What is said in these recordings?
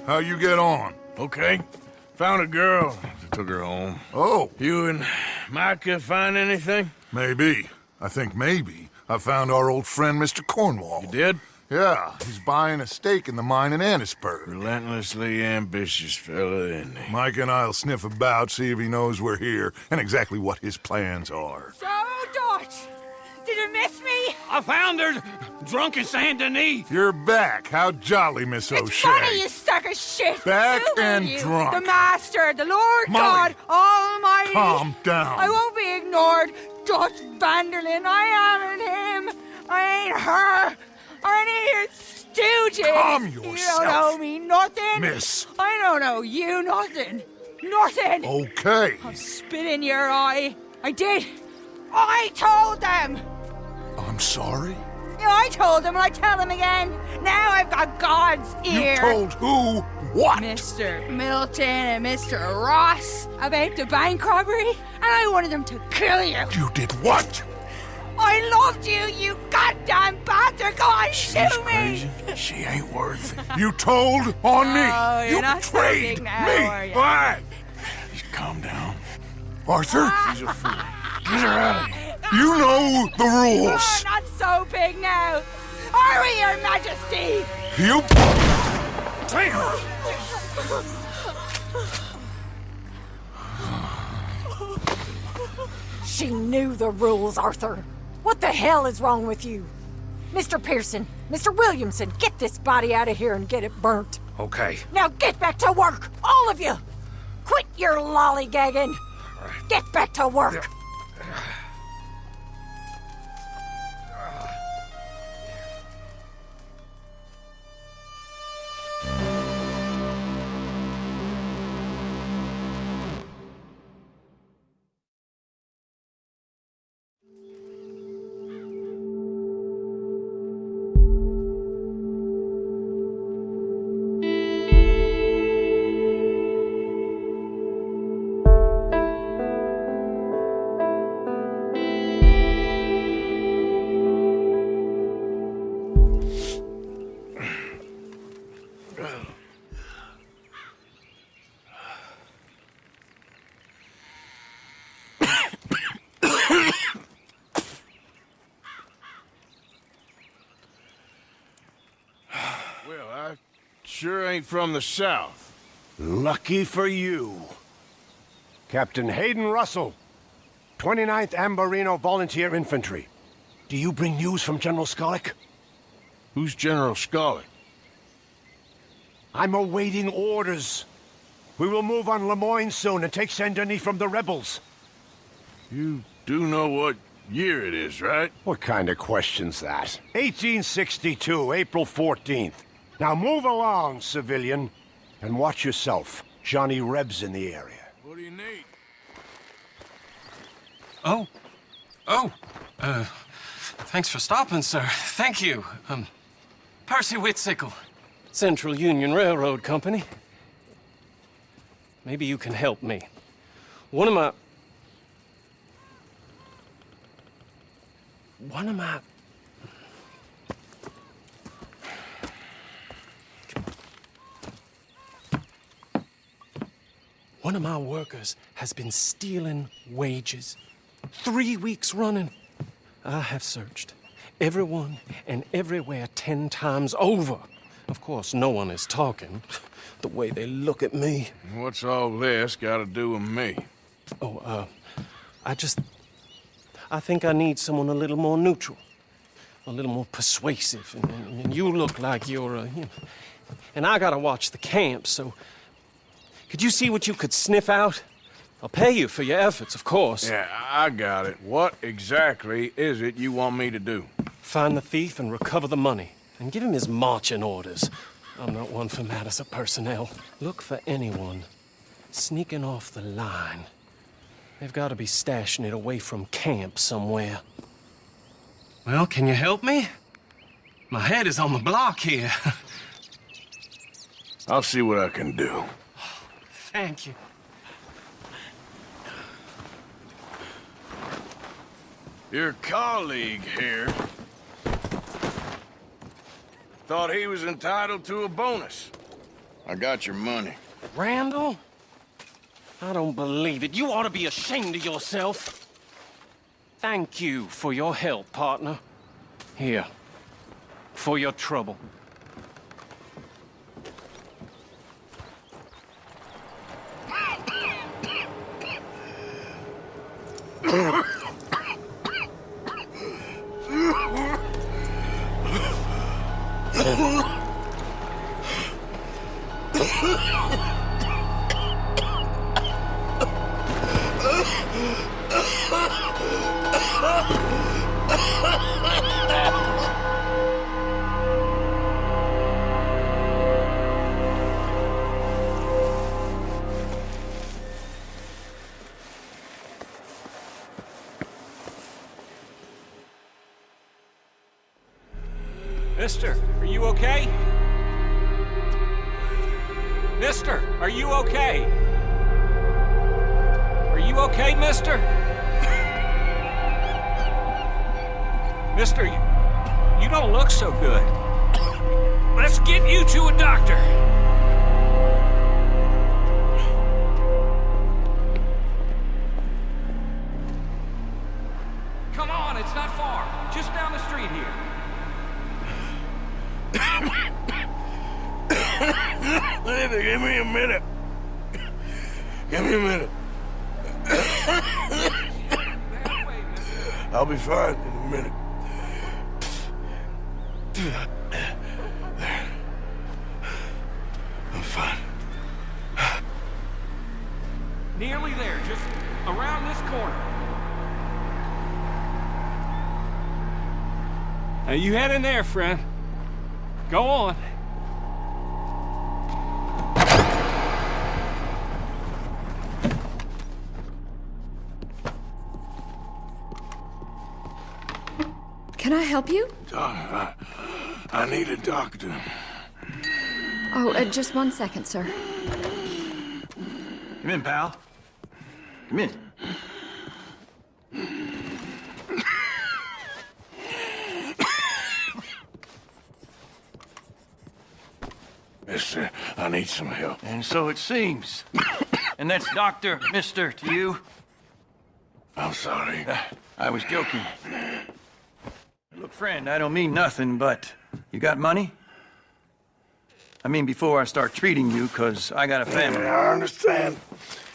How you get on? Okay. Found a girl. Took her home. Oh. You and Micah find anything? Maybe. I think maybe. I found our old friend, Mr. Cornwall. You did? Yeah, he's buying a stake in the mine in Annesburg. Relentlessly ambitious fella, isn't he? Mike and I'll sniff about, see if he knows we're here, and exactly what his plans are. So, Dutch, did you miss me? I found her drunk in Saint Denis. You're back. How jolly, Miss It's O'Shea. funny, you suck of shit. Back Who are and you? drunk. The Master, the Lord Molly, God Almighty. Calm down. I won't be ignored. Dutch Vanderlyn, I am him. I ain't her. Or any of your stooges. Calm You yourself. don't owe me nothing. Miss. I don't owe you nothing. Nothing. Okay. I'll spit in your eye. I did. I told them. I'm sorry? Yeah, I told them and I tell them again. Now I've got God's ear. You told who what? Mr. Milton and Mr. Ross about the bank robbery, and I wanted them to kill you. You did what? I loved you, you goddamn bastard! Go on, shoot me! Crazy. She ain't worth it. You told on me. Oh, you're You not so betrayed big now, me. are you? Why? Just calm down. Arthur, She's a fool. Get her out of here. you know the Oh, rules. not so big now. Are we, Your Majesty? You... She knew the rules, Arthur. What the hell is wrong with you? Mr. Pearson, Mr. Williamson, get this body out of here and get it burnt. Okay. Now get back to work, all of you! Quit your lollygagging! Get back to work! Well, I sure ain't from the South. Lucky for you. Captain Hayden Russell, 29th Ambarino Volunteer Infantry. Do you bring news from General Skollick? Who's General Skollick? I'm awaiting orders. We will move on Lemoyne soon and take Saint-Denis from the rebels. You do know what year it is, right? What kind of question's that? 1862, April 14th. Now move along, civilian, and watch yourself. Johnny Reb's in the area. What do you need? Thanks for stopping, sir. Thank you. Percy Whitsickle, Central Union Railroad Company. Maybe you can help me. One of my... One of my workers has been stealing wages. 3 weeks running. I have searched everyone and everywhere 10 times over. Of course, no one is talking. The way they look at me. What's all this got to do with me? I think I need someone a little more neutral. A little more persuasive. And you look like you're, And I gotta watch the camp, so... Could you see what you could sniff out? I'll pay you for your efforts, of course. Yeah, I got it. What exactly is it you want me to do? Find the thief and recover the money. And give him his marching orders. I'm not one for matters of personnel. Look for anyone sneaking off the line. They've got to be stashing it away from camp somewhere. Well, can you help me? My head is on the block here. I'll see what I can do. Thank you. Your colleague here thought he was entitled to a bonus. I got your money. Randall? I don't believe it. You ought to be ashamed of yourself. Thank you for your help, partner. Here. For your trouble. Mister, are you okay? Mister, are you okay? Are you okay, mister? Mister, you don't look so good. Let's get you to a doctor. Come on, it's not far. Just down the street here. Give me a minute. Give me a minute. I'll be fine in a minute. I'm fine. Nearly there, just around this corner. Now you head in there, friend. Go on. Can I help you? I need a doctor. Oh, just 1 second, sir. Come in, pal. Come in. Mister, I need some help. And so it seems. And that's Dr. Mister to you? I'm sorry. I was joking. Look, friend, I don't mean nothing, but you got money? I mean, before I start treating you, 'cause I got a family. Yeah, I understand.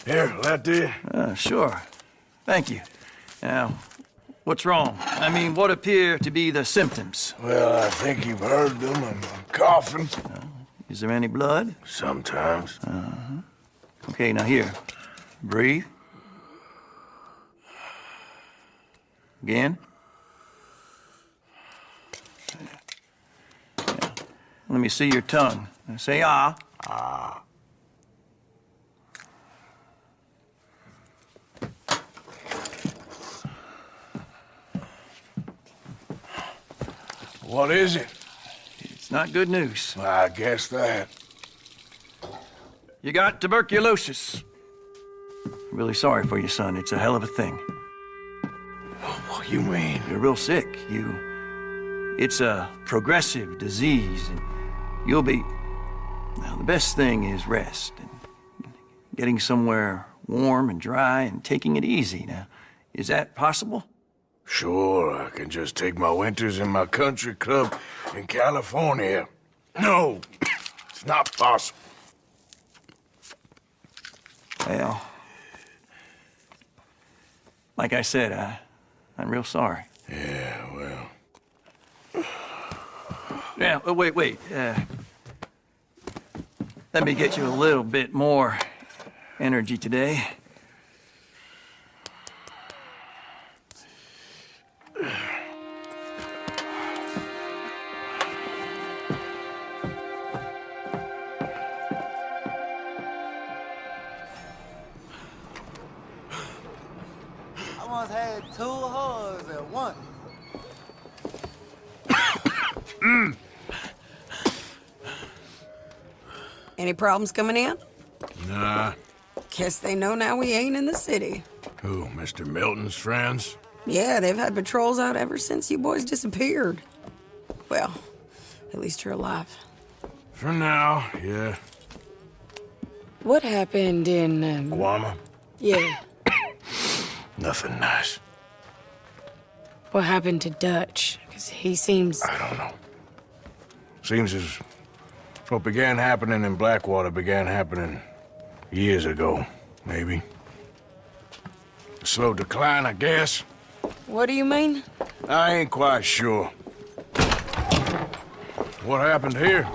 Here, that do you? Sure. Thank you. Now, what's wrong? I mean, what appear to be the symptoms? Well, I think you've heard them. I'm coughing. Is there any blood? Sometimes. Okay, now here. Breathe. Again. Let me see your tongue. Now say ah. Ah. What is it? It's not good news. I guess that. You got tuberculosis. Really sorry for you, son. It's a hell of a thing. What you mean? You're real sick. It's a progressive disease, and you'll be... Now, the best thing is rest, and getting somewhere warm and dry and taking it easy. Now, is that possible? Sure, I can just take my winters in my country club in California. No, it's not possible. Well, like I said, I'm real sorry. Yeah, well... Yeah, wait. Let me get you a little bit more energy today. I once had 2 hugs at once. Any problems coming in? Nah. Guess they know now we ain't in the city. Who, Mr. Milton's friends? Yeah, they've had patrols out ever since you boys disappeared. Well, at least you're alive. For now, yeah. What happened in, Guarma? Yeah. Nothing nice. What happened to Dutch? Because he seems... I don't know. Seems as what began happening in Blackwater began happening years ago, maybe. A slow decline, I guess. What do you mean? I ain't quite sure. What happened here?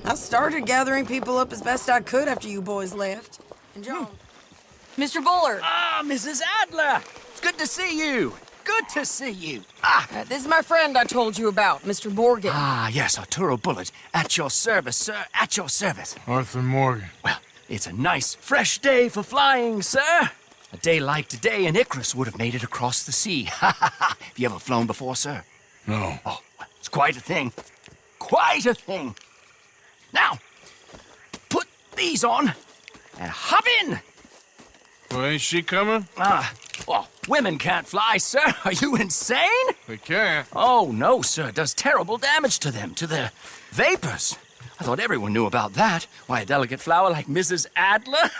I started gathering people up as best I could after you boys left. And John... Mr. Bullard! Ah, Mrs. Adler! It's good to see you. Good to see you. This is my friend I told you about, Mr. Morgan. Ah, yes, Arturo Bullard. At your service, sir. At your service. Arthur Morgan. Well, it's a nice, fresh day for flying, sir. A day like today, an Icarus would have made it across the sea. Have you ever flown before, sir? No. Oh, well, it's quite a thing. Quite a thing. Now, put these on and hop in. Well, ain't she coming? Well, women can't fly, sir. Are you insane? They can't. Oh, no, sir. It does terrible damage to them, to their vapors. I thought everyone knew about that. Why, a delicate flower like Mrs. Adler?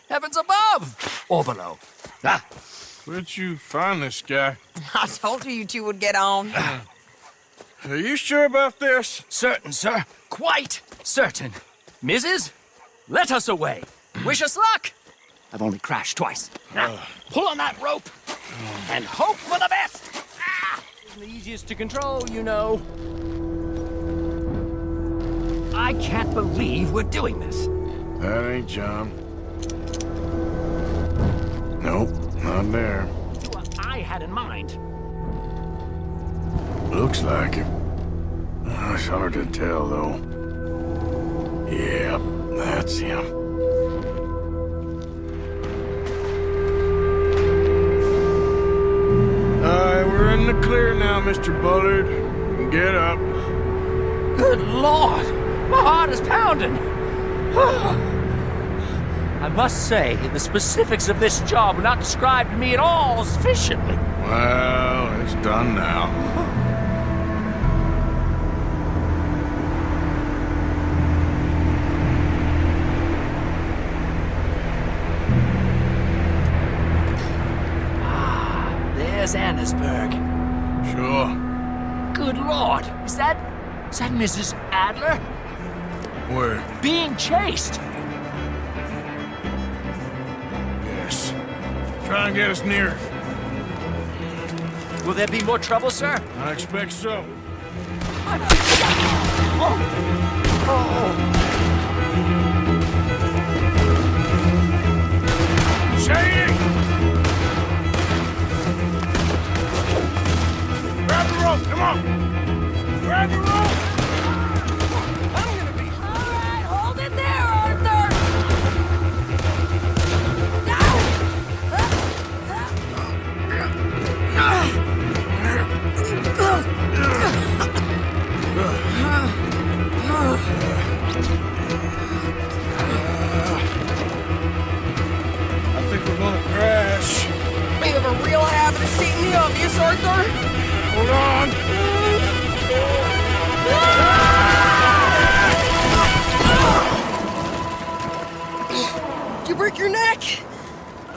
Heavens above or below. Where'd you find this guy? I told you two would get on. Are you sure about this? Certain, sir. Quite certain. Mrs., let us away. Wish us luck. I've only crashed twice. Now, pull on that rope and hope for the best. Isn't the easiest to control, you know. I can't believe we're doing this. That ain't John. Nope, not there. What I had in mind. Looks like him. It's hard to tell, though. Yep, that's him. We're in the clear now, Mr. Bullard. You can get up. Good Lord! My heart is pounding. I must say, the specifics of this job were not described to me at all sufficiently. Well, it's done now. There's Annesburg. Sure. Good Lord. Is that Mrs. Adler? Where? Being chased. Yes. Try and get us near. Will there be more trouble, sir? I expect so. Shady! Grab the rope, come on! Grab the rope! I'm gonna be... All right, hold it there, Arthur! I think we're gonna crash. We have a real habit of seeing the obvious, Arthur. Hold on! Did you break your neck?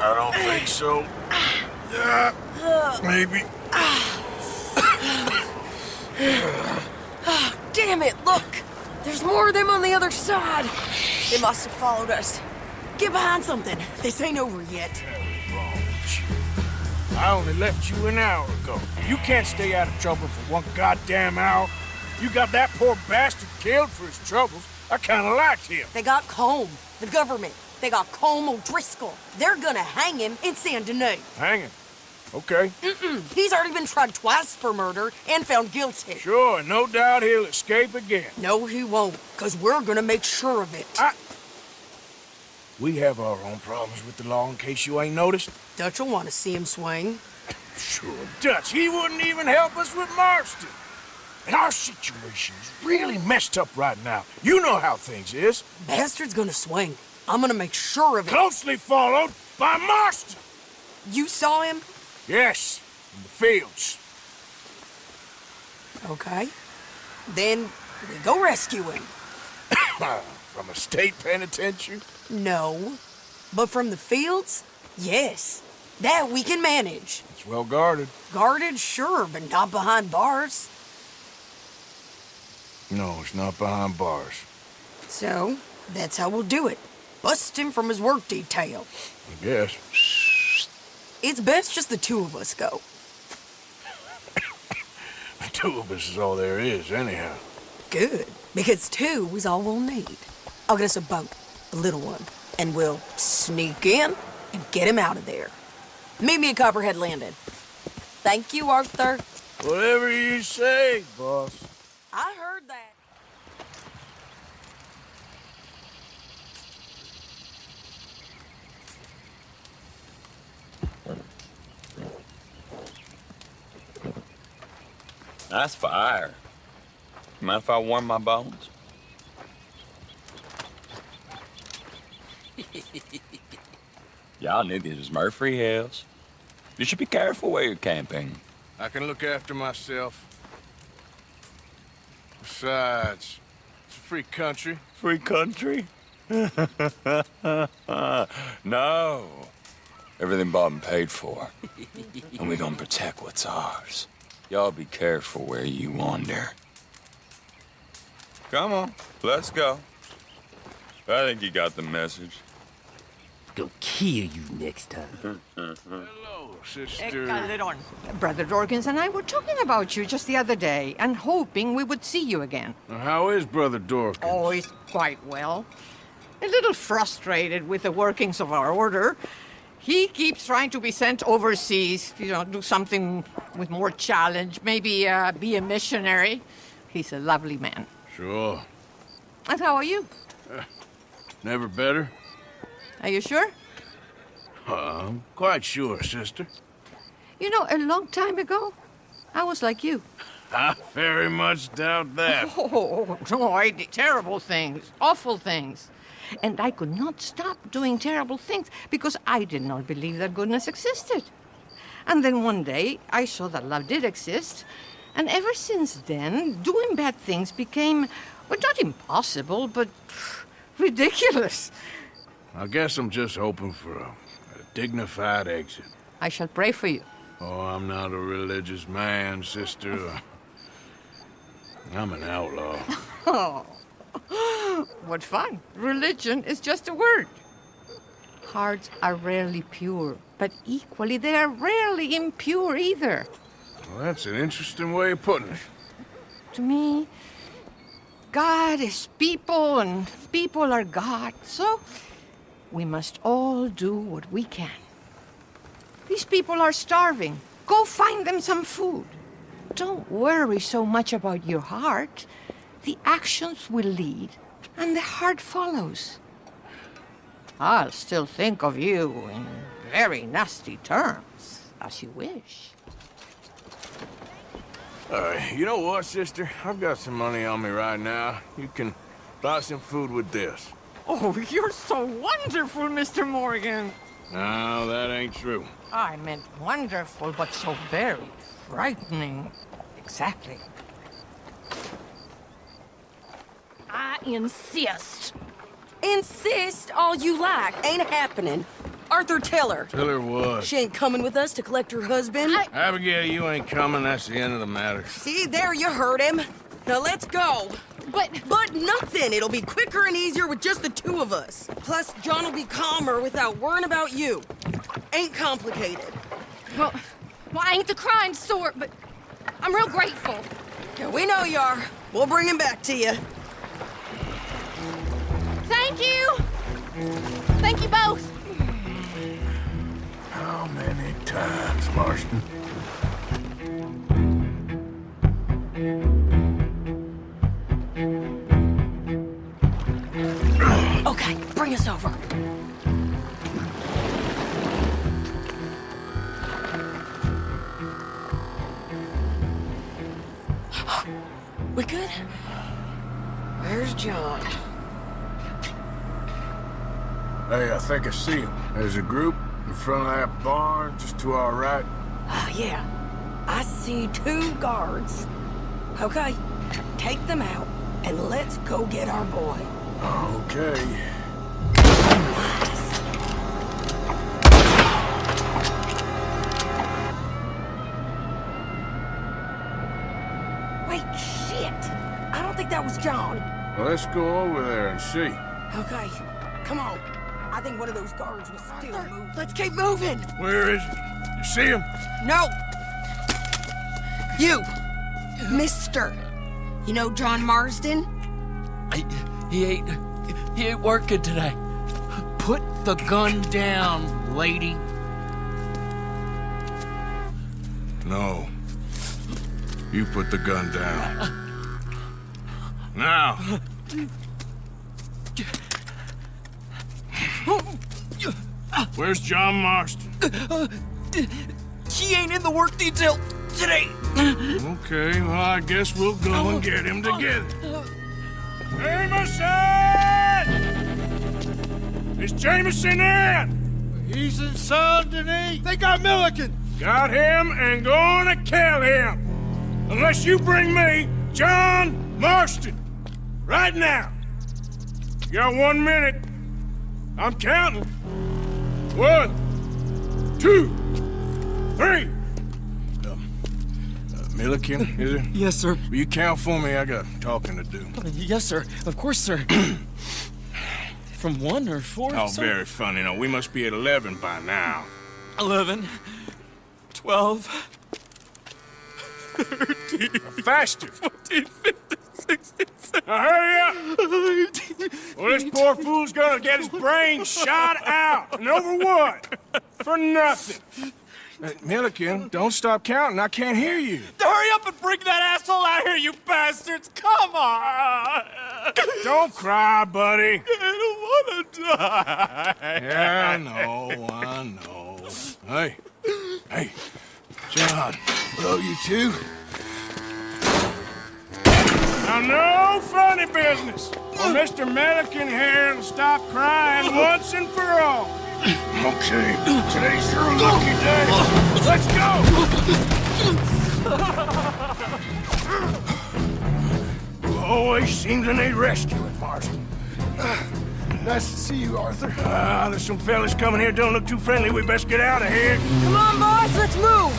I don't think so. Maybe. Damn it, look! There's more of them on the other side. They must have followed us. Get behind something. This ain't over yet. I only left you an hour ago. You can't stay out of trouble for one goddamn hour. You got that poor bastard killed for his troubles. I kinda liked him. They got Combe, the government. They got Combe O'Driscoll. They're gonna hang him in Saint Denis. Hanging. Okay. He's already been tried twice for murder and found guilty. Sure, no doubt he'll escape again. No, he won't, because we're gonna make sure of it. We have our own problems with the law in case you ain't noticed. Dutch will want to see him swing. Sure, Dutch, he wouldn't even help us with Marston. And our situation is really messed up right now. You know how things is. Bastard's gonna swing. I'm gonna make sure of it. Closely followed by Marston. You saw him? Yes, in the fields. Okay. Then we go rescue him. From a state penitentiary? No. But from the fields? Yes. That we can manage. It's well guarded. Guarded, sure, but not behind bars. No, it's not behind bars. So, that's how we'll do it. Bust him from his work detail. I guess. It's best just the two of us go. The two of us is all there is, anyhow. Good, because two is all we'll need. I'll get us a boat, a little one, and we'll sneak in and get him out of there. Meet me at Copperhead Landing. Thank you, Arthur. Whatever you say, boss. I heard that. Nice fire. Mind if I warm my bones? Y'all knew this was Murfree Hills. You should be careful where you're camping. I can look after myself. Besides, it's a free country. Free country? No. Everything bought and paid for. And we're gonna protect what's ours. Y'all be careful where you wander. Come on, let's go. I think you got the message. Gonna kill you next time. Hello, sister. Brother Dorkins and I were talking about you just the other day and hoping we would see you again. How is Brother Dorkins? Oh, he's quite well. A little frustrated with the workings of our order. He keeps trying to be sent overseas, do something with more challenge, maybe be a missionary. He's a lovely man. Sure. And how are you? Never better? Are you sure? I'm quite sure, sister. You know, a long time ago, I was like you. I very much doubt that. Oh, no, I did terrible things, awful things. And I could not stop doing terrible things because I did not believe that goodness existed. And then one day, I saw that love did exist. And ever since then, doing bad things became, well, not impossible, but ridiculous. I guess I'm just hoping for a dignified exit. I shall pray for you. Oh, I'm not a religious man, sister. I'm an outlaw. Oh, what fun. Religion is just a word. Hearts are rarely pure, but equally they are rarely impure either. Well, that's an interesting way of putting it. To me, God is people and people are God, so we must all do what we can. These people are starving. Go find them some food. Don't worry so much about your heart. The actions will lead, and the heart follows. I'll still think of you in very nasty terms, as you wish. You know what, sister? I've got some money on me right now. You can buy some food with this. Oh, you're so wonderful, Mr. Morgan. No, that ain't true. I meant wonderful, but so very frightening. Exactly. I insist. Insist all you like. Ain't happening. Arthur, tell her. Tell her what? She ain't coming with us to collect her husband. Abigail, you ain't coming. That's the end of the matter. See, there you heard him. Now let's go. But nothing. It'll be quicker and easier with just the two of us. Plus, John will be calmer without worrying about you. Ain't complicated. Well, I ain't the crime sort, but I'm real grateful. Yeah, we know you are. We'll bring him back to you. Thank you. Thank you both. How many times, Marston? Okay, bring us over. We good? Where's John? Hey, I think I see him. There's a group in front of that barn, just to our right. Ah, yeah. I see 2 guards. Okay, take them out, and let's go get our boy. Okay. Wait, shit! I don't think that was John. Well, let's go over there and see. Okay, come on. I think one of those guards was still moving. Let's keep moving. Where is he? You see him? No! You! Mister! You know John Marsden? He ain't working today. Put the gun down, lady. No. You put the gun down. Now. Where's John Marston? He ain't in the work detail today. Okay, well, I guess we'll go and get him together. Jameson! Is Jameson in? He's in Saint Denis. They got Milliken. Got him and gonna kill him. Unless you bring me John Marston. Right now. You got 1 minute. I'm counting. 1, 2, 3. Milliken, is it? Yes, sir. Will you count for me? I got talking to do. Yes, sir. Of course, sir. From 1 or 4? Oh, sir? very funny. No, we must be at 11 by now. 11, 12, 13, faster. 14, 15, 16, 17. Now hurry up! Well, this poor fool's gonna get his brains shot out. And over what? For nothing. Milliken, don't stop counting. I can't hear you. Hurry up and bring that asshole out here, you bastards! Come on! Don't cry, buddy. I don't want to die. Yeah, I know. Hey, John. Hello, you two. Now, no funny business. Or Mr. Milliken here will stop crying once and for all. Okay, today's your lucky day. Let's go! You always seem to need rescuing, Marston. Nice to see you, Arthur. There's some fellas coming here. Don't look too friendly. We best get out of here. Come on, boys, let's move!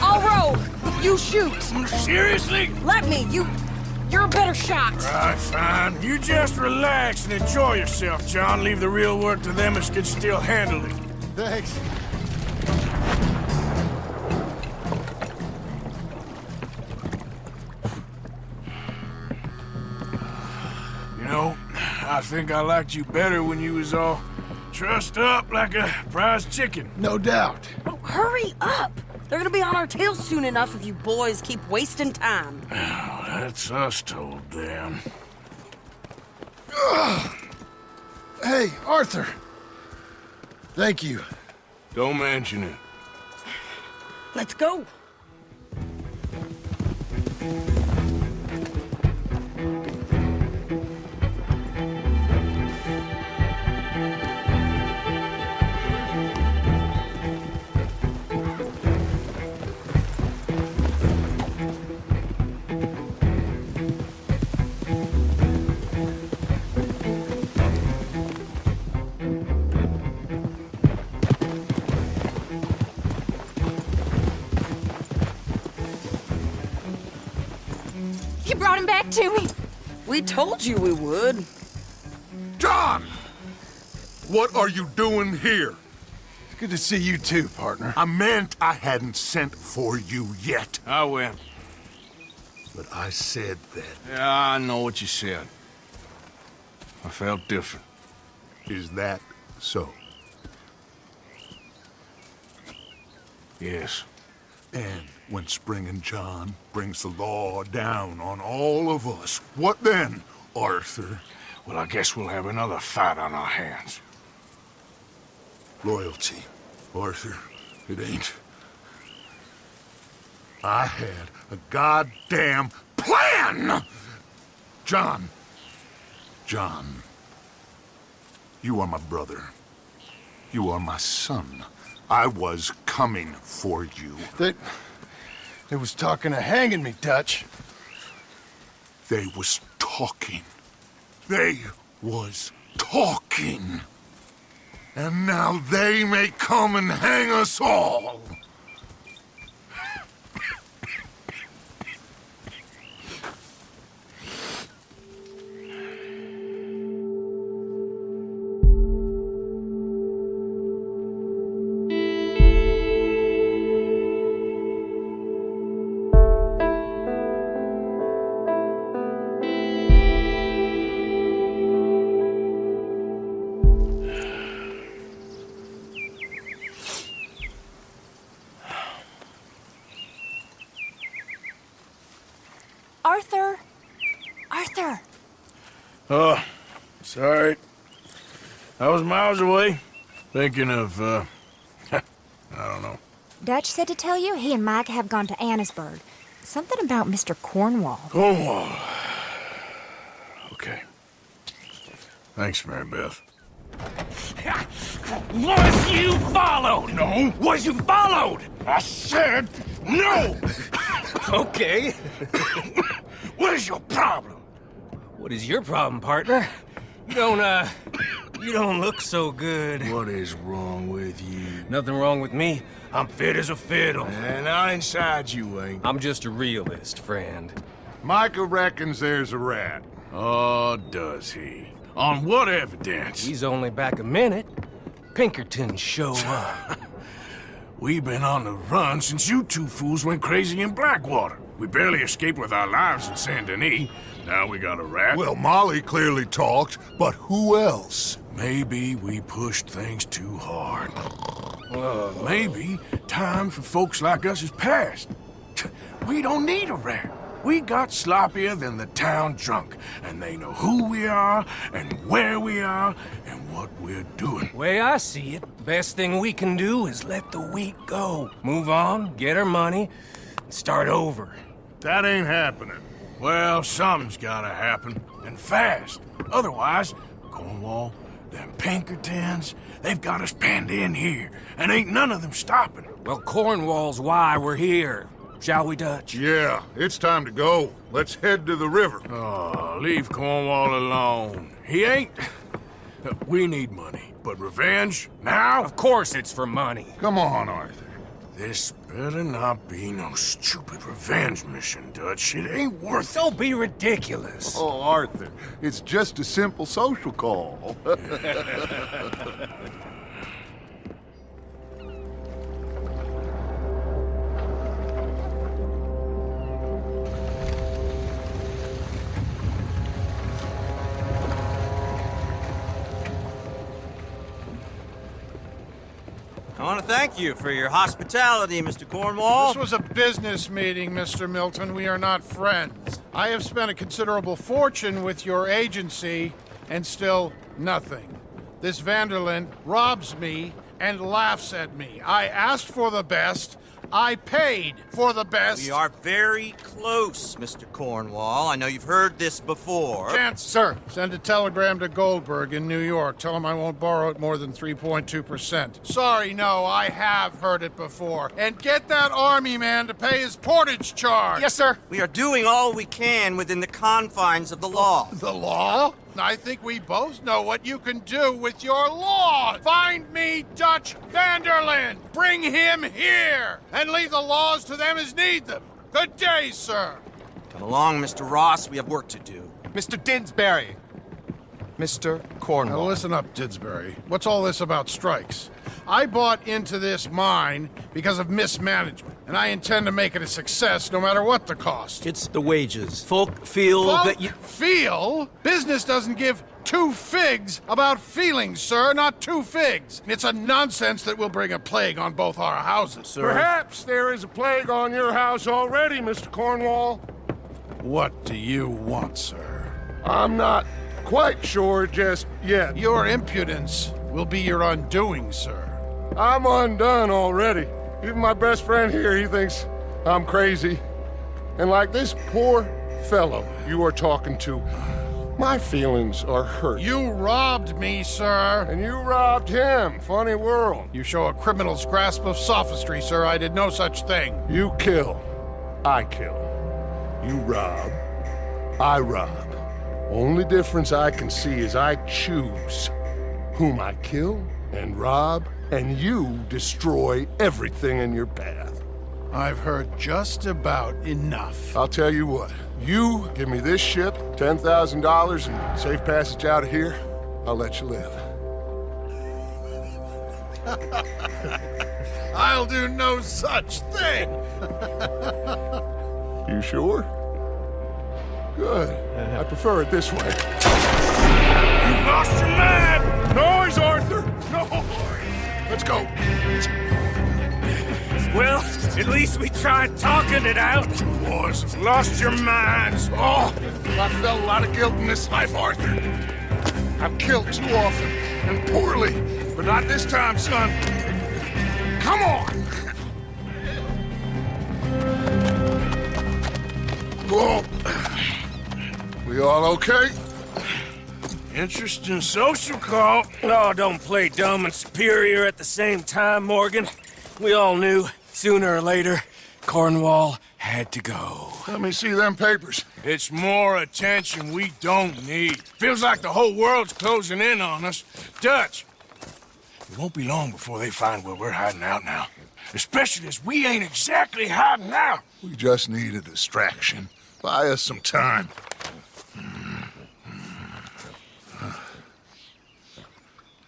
I'll row. You shoot. Seriously? Let me. You're a better shot. Right, fine. You just relax and enjoy yourself, John. Leave the real work to them as can still handle it. Thanks. You know, I think I liked you better when you was all trussed up like a prize chicken. No doubt. Oh, hurry up! They're gonna be on our tails soon enough if you boys keep wasting time. Oh, that's us told them. Hey, Arthur. Thank you. Don't mention it. Let's go. You brought him back to me? We told you we would. John! What are you doing here? Good to see you too, partner. I meant I hadn't sent for you yet. I went. But I said that. Yeah, I know what you said. I felt different. Is that so? Yes. And when Spring and John brings the law down on all of us, what then, Arthur? Well, I guess we'll have another fight on our hands. Loyalty, Arthur, it ain't. I had a goddamn plan! John, you are my brother. You are my son. I was coming for you. They was talking of hanging me, Dutch. They was talking. They was talking. And now they may come and hang us all. Arthur! Arthur! Oh, sorry. I was miles away, thinking of, I don't know. Dutch said to tell you he and Mike have gone to Annesburg. Something about Mr. Cornwall. Cornwall. Okay. Thanks, Meredith. Was you followed? No. Was you followed? I said no! Okay. What is your problem? What is your problem, partner? You don't look so good. What is wrong with you? Nothing wrong with me. I'm fit as a fiddle. And not inside you ain't. I'm just a realist, friend. Micah reckons there's a rat. Oh, does he? On what evidence? He's only back a minute. Pinkertons show up. We've been on the run since you two fools went crazy in Blackwater. We barely escaped with our lives in Saint Denis. Now we got a rat. Well, Molly clearly talked, but who else? Maybe we pushed things too hard. Maybe time for folks like us is past. We don't need a rat. We got sloppier than the town drunk, and they know who we are, and where we are, and what we're doing. Way I see it, best thing we can do is let the week go. Move on, get our money, and start over. That ain't happening. Well, something's gotta happen, and fast. Otherwise, Cornwall, them Pinkertons, they've got us penned in here, and ain't none of them stopping. Well, Cornwall's why we're here. Shall we, Dutch? Yeah, it's time to go. Let's head to the river. Oh, leave Cornwall alone. He ain't... We need money, but revenge, now? Of course it's for money. Come on, Arthur. This better not be no stupid revenge mission, Dutch. It ain't worth it. Don't be ridiculous. Oh, Arthur, it's just a simple social call. I want to thank you for your hospitality, Mr. Cornwall. This was a business meeting, Mr. Milton. We are not friends. I have spent a considerable fortune with your agency, and still nothing. This Vanderlyn robs me and laughs at me. I asked for the best. I paid for the best. We are very close, Mr. Cornwall. I know you've heard this before. Chance, sir, send a telegram to Goldberg in New York. Tell him I won't borrow it more than 3.2%. Sorry, no, I have heard it before. And get that army man to pay his portage charge. Yes, sir. We are doing all we can within the confines of the law. The law? I think we both know what you can do with your law. Find me Dutch Vanderlyn. Bring him here. And leave the laws to them as need them. Good day, sir. Come along, Mr. Ross. We have work to do. Mr. Didsbury. Mr. Cornwall. Now listen up, Didsbury. What's all this about strikes? I bought into this mine because of mismanagement, and I intend to make it a success no matter what the cost. It's the wages. Folk feel that you... Feel? Business doesn't give two figs about feelings, sir, not two figs. It's a nonsense that will bring a plague on both our houses, sir. Perhaps there is a plague on your house already, Mr. Cornwall. What do you want, sir? I'm not quite sure just yet. Your impudence will be your undoing, sir. I'm undone already. Even my best friend here, he thinks I'm crazy. And like this poor fellow you are talking to, my feelings are hurt. You robbed me, sir. And you robbed him. Funny world. You show a criminal's grasp of sophistry, sir. I did no such thing. You kill. I kill. You rob. I rob. Only difference I can see is I choose whom I kill and rob, and you destroy everything in your path. I've heard just about enough. I'll tell you what, you give me this ship, $10,000 and safe passage out of here, I'll let you live. I'll do no such thing. You sure? Good. I prefer it this way. You lost your mind! Noise, Arthur! No! Let's go. Well, at least we tried talking it out. You boys have lost your minds. Oh, I felt a lot of guilt in this life, Arthur. I've killed too often and poorly, but not this time, son. Come on! Whoa. We all okay? Interesting social call. Oh, don't play dumb and superior at the same time, Morgan. We all knew, sooner or later, Cornwall had to go. Let me see them papers. It's more attention we don't need. Feels like the whole world's closing in on us. Dutch, it won't be long before they find where we're hiding out now. Especially as we ain't exactly hiding out. We just need a distraction. Buy us some time.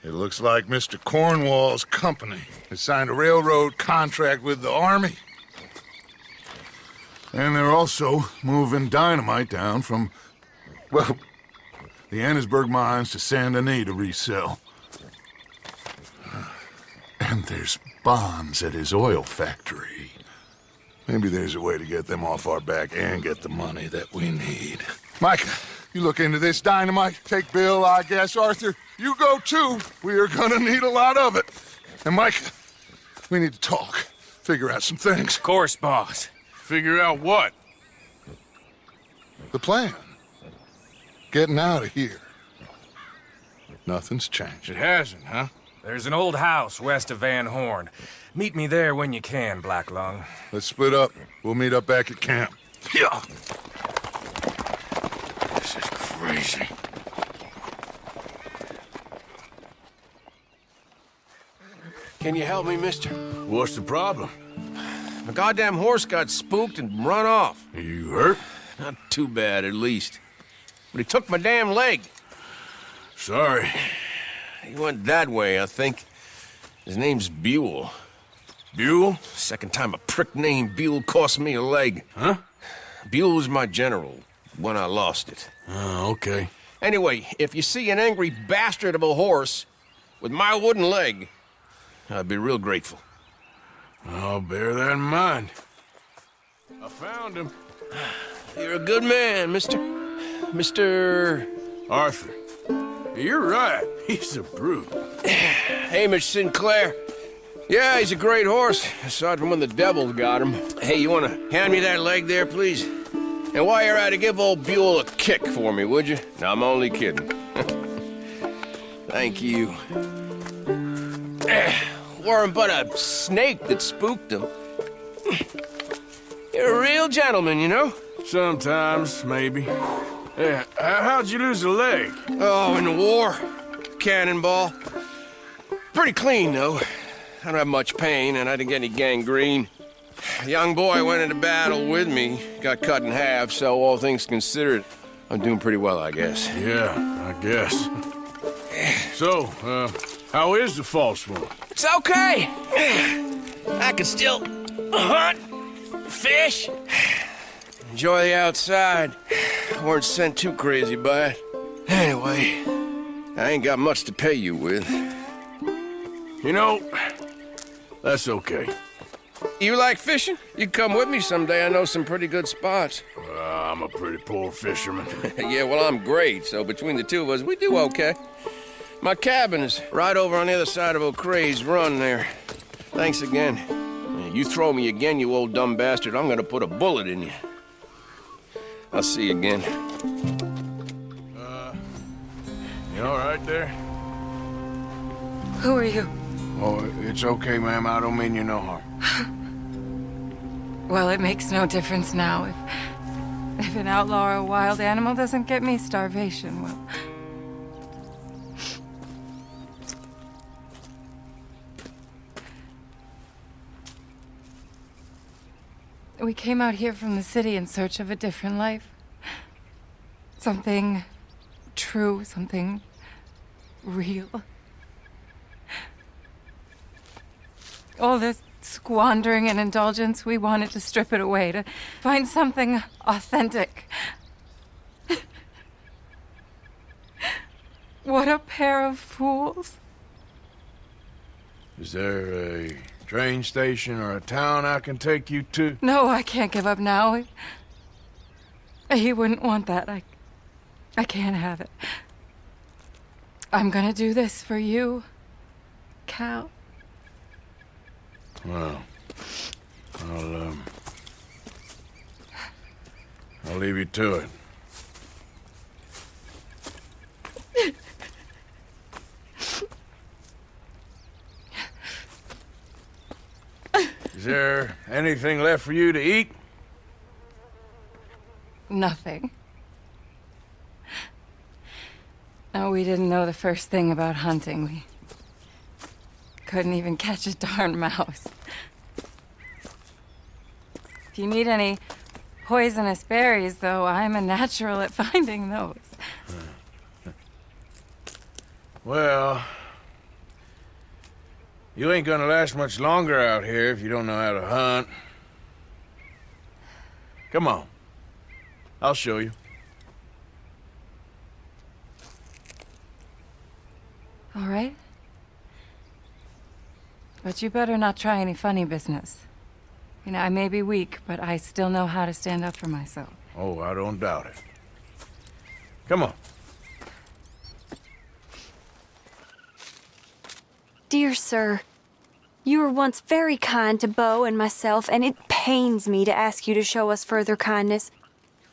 It looks like Mr. Cornwall's company has signed a railroad contract with the Army. And they're also moving dynamite down from, well, the Annesburg mines to Saint Denis to resell. And there's bonds at his oil factory. Maybe there's a way to get them off our back and get the money that we need. Micah, you look into this dynamite. Take Bill, I guess. Arthur, you go too. We are gonna need a lot of it. And Micah, we need to talk. Figure out some things. Of course, boss. Figure out what? The plan. Getting out of here. Nothing's changed. It hasn't, huh? There's an old house west of Van Horn. Meet me there when you can, Black Lung. Let's split up. We'll meet up back at camp. Yeah. This is crazy. Can you help me, mister? What's the problem? My goddamn horse got spooked and run off. You hurt? Not too bad, at least. But he took my damn leg. Sorry. He went that way, I think. His name's Buell. Buell? Second time a prick named Buell cost me a leg. Huh? Buell was my general when I lost it. Oh, okay. Anyway, if you see an angry bastard of a horse with my wooden leg, I'd be real grateful. I'll bear that in mind. I found him. You're a good man, mister. Mr. Arthur. You're right. He's a brute. Hamish Sinclair. Yeah, he's a great horse, aside from when the devil got him. Hey, you want to hand me that leg there, please? And while you're at it, give old Buell a kick for me, would you? No, I'm only kidding. Thank you. Weren't but a snake that spooked him. You're a real gentleman, you know? Sometimes, maybe. Yeah, how'd you lose a leg? Oh, in the war. Cannonball. Pretty clean, though. I don't have much pain, and I didn't get any gangrene. A young boy went into battle with me, got cut in half, so all things considered, I'm doing pretty well, I guess. Yeah, I guess. So, how is the false one? It's okay. I can still hunt, fish, enjoy the outside. I weren't sent too crazy by it. Anyway, I ain't got much to pay you with. You know, that's okay. You like fishing? You can come with me someday. I know some pretty good spots. I'm a pretty poor fisherman. Yeah, well, I'm great, so between the two of us, we do okay. My cabin is right over on the other side of O'Creagh's Run there. Thanks again. You throw me again, you old dumb bastard, I'm gonna put a bullet in you. I'll see you again. You all right there? Who are you? Oh, it's okay, ma'am. I don't mean you no harm. Well, it makes no difference now. If an outlaw or a wild animal doesn't get me, starvation will. We came out here from the city in search of a different life. Something true, something real. All this squandering and indulgence, we wanted to strip it away, to find something authentic. What a pair of fools. Is there a train station or a town I can take you to? No, I can't give up now. He wouldn't want that. I can't have it. I'm gonna do this for you, Cal. Well, I'll leave you to it. Is there anything left for you to eat? Nothing. No, we didn't know the first thing about hunting. We couldn't even catch a darn mouse. If you need any poisonous berries, though, I'm a natural at finding those. Well, you ain't gonna last much longer out here if you don't know how to hunt. Come on. I'll show you. All right. But you better not try any funny business. You know, I may be weak, but I still know how to stand up for myself. Oh, I don't doubt it. Come on. Dear sir, you were once very kind to Beau and myself, and it pains me to ask you to show us further kindness.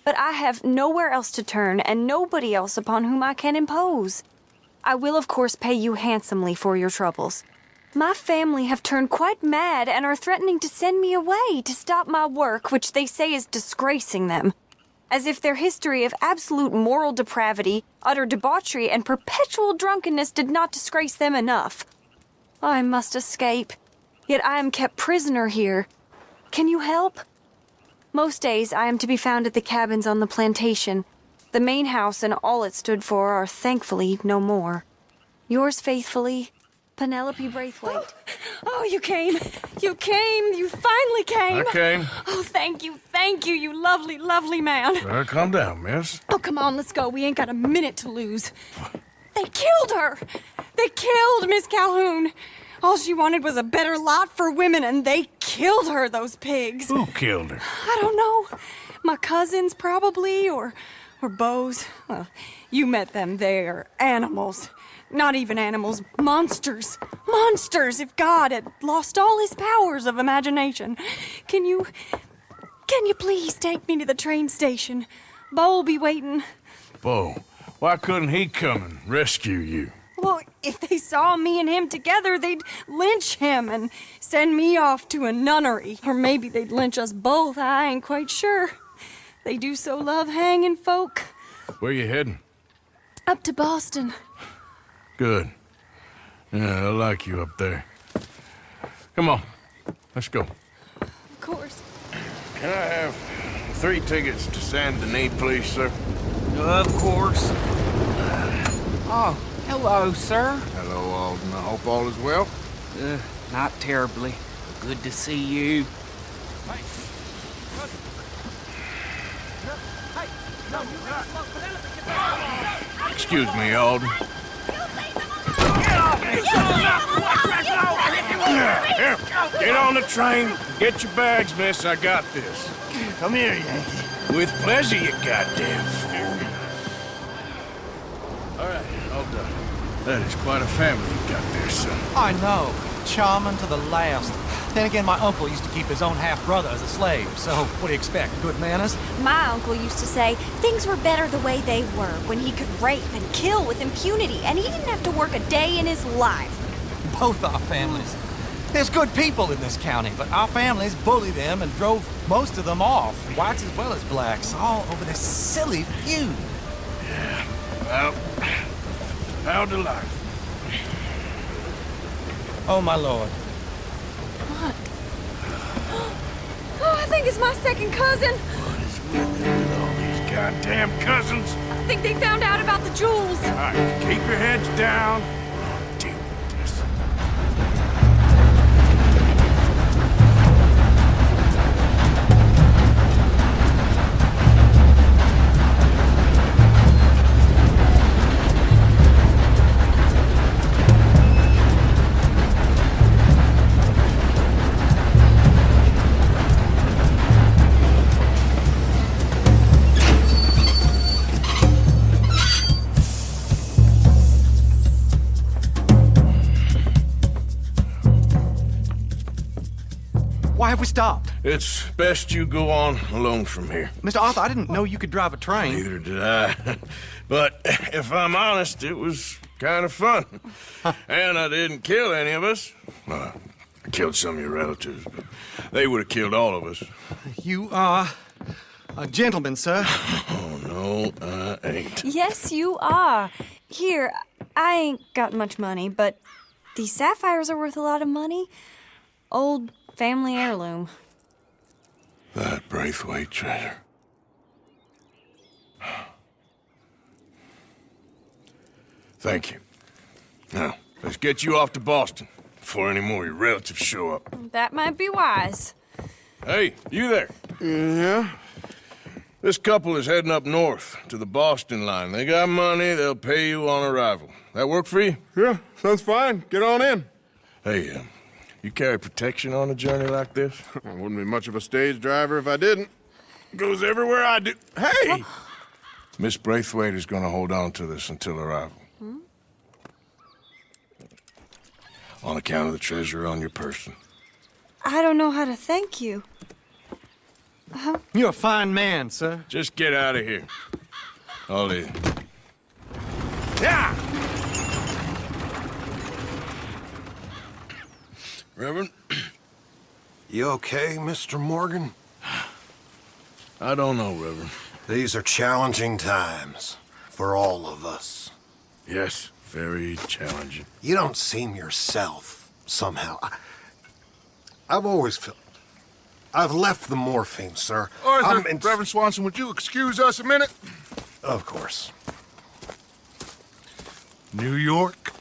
But I have nowhere else to turn, and nobody else upon whom I can impose. I will, of course, pay you handsomely for your troubles. My family have turned quite mad and are threatening to send me away to stop my work, which they say is disgracing them. As if their history of absolute moral depravity, utter debauchery, and perpetual drunkenness did not disgrace them enough. I must escape, yet I am kept prisoner here. Can you help? Most days I am to be found at the cabins on the plantation. The main house and all it stood for are thankfully no more. Yours faithfully, Penelope Braithwaite. Oh, you came! You came! You finally came! I came. Oh, thank you, you lovely, lovely man. Calm down, miss. Oh, come on, let's go. We ain't got a minute to lose. They killed her! They killed Miss Calhoun! All she wanted was a better lot for women, and they killed her, those pigs. Who killed her? I don't know. My cousins, probably, or Beau's. Well, you met them. They are animals. Not even animals, monsters. Monsters, if God had lost all his powers of imagination. Can you please take me to the train station? Beau will be waiting. Beau, why couldn't he come and rescue you? Well, if they saw me and him together, they'd lynch him and send me off to a nunnery. Or maybe they'd lynch us both, I ain't quite sure. They do so love hanging folk. Where you heading? Up to Boston. Good. Yeah, I like you up there. Come on, let's go. Of course. Can I have 3 tickets to Saint Denis, please, sir? Of course. Oh, hello, sir. Hello, Alden. I hope all is well. Not terribly. Good to see you. Excuse me, Alden. Here, get on the train. Get your bags, miss. I got this. Come here, Yankee. With pleasure, you goddamn fool. All right, all done. That is quite a family you got there, son. I know. Charming to the last. Then again, my uncle used to keep his own half-brother as a slave, so what do you expect? Good manners? My uncle used to say things were better the way they were, when he could rape and kill with impunity, and he didn't have to work a day in his life. Both our families. There's good people in this county, but our families bullied them and drove most of them off, whites as well as blacks, all over this silly feud. Yeah, well, how to life. Oh, my lord. What? Oh, I think it's my second cousin. What is with it with all these goddamn cousins? I think they found out about the jewels. All right, keep your heads down. I'll deal with this. Why have we stopped? It's best you go on alone from here. Mr. Arthur, I didn't know you could drive a train. Neither did I. But if I'm honest, it was kind of fun. And I didn't kill any of us. Well, I killed some of your relatives, but they would have killed all of us. You are a gentleman, sir. Oh, no, I ain't. Yes, you are. Here, I ain't got much money, but these sapphires are worth a lot of money. Old family heirloom. That Braithwaite treasure. Thank you. Now, let's get you off to Boston before any more of your relatives show up. That might be wise. Hey, you there? Yeah? This couple is heading up north to the Boston line. They got money, they'll pay you on arrival. That work for you? Yeah, sounds fine. Get on in. Hey, you carry protection on a journey like this? I wouldn't be much of a stage driver if I didn't. Goes everywhere I do. Hey! Miss Braithwaite is going to hold on to this until arrival. On account of the treasure on your person. I don't know how to thank you. You're a fine man, sir. Just get out of here. I'll leave. Yeah! Reverend? You okay, Mr. Morgan? I don't know, Reverend. These are challenging times for all of us. Yes, very challenging. You don't seem yourself, somehow. I've always felt... I've left the morphine, sir. Arthur, Reverend Swanson, would you excuse us a minute? Of course. New York.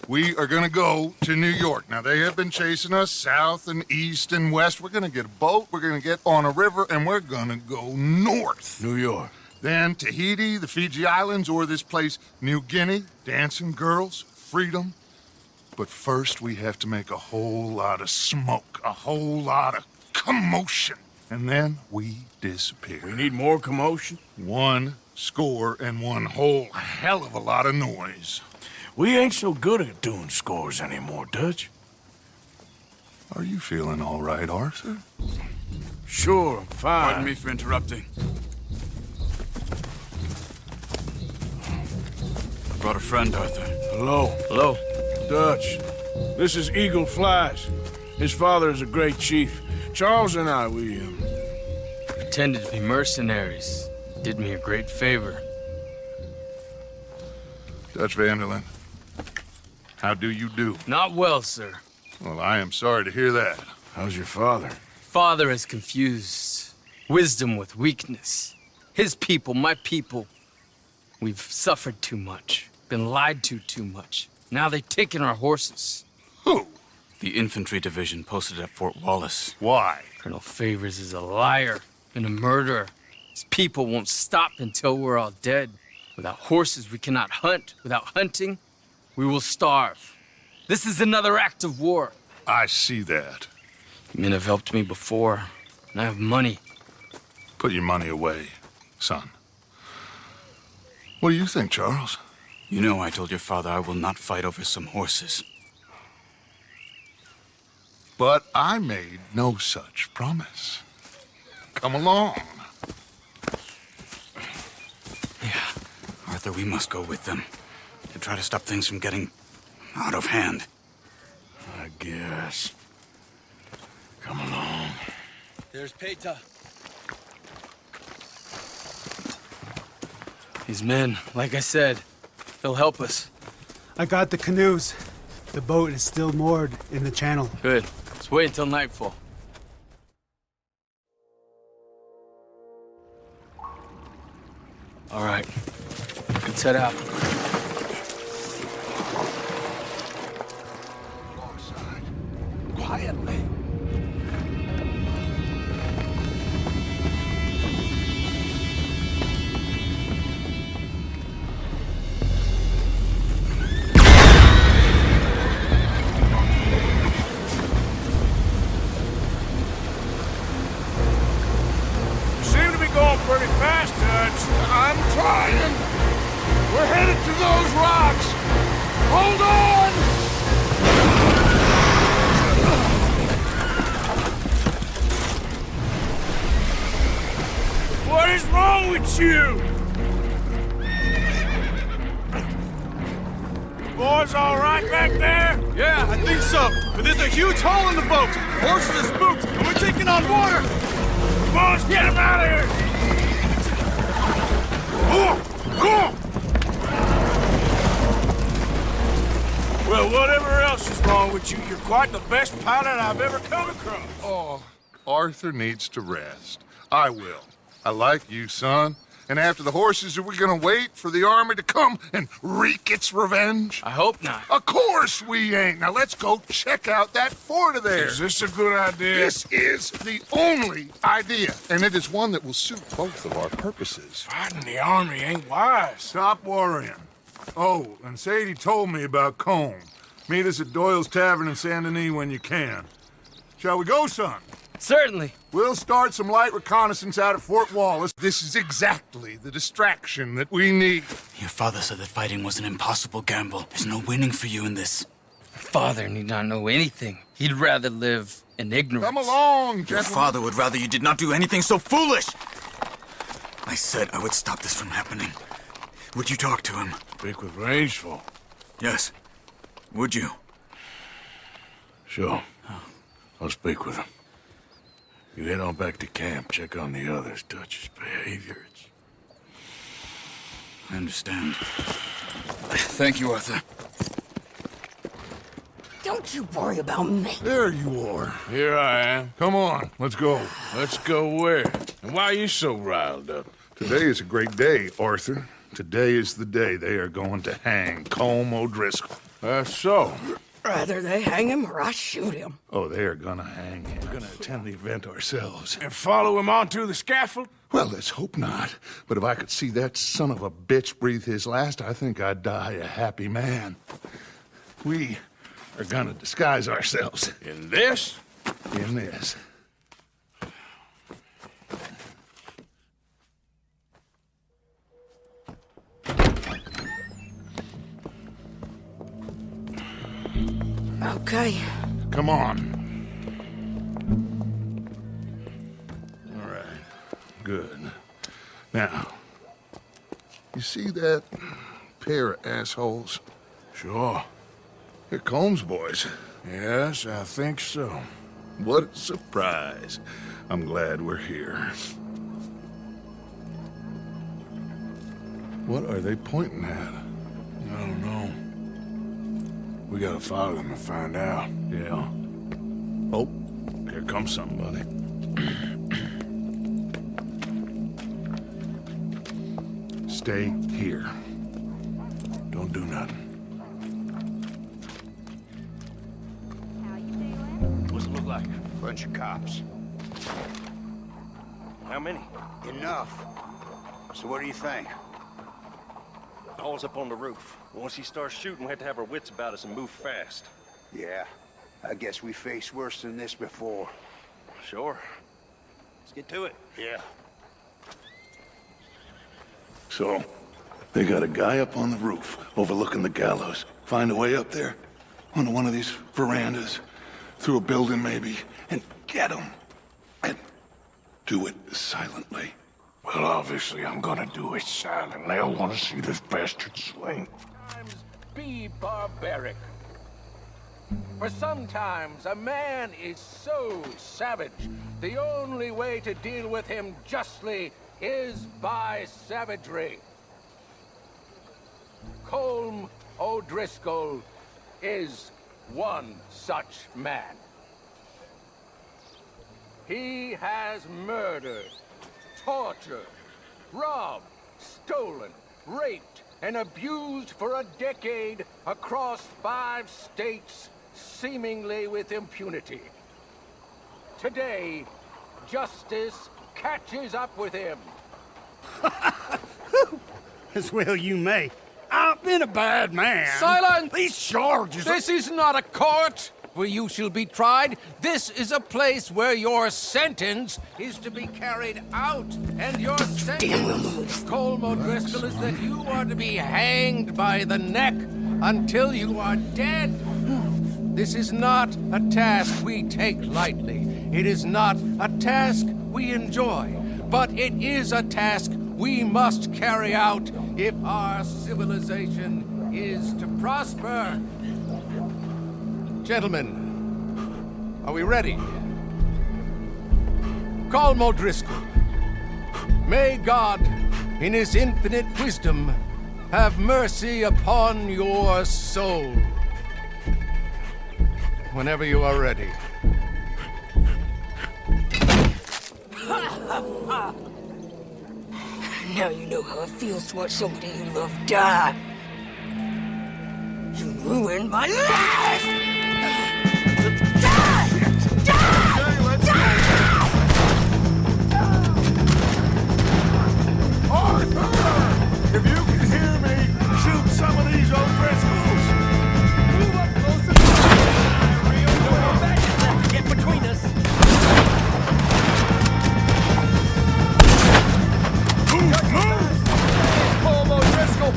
We are gonna go to New York. Now, they have been chasing us south and east and west. We're gonna get a boat, we're gonna get on a river, and we're gonna go north. New York. Then Tahiti, the Fiji Islands, or this place, New Guinea, dancing girls, freedom. But first, we have to make a whole lot of smoke, a whole lot of commotion. And then we disappear. We need more commotion? 1 score and 1 whole hell of a lot of noise. We ain't so good at doing scores anymore, Dutch. Are you feeling all right, Arthur? Sure, I'm fine. Pardon me for interrupting. I brought a friend, Arthur. Hello. Hello. Dutch, this is Eagle Flies. His father is a great chief. Charles and I, we pretended to be mercenaries. Did me a great favor. Dutch Vanderlyn, how do you do? Not well, sir. Well, I am sorry to hear that. How's your father? Father has confused wisdom with weakness. His people, my people, we've suffered too much, been lied to too much. Now they've taken our horses. Who? The infantry division posted at Fort Wallace. Why? Colonel Favors is a liar and a murderer. His people won't stop until we're all dead. Without horses, we cannot hunt. Without hunting, we will starve. This is another act of war. I see that. Men have helped me before, and I have money. Put your money away, son. What do you think, Charles? You know I told your father I will not fight over some horses. But I made no such promise. Come along. Yeah, Arthur, we must go with them to try to stop things from getting out of hand. I guess. Come along. There's Peta. These men, like I said, they'll help us. I got the canoes. The boat is still moored in the channel. Good. Let's wait until nightfall. All right. Let's head out. Quietly. Seem to be going pretty fast, Dutch. I'm trying. We're headed to those rocks. Hold on! What is wrong with you? Boys all right back there? Yeah, I think so. But there's a huge hole in the boat. Horses are spooked, and we're taking on water. Come on, let's get him out of here! Go! Well, whatever else is wrong with you, you're quite the best pilot I've ever come across. Oh, Arthur needs to rest. I will. I like you, son. And after the horses, are we gonna wait for the army to come and wreak its revenge? I hope not. Of course we ain't. Now let's go check out that fort of theirs. Is this a good idea? This is the only idea, and it is one that will suit both of our purposes. Fighting the army ain't wise. Stop worrying. Oh, and Sadie told me about Combe. Meet us at Doyle's Tavern in Saint Denis when you can. Shall we go, son? Certainly. We'll start some light reconnaissance out at Fort Wallace. This is exactly the distraction that we need. Your father said that fighting was an impossible gamble. There's no winning for you in this. Father need not know anything. He'd rather live in ignorance. Come along, Your gentlemen. father would rather you did not do anything so foolish. I said I would stop this from happening. Would you talk to him? Speak with Rangeful. Yes. Would you? Sure. I'll speak with him. You head on back to camp, check on the others, Dutch's behavior. I understand. Thank you, Arthur. Don't you worry about me. There you are. Here I am. Come on, let's go. Let's go where? And why are you so riled up? Today is a great day, Arthur. Today is the day they are going to hang Colm O'Driscoll. That's so. Rather they hang him or I shoot him. Oh, they are gonna hang him. We're gonna attend the event ourselves. And follow him onto the scaffold? Well, let's hope not. But if I could see that son of a bitch breathe his last, I think I'd die a happy man. We are gonna disguise ourselves. In this? In this. Okay. Come on. All right. Good. Now, you see that pair of assholes? Sure. They're Combs boys. Yes, I think so. What a surprise. I'm glad we're here. What are they pointing at? I don't know. We gotta follow them and find out. Yeah. Oh, here comes somebody. Stay here. Don't do nothing. What's it look like? Bunch of cops. How many? Enough. So what do you think? All's up on the roof. Once he starts shooting, we have to have our wits about us and move fast. Yeah, I guess we faced worse than this before. Sure. Let's get to it. Yeah. So, they got a guy up on the roof, overlooking the gallows. Find a way up there, onto one of these verandas, through a building maybe, and get him. And do it silently. Well, obviously, I'm gonna do it silently. I want to see this bastard swing. Be barbaric. For sometimes a man is so savage, the only way to deal with him justly is by savagery. Colm O'Driscoll is one such man. He has murdered, tortured, robbed, stolen, raped, and abused for a decade across 5 states, seemingly with impunity. Today, justice catches up with him. As well you may. I've been a bad man. Silence! These charges... This is not a court where you shall be tried. This is a place where your sentence is to be carried out. And your sentence, Colm O'Driscoll, is that you are to be hanged by the neck until you are dead. This is not a task we take lightly. It is not a task we enjoy. But it is a task we must carry out if our civilization is to prosper. Gentlemen, are we ready? Colm O'Driscoll, may God, in his infinite wisdom, have mercy upon your soul. Whenever you are ready. Now you know how it feels to watch somebody you love die. You ruined my life! Die! Die! Die! Arthur! If you can hear me, shoot some of these O'Driscolls! Move up closer! No baggage left to get between us! Move! Colm O'Driscoll!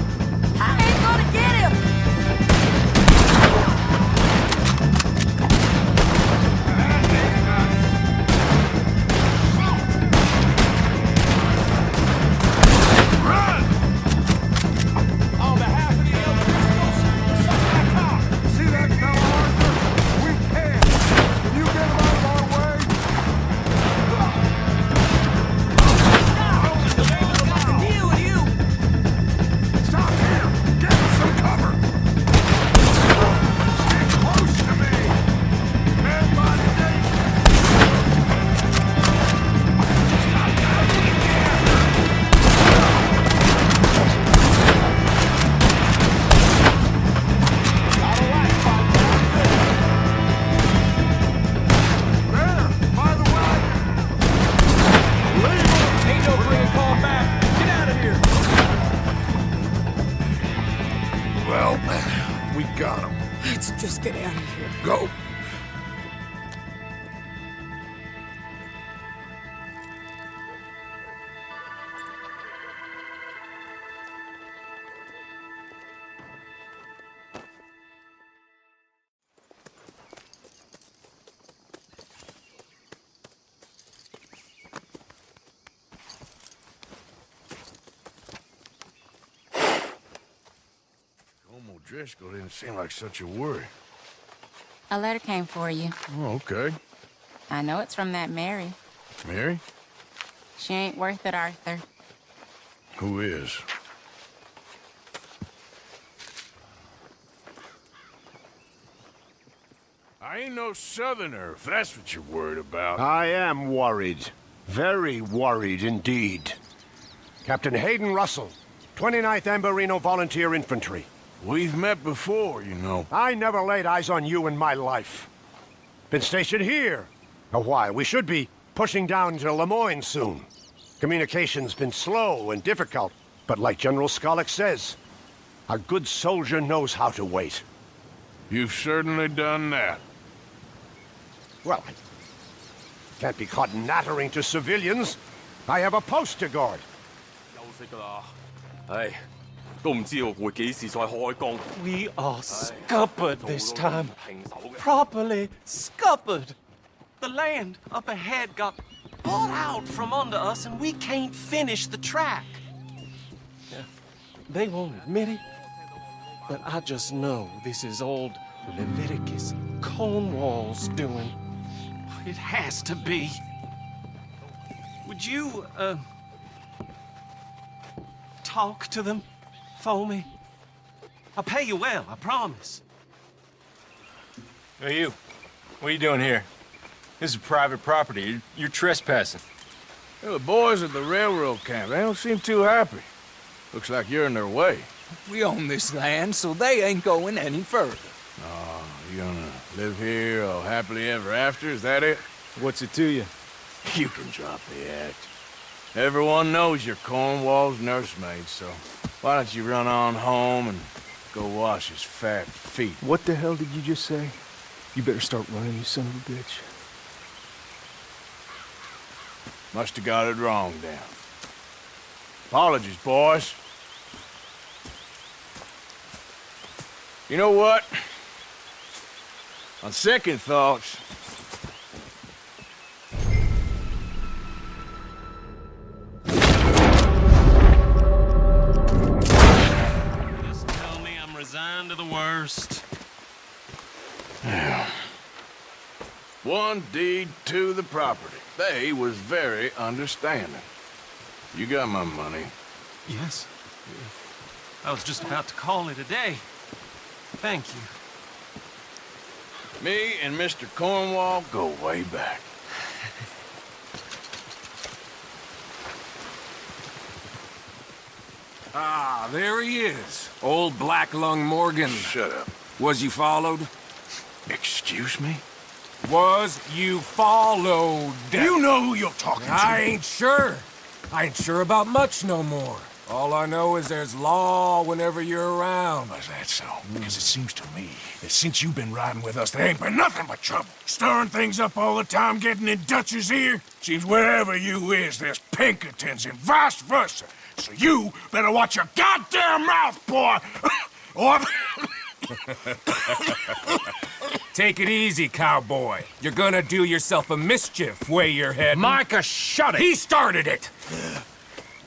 I ain't gonna get him! On behalf of the O'Driscolls, suck that cock! See that fella, Arthur? We can! Can you get him out of our way? Deal with you! Stop him! Get him some cover! Stay close to me! Man by the danger! Stop diving again! There! By the way! Leave him! Ain't no bringing call back. Get out of here. Well, we got him. Let's just get out of here. Go. Colm O'Driscoll didn't seem like such a worry. A letter came for you. Oh, okay. I know it's from that Mary. Mary? She ain't worth it, Arthur. Who is? I ain't no southerner, if that's what you're worried about. I am worried. Very worried indeed. Captain Hayden Russell, 29th Ambarino Volunteer Infantry. We've met before, you know. I never laid eyes on you in my life. Been stationed here a while. We should be pushing down to Lemoyne soon. Communication's been slow and difficult, but like General Skollick says, a good soldier knows how to wait. You've certainly done that. Well, I can't be caught nattering to civilians. I have a post to guard. We are scuppered this time. Properly scuppered. The land up ahead got bought out from under us and we can't finish the track. Yeah, they won't admit it, but I just know this is old Leviticus Cornwall's doing? It has to be. Would you, talk to them for me? I'll pay you well, I promise. Hey, you. What are you doing here? This is private property. You're trespassing. The boys at the railroad camp, they don't seem too happy. Looks like you're in their way. We own this land, so they ain't going any further. Oh, you gonna live here all happily ever after? Is that it? What's it to you? You can drop the act. Everyone knows you're Cornwall's nursemaid, so why don't you run on home and go wash his fat feet? What the hell did you just say? You better start running, you son of a bitch. Must have got it wrong, then. Apologies, boys. You know what? On second thoughts, Just tell me I'm resigned to the worst. one deed to the property. They was very understanding. You got my money. Yes. I was just about to call it a day. Thank you. Me and Mr. Cornwall go way back. Ah, there he is. Old Black Lung Morgan. Shut up. Was you followed? Excuse me? Was you followed? You know who you're talking to. I ain't sure. I ain't sure about much no more. All I know is there's law whenever you're around. Is that so? Because it seems to me that since you've been riding with us, there ain't been nothing but trouble. Stirring things up all the time, getting in Dutch's ear. Seems wherever you is, there's Pinkertons and vice versa. So you better watch your goddamn mouth, boy! Or... Take it easy, cowboy. You're gonna do yourself a mischief way you're heading. Micah, shut it! He started it!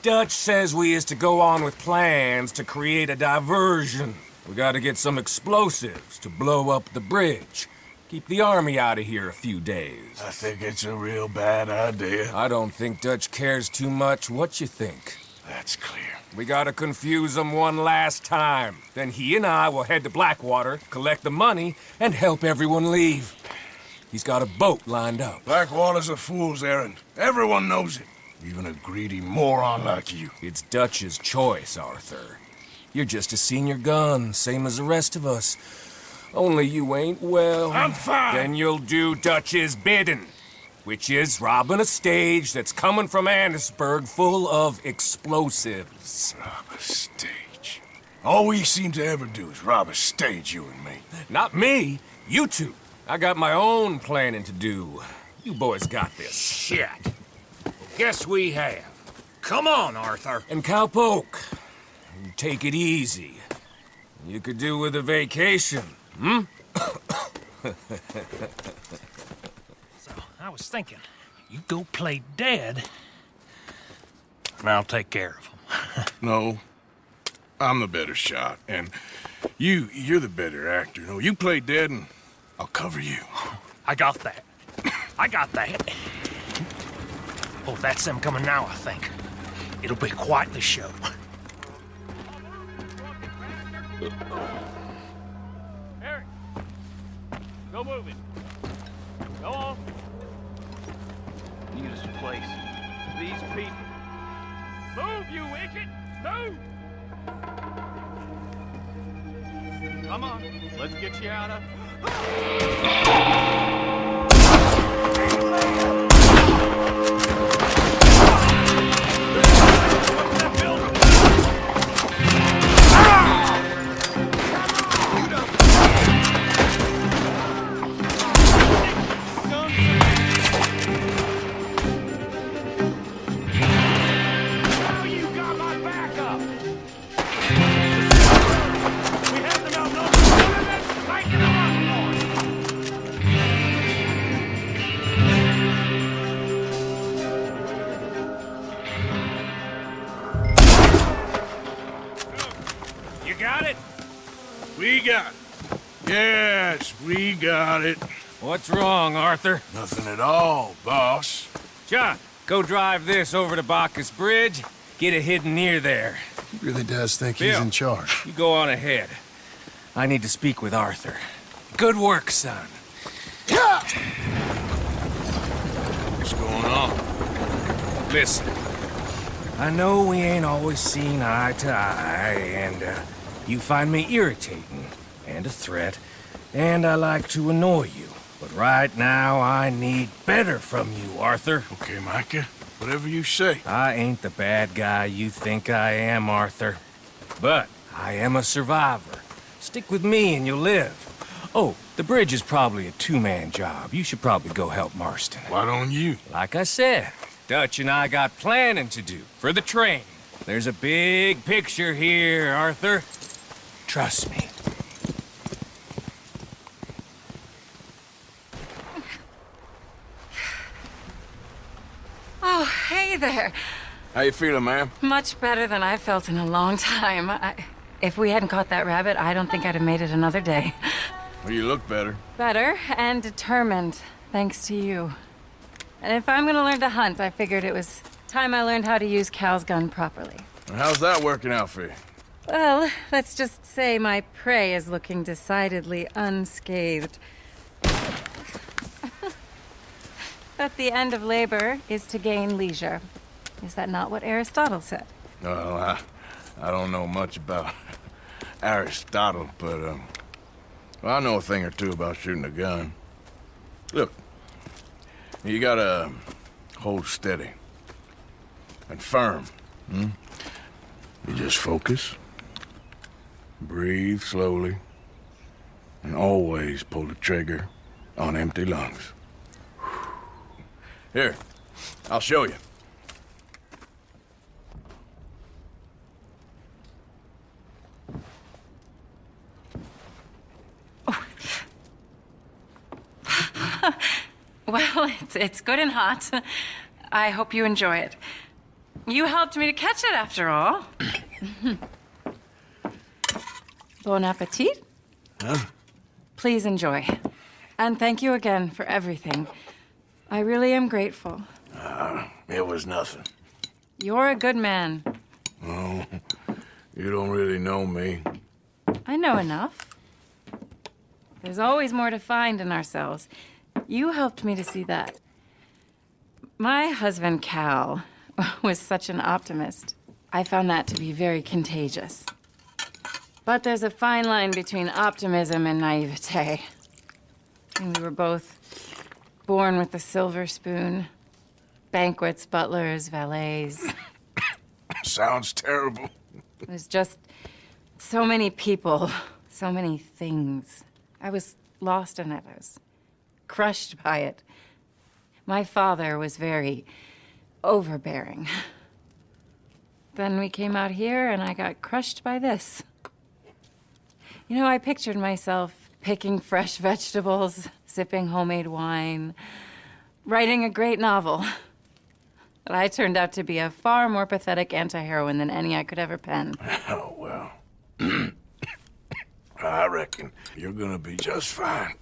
Dutch says we is to go on with plans to create a diversion. We gotta get some explosives to blow up the bridge. Keep the army out of here a few days. I think it's a real bad idea. I don't think Dutch cares too much what you think. That's clear. We gotta confuse him one last time. Then he and I will head to Blackwater, collect the money, and help everyone leave. He's got a boat lined up. Blackwater's a fool's errand. Everyone knows it. Even a greedy moron like you. It's Dutch's choice, Arthur. You're just a senior gun, same as the rest of us. Only you ain't well. I'm fine. Then you'll do Dutch's bidding, which is robbing a stage that's coming from Annesburg full of explosives. Rob a stage? All we seem to ever do is rob a stage, you and me. Not me, you two. I got my own planning to do. You boys got this. Shit. Guess we have. Come on, Arthur. And Cowpoke, take it easy. You could do with a vacation, hmm? So, I was thinking, you go play dead, and I'll take care of him. No. I'm the better shot, and you're the better actor. No, you play dead, and I'll cover you. I got that. I got that. Oh, that's them coming now, I think. It'll be quite the show. Harry, go moving. Go on. Need us a place. These people. Move, you idiot! Move! Come on, let's get you out of... We got it. Yes, we got it. What's wrong, Arthur? Nothing at all, boss. John, go drive this over to Bacchus Bridge. Get it hidden near there. He really does think he's Bill, in charge. You go on ahead. I need to speak with Arthur. Good work, son. What's going on? Listen, I know we ain't always seen eye to eye, and you find me irritating and a threat, and I like to annoy you. But right now, I need better from you, Arthur. Okay, Micah. Whatever you say. I ain't the bad guy you think I am, Arthur. But I am a survivor. Stick with me and you'll live. Oh, the bridge is probably a two-man job. You should probably go help Marston. Why don't you? Like I said, Dutch and I got planning to do for the train. There's a big picture here, Arthur. Trust me. Oh, hey there. How you feeling, ma'am? Much better than I felt in a long time. If we hadn't caught that rabbit, I don't think I'd have made it another day. Well, you look better. Better and determined, thanks to you. And if I'm gonna learn to hunt, I figured it was time I learned how to use Cal's gun properly. How's that working out for you? Well, let's just say my prey is looking decidedly unscathed. But the end of labor is to gain leisure. Is that not what Aristotle said? Well, I don't know much about Aristotle, but well, I know a thing or two about shooting a gun. Look, you gotta hold steady and firm. You just focus, breathe slowly, and always pull the trigger on empty lungs. Here, I'll show you. Well, it's good and hot. I hope you enjoy it. You helped me to catch it, after all. Bon appetit. Huh? Please enjoy. And thank you again for everything. I really am grateful. It was nothing. You're a good man. Oh, you don't really know me. I know enough. There's always more to find in ourselves. You helped me to see that. My husband, Cal, was such an optimist. I found that to be very contagious. But there's a fine line between optimism and naivete. And we were both born with the silver spoon. Banquets, butlers, valets. Sounds terrible. It was just so many people, so many things. I was lost in it. I was crushed by it. My father was very overbearing. Then we came out here and I got crushed by this. You know, I pictured myself picking fresh vegetables, sipping homemade wine, writing a great novel. But I turned out to be a far more pathetic anti-heroine than any I could ever pen. Oh, well. I reckon you're gonna be just fine.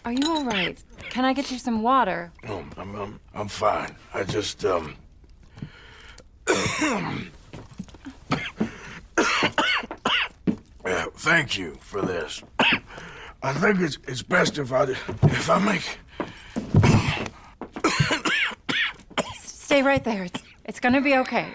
Are you all right? Can I get you some water? No, I'm fine. I just, thank you for this. I think it's best if I make... Stay right there. It's gonna be okay.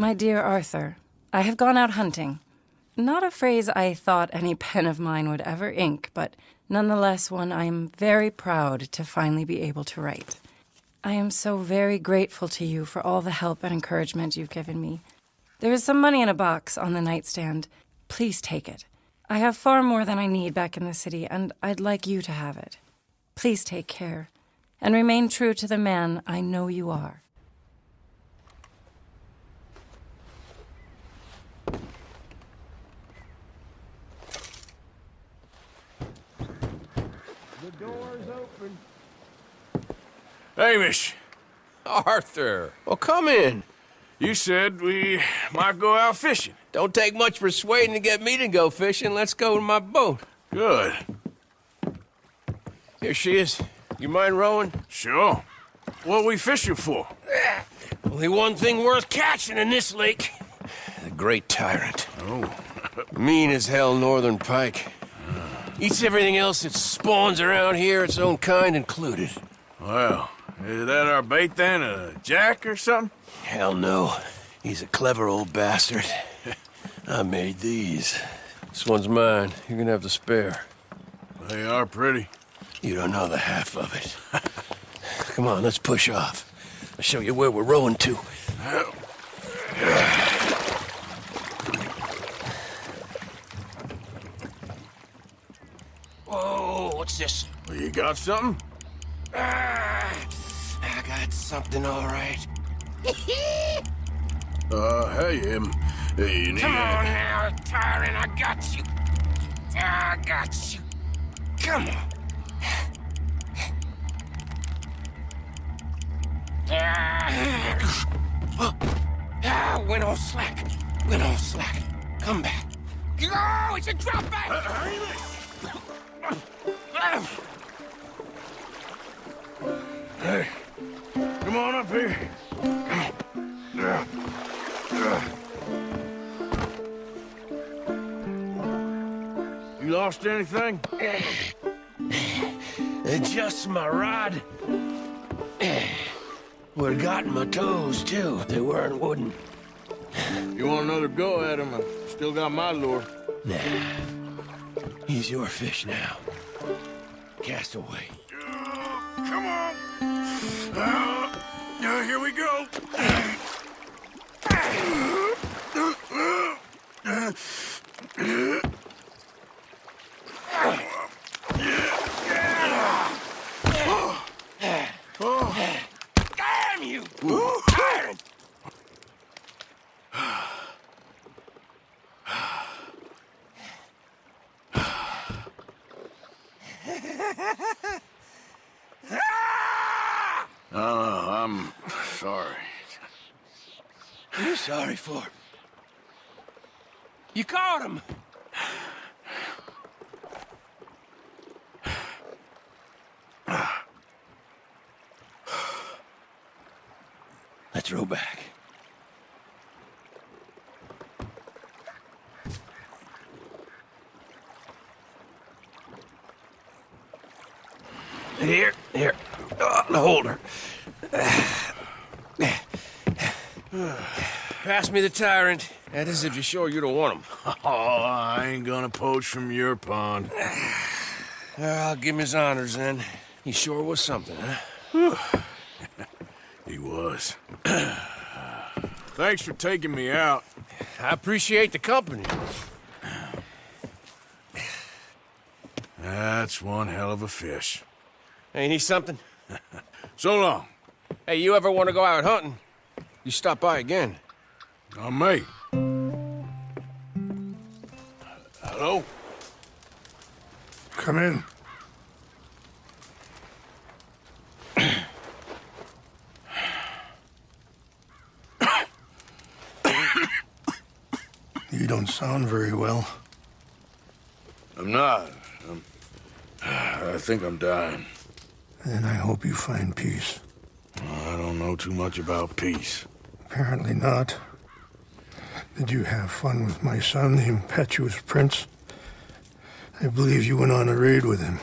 My dear Arthur, I have gone out hunting. Not a phrase I thought any pen of mine would ever ink, but nonetheless one I am very proud to finally be able to write. I am so very grateful to you for all the help and encouragement you've given me. There is some money in a box on the nightstand. Please take it. I have far more than I need back in the city, and I'd like you to have it. Please take care, and remain true to the man I know you are. The door's open. Hamish. Arthur. Well, come in. You said we might go out fishing. Don't take much persuading to get me to go fishing. Let's go to my boat. Good. Here she is. You mind rowing? Sure. What are we fishing for? Only one thing worth catching in this lake. The great tyrant. Oh. Mean as hell northern pike. Eats everything else that spawns around here, its own kind included. Well, is that our bait then? A jack or something? Hell no. He's a clever old bastard. I made these. This one's mine. You're gonna have to spare. They are pretty. You don't know the half of it. Come on, let's push off. I'll show you where we're rowing to. Whoa, what's this? Well, you got something? I got something, all right. Hey, you need Come on now, tyrant, I got you. I got you. Come on. Went all slack. Went all slack. Come back. Oh, it's a drop back! Hey, come on up here. You lost anything? Just my rod. Would've gotten my toes, too. They weren't wooden. You want another go at him? I still got my lure. Nah. He's your fish now. Cast away. Come on. Here we go. Damn you! Tyrant! I'm sorry. What are you sorry for? You caught him! Let's row back. Here. The holder. Pass me the tyrant. That is if you're sure you don't want him. Oh, I ain't gonna poach from your pond. I'll give him his honors then. He sure was something, huh? He was. Thanks for taking me out. I appreciate the company. That's one hell of a fish. Ain't he something? So long. Hey, you ever want to go out hunting? You stop by again. I may. Hello? Come in. You don't sound very well. I'm not. I think I'm dying. Then I hope you find peace. I don't know too much about peace. Apparently not. Did you have fun with my son, the impetuous prince? I believe you went on a raid with him.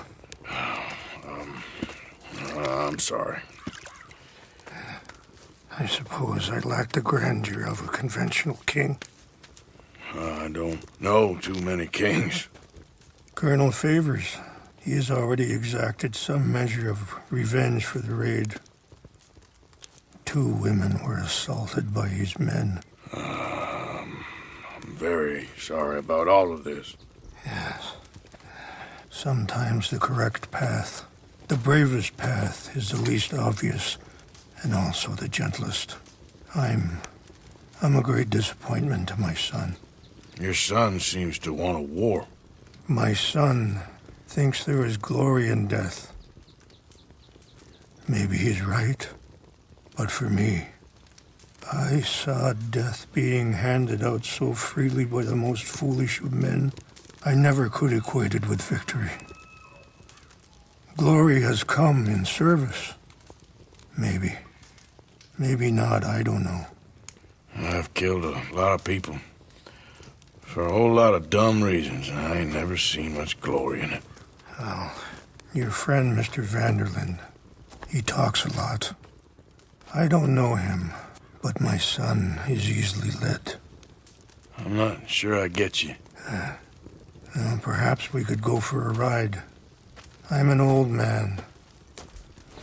I'm sorry. I suppose I lack the grandeur of a conventional king. I don't know too many kings. Colonel Favors, he has already exacted some measure of revenge for the raid. 2 women were assaulted by his men. I'm very sorry about all of this. Yes. Sometimes the correct path, the bravest path, is the least obvious, and also the gentlest. I'm a great disappointment to my son. Your son seems to want a war. My son thinks there is glory in death. Maybe he's right, but for me, I saw death being handed out so freely by the most foolish of men, I never could equate it with victory. Glory has come in service. Maybe. Maybe not, I don't know. I've killed a lot of people. For a whole lot of dumb reasons, and I ain't never seen much glory in it. Well, your friend, Mr. Vanderlinde, he talks a lot. I don't know him, but my son is easily led. I'm not sure I get you. Well, perhaps we could go for a ride. I'm an old man.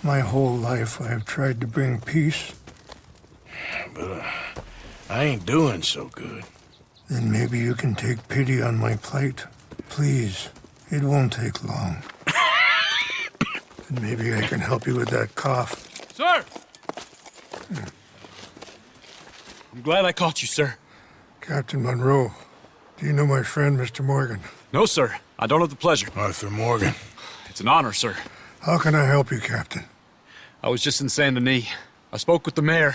My whole life I have tried to bring peace. But I ain't doing so good. Then maybe you can take pity on my plight. Please, it won't take long. And maybe I can help you with that cough. Sir! I'm glad I caught you, sir. Captain Monroe, do you know my friend, Mr. Morgan? No, sir. I don't have the pleasure. Arthur Morgan. It's an honor, sir. How can I help you, Captain? I was just in Saint Denis. I spoke with the mayor.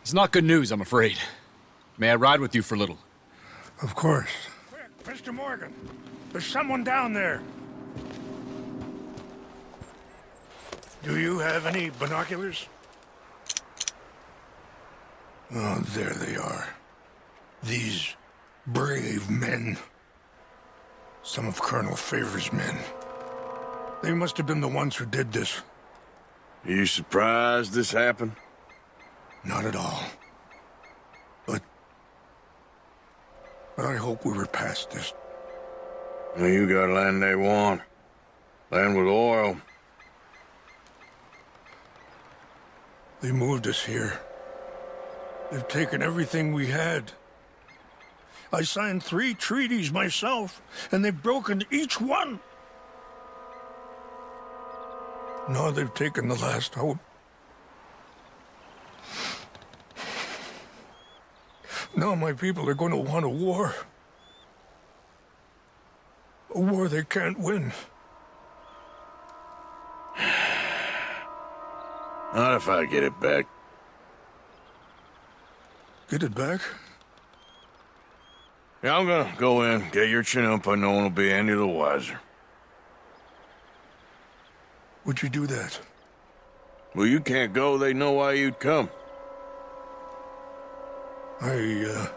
It's not good news, I'm afraid. May I ride with you for a little? Of course. Quick, Mr. Morgan. There's someone down there. Do you have any binoculars? Oh, there they are. These brave men. Some of Colonel Favor's men. They must have been the ones who did this. Are you surprised this happened? Not at all. But I hope we were past this. Well, you got land they want. Land with oil. They moved us here. They've taken everything we had. I signed 3 treaties myself, and they've broken each one. Now they've taken the last hope. Now my people are going to want a war. A war they can't win. Not if I get it back. Get it back? Yeah, I'm gonna go in, get your Chinook, but no one will be any the wiser. Would you do that? Well, you can't go. They know why you'd come. I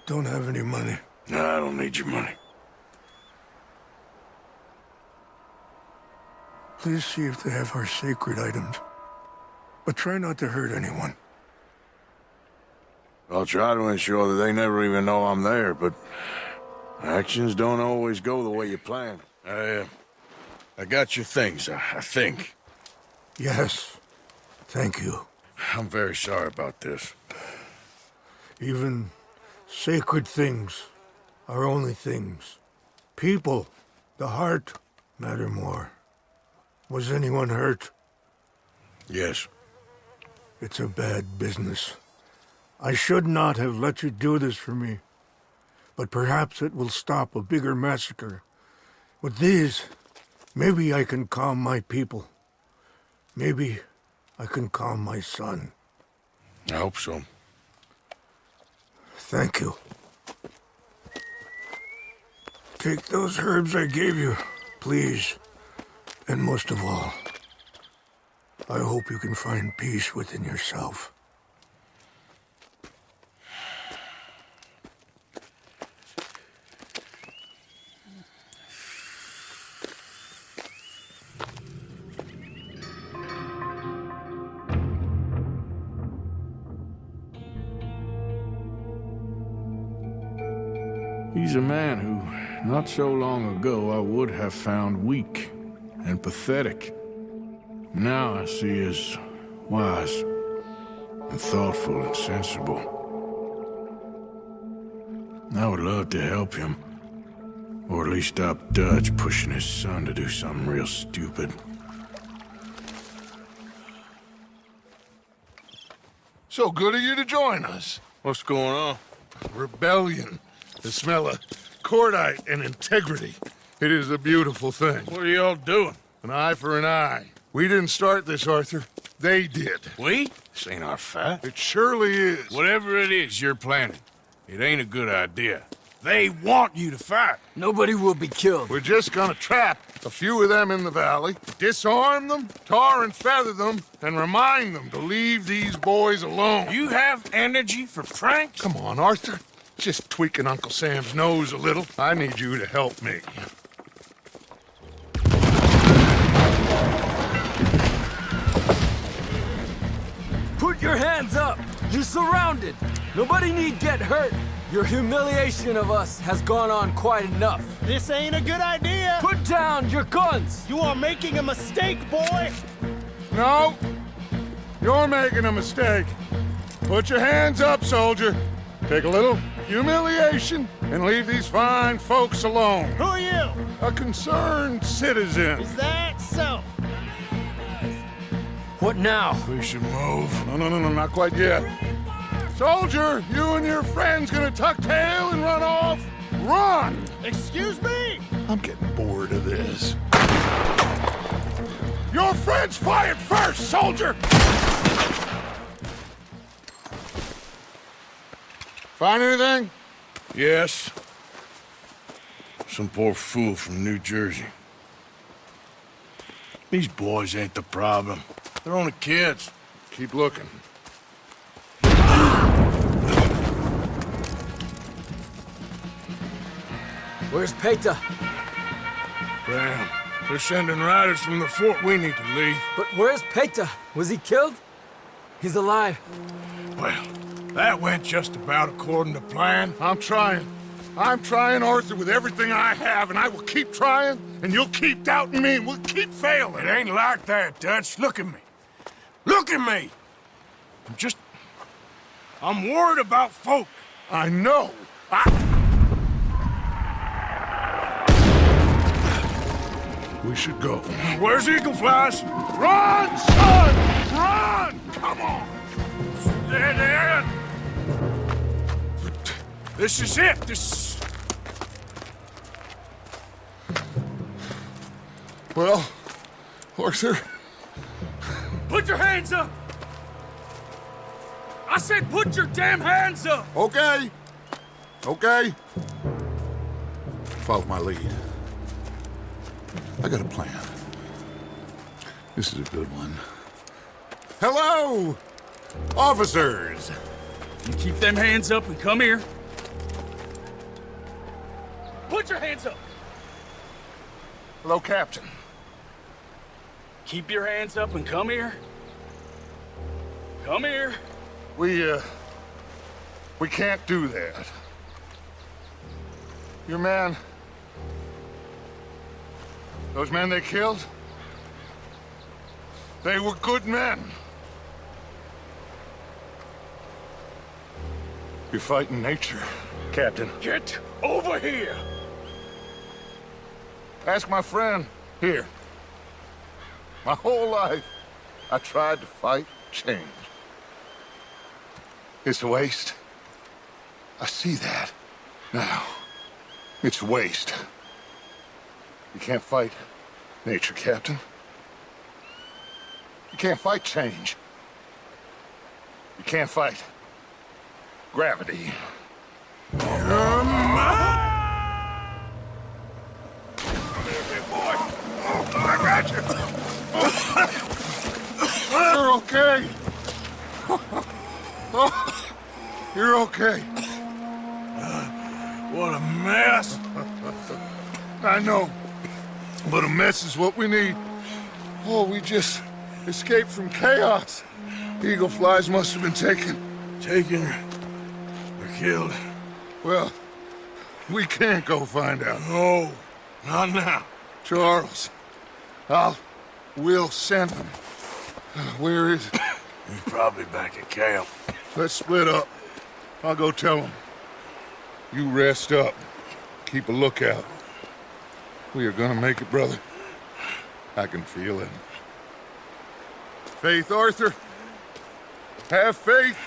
don't have any money. No, I don't need your money. Please see if they have our sacred items. But try not to hurt anyone. I'll try to ensure that they never even know I'm there, but actions don't always go the way you plan. I got your things, I think. Yes. Thank you. I'm very sorry about this. Even sacred things are only things. People, the heart, matter more. Was anyone hurt? Yes. It's a bad business. I should not have let you do this for me. But perhaps it will stop a bigger massacre. With these, maybe I can calm my people. Maybe I can calm my son. I hope so. Thank you. Take those herbs I gave you, please. And most of all, I hope you can find peace within yourself. He's a man who, not so long ago, I would have found weak and pathetic. Now I see as wise and thoughtful and sensible. I would love to help him. Or at least stop Dutch pushing his son to do something real stupid. So good of you to join us. What's going on? Rebellion. The smell of cordite and integrity. It is a beautiful thing. What are y'all doing? An eye for an eye. We didn't start this, Arthur. They did. We? This ain't our fight. It surely is. Whatever it is you're planning, it ain't a good idea. They want you to fight. Nobody will be killed. We're just gonna trap a few of them in the valley, disarm them, tar and feather them, and remind them to leave these boys alone. You have energy for pranks? Come on, Arthur. Just tweaking Uncle Sam's nose a little. I need you to help me. Put your hands up! You're surrounded! Nobody need get hurt! Your humiliation of us has gone on quite enough. This ain't a good idea. Put down your guns! You are making a mistake, boy. No, you're making a mistake. Put your hands up, soldier. Take a little humiliation and leave these fine folks alone. Who are you? A concerned citizen. Is that so? What now? We should move. No, not quite yet. Soldier, you and your friends gonna tuck tail and run off? Run! Excuse me? I'm getting bored of this. Your friends fired first, soldier! Find anything? Yes. Some poor fool from New Jersey. These boys ain't the problem. They're only kids. Keep looking. Where's Peta? Damn. They're sending riders from the fort. We need to leave. But where's Peta? Was he killed? He's alive. Well, that went just about according to plan. I'm trying, Arthur, with everything I have, and I will keep trying, and you'll keep doubting me, and we'll keep failing. It ain't like that, Dutch. Look at me. Look at me! I'm worried about folk. I know. We should go. Where's Eagle Flies? Run, son! Run! Come on! There. This is it. Well, Arthur... Put your hands up! I said put your damn hands up! Okay. Follow my lead. I got a plan. This is a good one. Hello, officers! You keep them hands up and come here. Put your hands up! Hello, Captain. Keep your hands up and come here. Come here. We can't do that. Your man... Those men they killed? They were good men. You're fighting nature, Captain. Get over here! Ask my friend here. My whole life, I tried to fight change. It's a waste. I see that now. It's a waste. You can't fight nature, Captain. You can't fight change. You can't fight gravity. I got you. You're okay. You're okay. What a mess. I know, but a mess is what we need. Oh, we just escaped from chaos. Eagle flies must have been taken. Taken or killed? Well, we can't go find out. No, not now. Charles, we'll send him. Where is he? He's probably back at camp. Let's split up. I'll go tell him. You rest up. Keep a lookout. We are gonna make it, brother. I can feel it. Faith, Arthur. Have faith.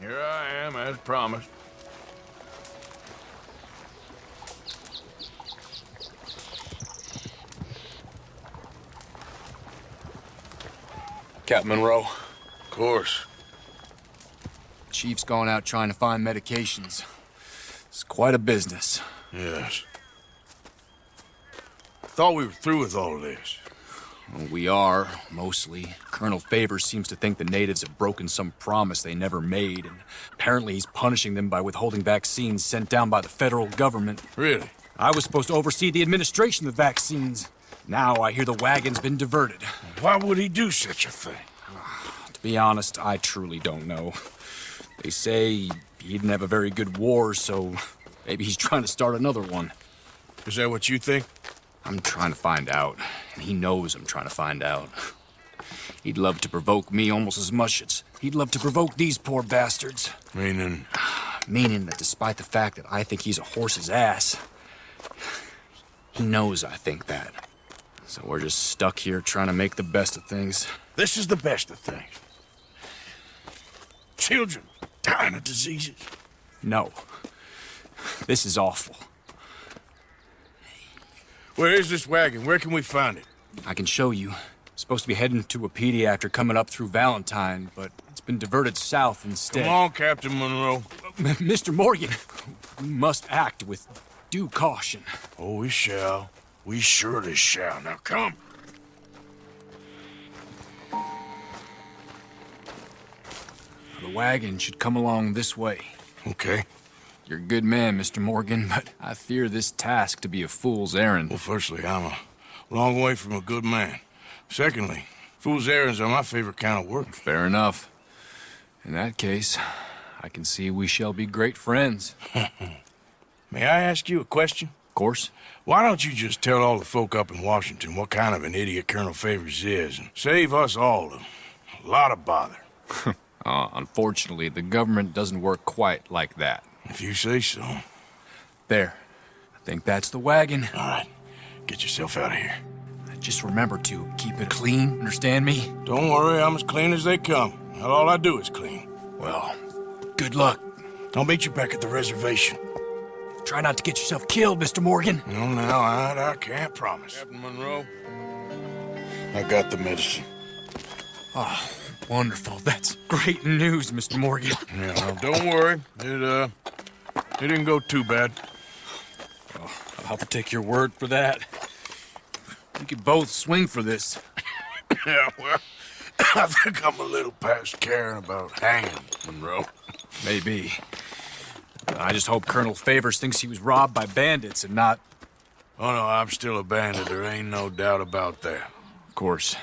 Here I am, as promised. Captain Monroe. Of course. Chief's gone out trying to find medications. It's quite a business. Yes. Thought we were through with all this. Well, we are, mostly. Colonel Favors seems to think the natives have broken some promise they never made, and apparently he's punishing them by withholding vaccines sent down by the federal government. Really? I was supposed to oversee the administration of the vaccines. Now I hear the wagon's been diverted. Why would he do such a thing? To be honest, I truly don't know. They say he didn't have a very good war, so maybe he's trying to start another one. Is that what you think? I'm trying to find out, and he knows I'm trying to find out. He'd love to provoke me almost as much as he'd love to provoke these poor bastards. Meaning? Meaning that despite the fact that I think he's a horse's ass, he knows I think that. So we're just stuck here trying to make the best of things. This is the best of things. Children dying of diseases. No. This is awful. Where is this wagon? Where can we find it? I can show you. Supposed to be heading to Wapiti after coming up through Valentine, but it's been diverted south instead. Come on, Captain Monroe. Mr. Morgan, we must act with due caution. Oh, we shall. We surely shall. Now come. The wagon should come along this way. Okay. You're a good man, Mr. Morgan, but I fear this task to be a fool's errand. Well, firstly, I'm a long way from a good man. Secondly, fool's errands are my favorite kind of work. Fair enough. In that case, I can see we shall be great friends. May I ask you a question? Of course. Why don't you just tell all the folk up in Washington what kind of an idiot Colonel Favors is and save us all a lot of bother? Unfortunately, the government doesn't work quite like that. If you say so. There. I think that's the wagon. All right. Get yourself out of here. Just remember to keep it clean, understand me? Don't worry, I'm as clean as they come. Not all I do is clean. Well, good luck. I'll meet you back at the reservation. Try not to get yourself killed, Mr. Morgan. No, now, I can't promise. Captain Monroe, I got the medicine. Oh, wonderful. That's great news, Mr. Morgan. Yeah, well, don't worry. It didn't go too bad. Oh, I'll have to take your word for that. We could both swing for this. Yeah, well, I think I'm a little past caring about hanging, Monroe. Maybe. I just hope Colonel Favors thinks he was robbed by bandits and not... Oh, no, I'm still a bandit. There ain't no doubt about that. Of course.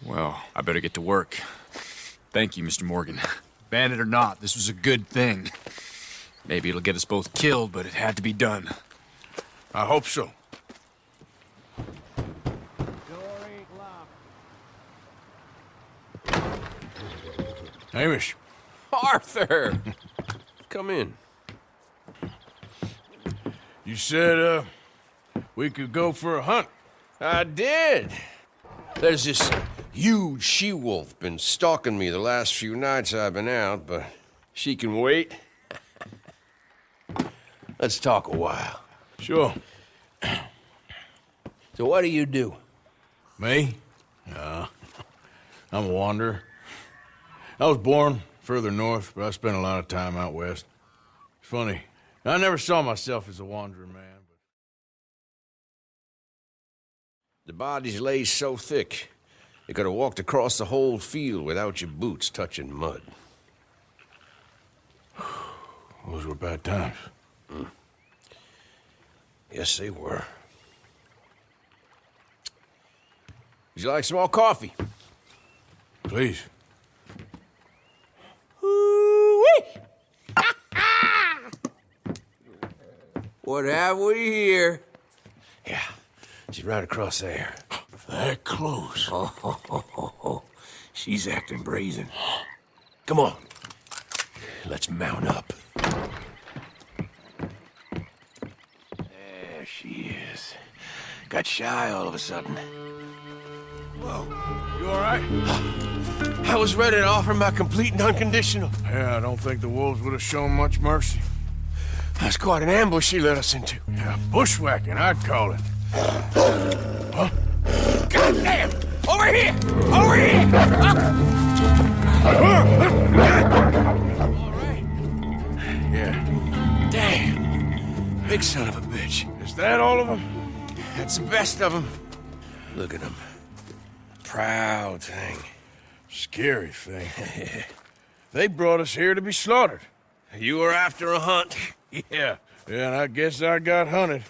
Well, I better get to work. Thank you, Mr. Morgan. Bandit or not, this was a good thing. Maybe it'll get us both killed, but it had to be done. I hope so. Hamish. Arthur! Come in. You said, we could go for a hunt. I did. There's this huge she-wolf been stalking me the last few nights I've been out, but she can wait. Let's talk a while. Sure. So what do you do? Me? I'm a wanderer. I was born further north, but I spent a lot of time out west. It's funny. I never saw myself as a wandering man, but... The bodies lay so thick, you could have walked across the whole field without your boots touching mud. Those were bad times. Yes, they were. Would you like some more coffee? Please. What have we here? Yeah, she's right across there. That close. Oh. She's acting brazen. Come on. Let's mount up. There she is. Got shy all of a sudden. Whoa, you all right? I was ready to offer my complete and unconditional. Yeah, I don't think the wolves would have shown much mercy. That's quite an ambush she led us into. Yeah, bushwhacking, I'd call it. Huh? Goddamn! Over here! Over here! All right. Yeah. Damn. Big son of a bitch. Is that all of them? That's the best of them. Look at them. Proud thing. Scary thing. They brought us here to be slaughtered. You were after a hunt. Yeah, and I guess I got hunted.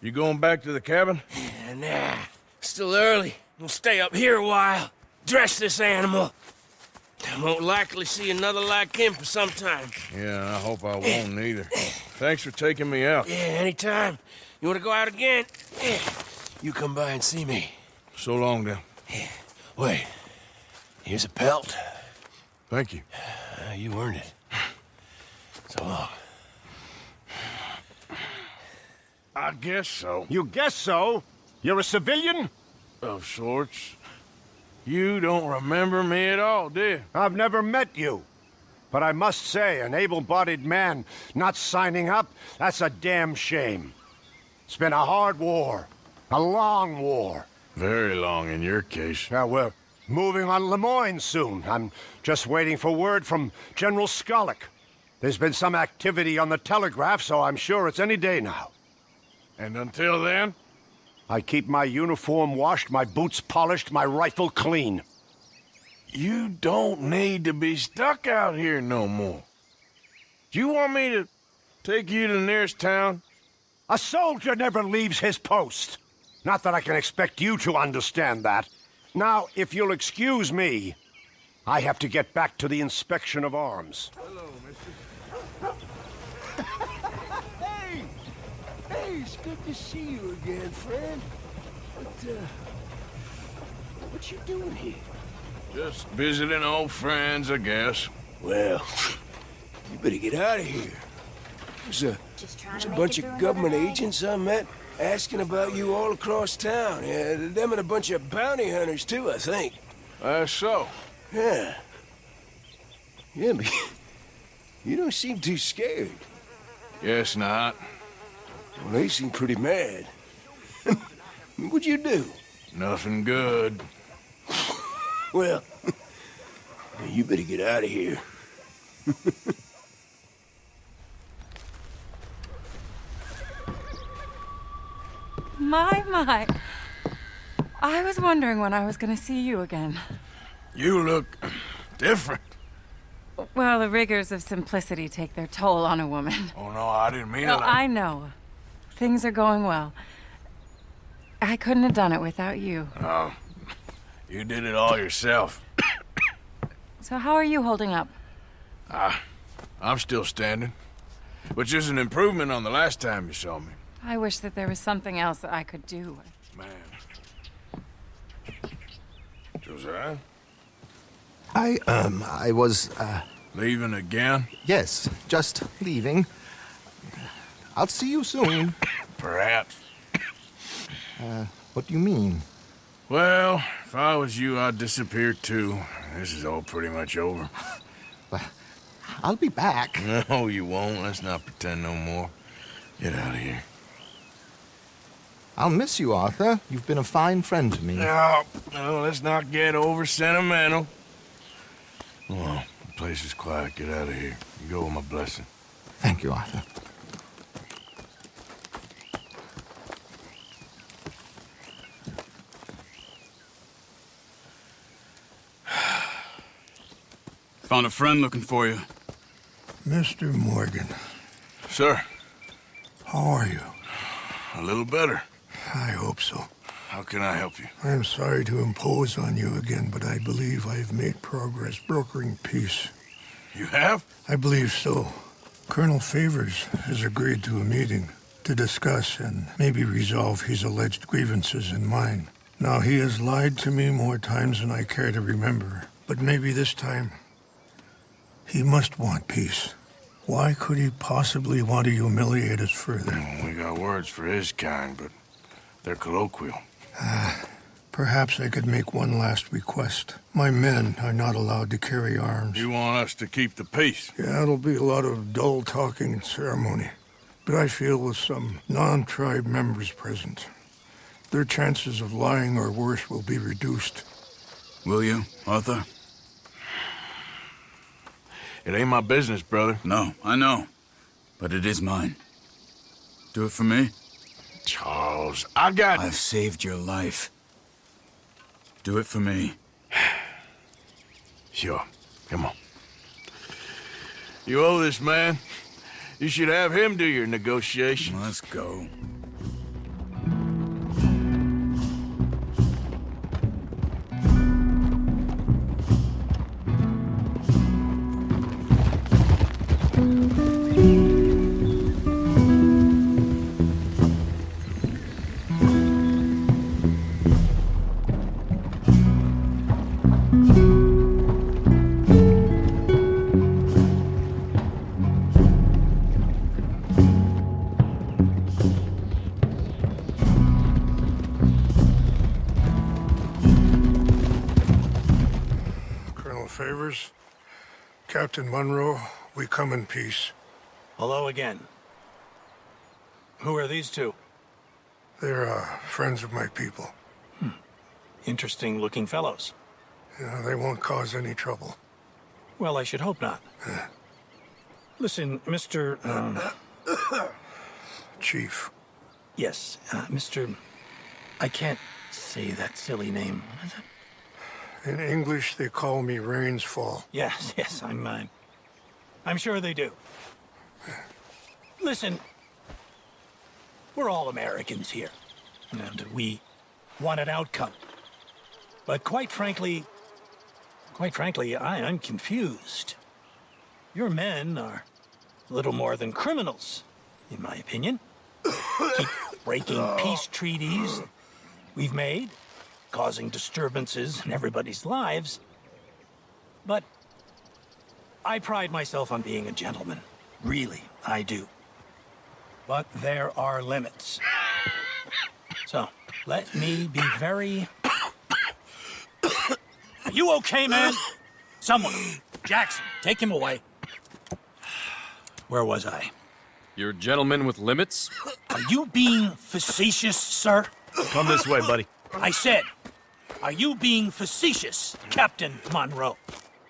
You going back to the cabin? Nah, still early. We'll stay up here a while. Dress this animal. I won't likely see another like him for some time. Yeah, I hope I won't neither. Thanks for taking me out. Yeah, anytime. You want to go out again? You come by and see me. So long, then. Wait. Here's a pelt. Thank you. You earned it. So long. I guess so. You guess so? You're a civilian? Of sorts. You don't remember me at all, do you? I've never met you. But I must say, an able-bodied man not signing up, that's a damn shame. It's been a hard war. A long war. Very long in your case. Now, we're moving on Lemoyne soon. I'm just waiting for word from General Skollick. There's been some activity on the telegraph, so I'm sure it's any day now. And until then? I keep my uniform washed, my boots polished, my rifle clean. You don't need to be stuck out here no more. Do you want me to take you to the nearest town? A soldier never leaves his post. Not that I can expect you to understand that. Now, if you'll excuse me, I have to get back to the inspection of arms. Hello, mister. Hey, it's good to see you again, friend. What you doing here? Just visiting old friends, I guess. Well, you better get out of here. There's a bunch of government agents I met asking about you all across town. Yeah, them and a bunch of bounty hunters, too, I think. So? Yeah. Yeah, but you don't seem too scared. Guess not. Well, they seem pretty mad. What'd you do? Nothing good. Well, you better get out of here. My. I was wondering when I was gonna see you again. You look different. Well, the rigors of simplicity take their toll on a woman. Oh, no, I didn't mean it. I know. Things are going well. I couldn't have done it without you. Oh, you did it all yourself. So how are you holding up? I'm still standing. Which is an improvement on the last time you saw me. I wish that there was something else that I could do. Man. Josiah? I was, Leaving again? Yes, just leaving. I'll see you soon. Perhaps. What do you mean? Well, if I was you, I'd disappear too. This is all pretty much over. Well, I'll be back. No, you won't. Let's not pretend no more. Get out of here. I'll miss you, Arthur. You've been a fine friend to me. No, let's not get over sentimental. Well, the place is quiet. Get out of here. You go with my blessing. Thank you, Arthur. Found a friend looking for you. Mr. Morgan. Sir. How are you? A little better. I hope so. How can I help you? I am sorry to impose on you again, but I believe I've made progress brokering peace. You have? I believe so. Colonel Favors has agreed to a meeting to discuss and maybe resolve his alleged grievances and mine. Now, he has lied to me more times than I care to remember, but maybe this time he must want peace. Why could he possibly want to humiliate us further? We got words for his kind, but they're colloquial. Perhaps I could make one last request. My men are not allowed to carry arms. You want us to keep the peace? Yeah, it'll be a lot of dull talking and ceremony. But I feel with some non-tribe members present, their chances of lying or worse will be reduced. Will you, Arthur? It ain't my business, brother. No, I know. But it is mine. Do it for me? Charles, I've saved your life. Do it for me. Sure. Come on. You owe this man. You should have him do your negotiations. Let's go. Favors, Captain Monroe, we come in peace. Hello again. Who are these two? They're friends of my people. Interesting looking fellows. Yeah, they won't cause any trouble. Well, I should hope not. Listen, Mr. Chief. Yes, Mr. I can't say that silly name. What is it? In English, they call me Rains Fall. Yes, I'm sure they do. Listen, we're all Americans here, and we want an outcome. But quite frankly, I'm confused. Your men are little more than criminals, in my opinion. Keep breaking peace treaties we've made, causing disturbances in everybody's lives. But I pride myself on being a gentleman. Really, I do. But there are limits. So, let me be very... Are you okay, man? Someone. Jackson, take him away. Where was I? You're a gentleman with limits? Are you being facetious, sir? Come this way, buddy. I said, are you being facetious, Captain Monroe?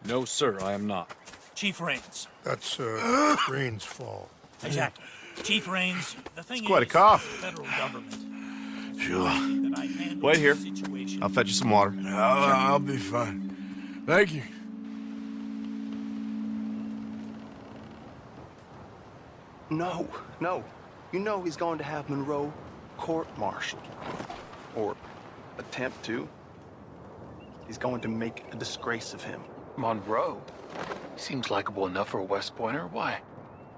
No, sir, I am not. Chief Rains. That's, Rains Fall. Exactly. Chief Rains, the thing It's quite a is, cough. the federal government. Sure. Wait here. I'll fetch you some water. I'll be fine. Thank you. No. You know he's going to have Monroe court-martialed. Or attempt to. He's going to make a disgrace of him. Monroe? Seems likable enough for a West Pointer. Why?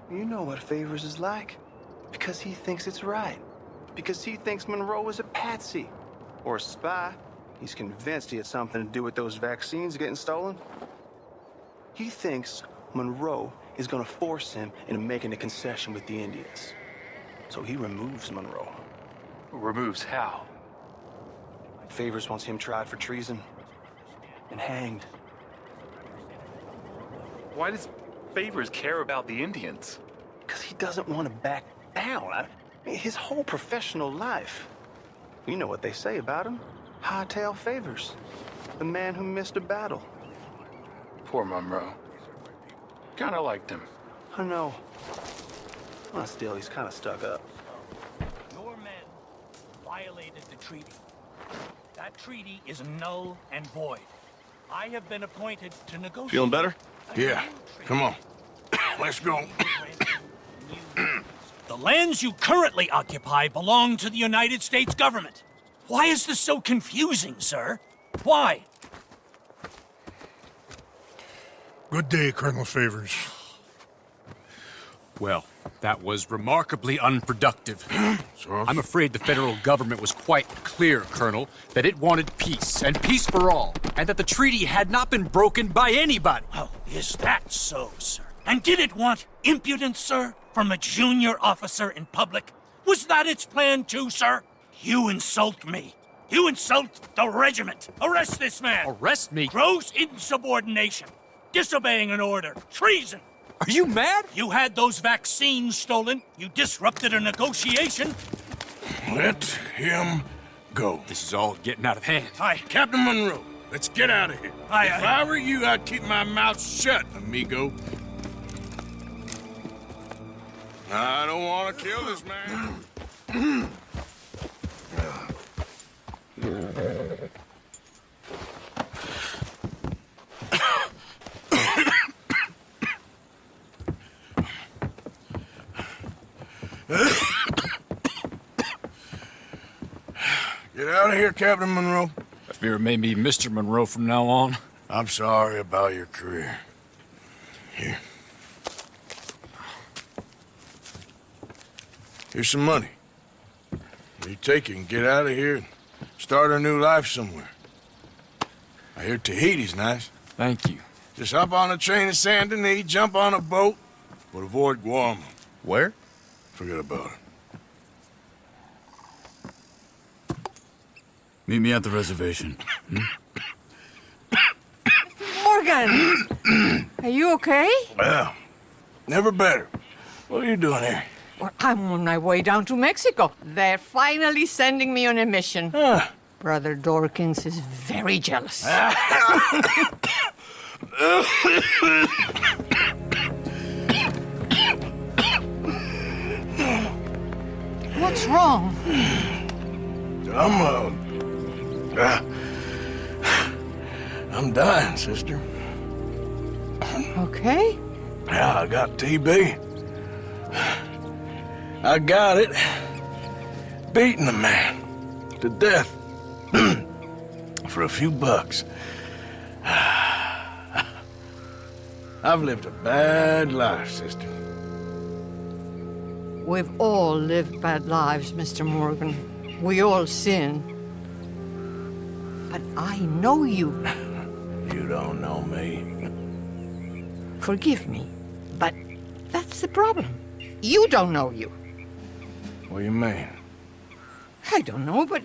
You know what Favors is like. Because he thinks it's right. Because he thinks Monroe is a patsy. Or a spy. He's convinced he had something to do with those vaccines getting stolen. He thinks Monroe is gonna force him into making a concession with the Indians. So he removes Monroe. Removes how? Favors wants him tried for treason and hanged. Why does Favors care about the Indians? Because he doesn't want to back down. His whole professional life. You know what they say about him. Hightail Favors. The man who missed a battle. Poor Monroe. Kinda liked him. I know. Well, still, he's kind of stuck up. Your men violated the treaty. That treaty is null and void. I have been appointed to negotiate. Feeling better? Yeah. Come on. Let's go. The lands you currently occupy belong to the United States government. Why is this so confusing, sir? Why? Good day, Colonel Favors. Well, that was remarkably unproductive. I'm afraid the federal government was quite clear, Colonel, that it wanted peace, and peace for all, and that the treaty had not been broken by anybody. Oh, is that so, sir? And did it want impudence, sir, from a junior officer in public? Was that its plan too, sir? You insult me. You insult the regiment. Arrest this man. Arrest me? Gross insubordination. Disobeying an order. Treason. Are you mad? You had those vaccines stolen. You disrupted a negotiation. Let him go. This is all getting out of hand. Aye. Captain Monroe, let's get out of here. Aye, If aye. I were you, I'd keep my mouth shut, amigo. I don't want to kill this man. Get out of here, Captain Monroe. I fear it may be Mr. Monroe from now on. I'm sorry about your career. Here. Here's some money. You take it and get out of here and start a new life somewhere. I hear Tahiti's nice. Thank you. Just hop on a train to Saint Denis, jump on a boat, but avoid Guarma. Where? Forget about it. Meet me at the reservation. Morgan! Are you okay? Well, never better. What are you doing here? Well, I'm on my way down to Mexico. They're finally sending me on a mission. Brother Dorkins is very jealous. What's wrong? I'm dying, sister. Okay. Yeah, I got TB. I got it. Beating a man to death for a few bucks. I've lived a bad life, sister. We've all lived bad lives, Mr. Morgan. We all sin. But I know you. You don't know me. Forgive me, but that's the problem. You don't know you. What do you mean? I don't know, but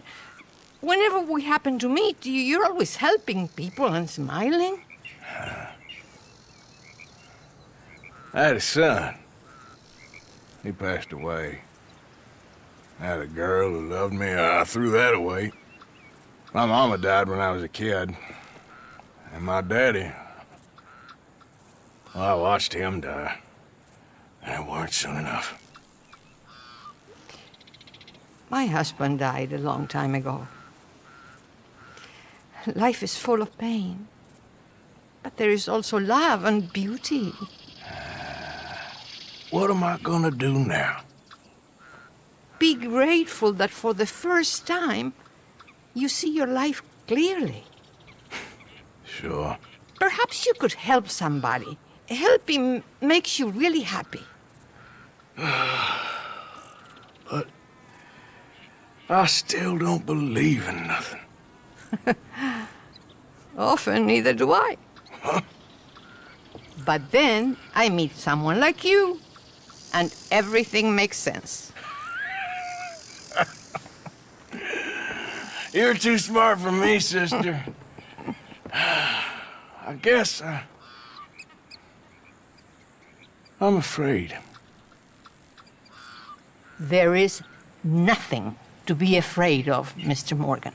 whenever we happen to meet, you're always helping people and smiling. I had a son. He passed away. I had a girl who loved me. I threw that away. My mama died when I was a kid. And my daddy, well, I watched him die. And it weren't soon enough. My husband died a long time ago. Life is full of pain. But there is also love and beauty. What am I gonna do now? Be grateful that for the first time, you see your life clearly. Sure. Perhaps you could help somebody. Helping makes you really happy. But I still don't believe in nothing. Often, neither do I. But then I meet someone like you, and everything makes sense. You're too smart for me, sister. I guess I'm afraid. There is nothing to be afraid of, Mr. Morgan.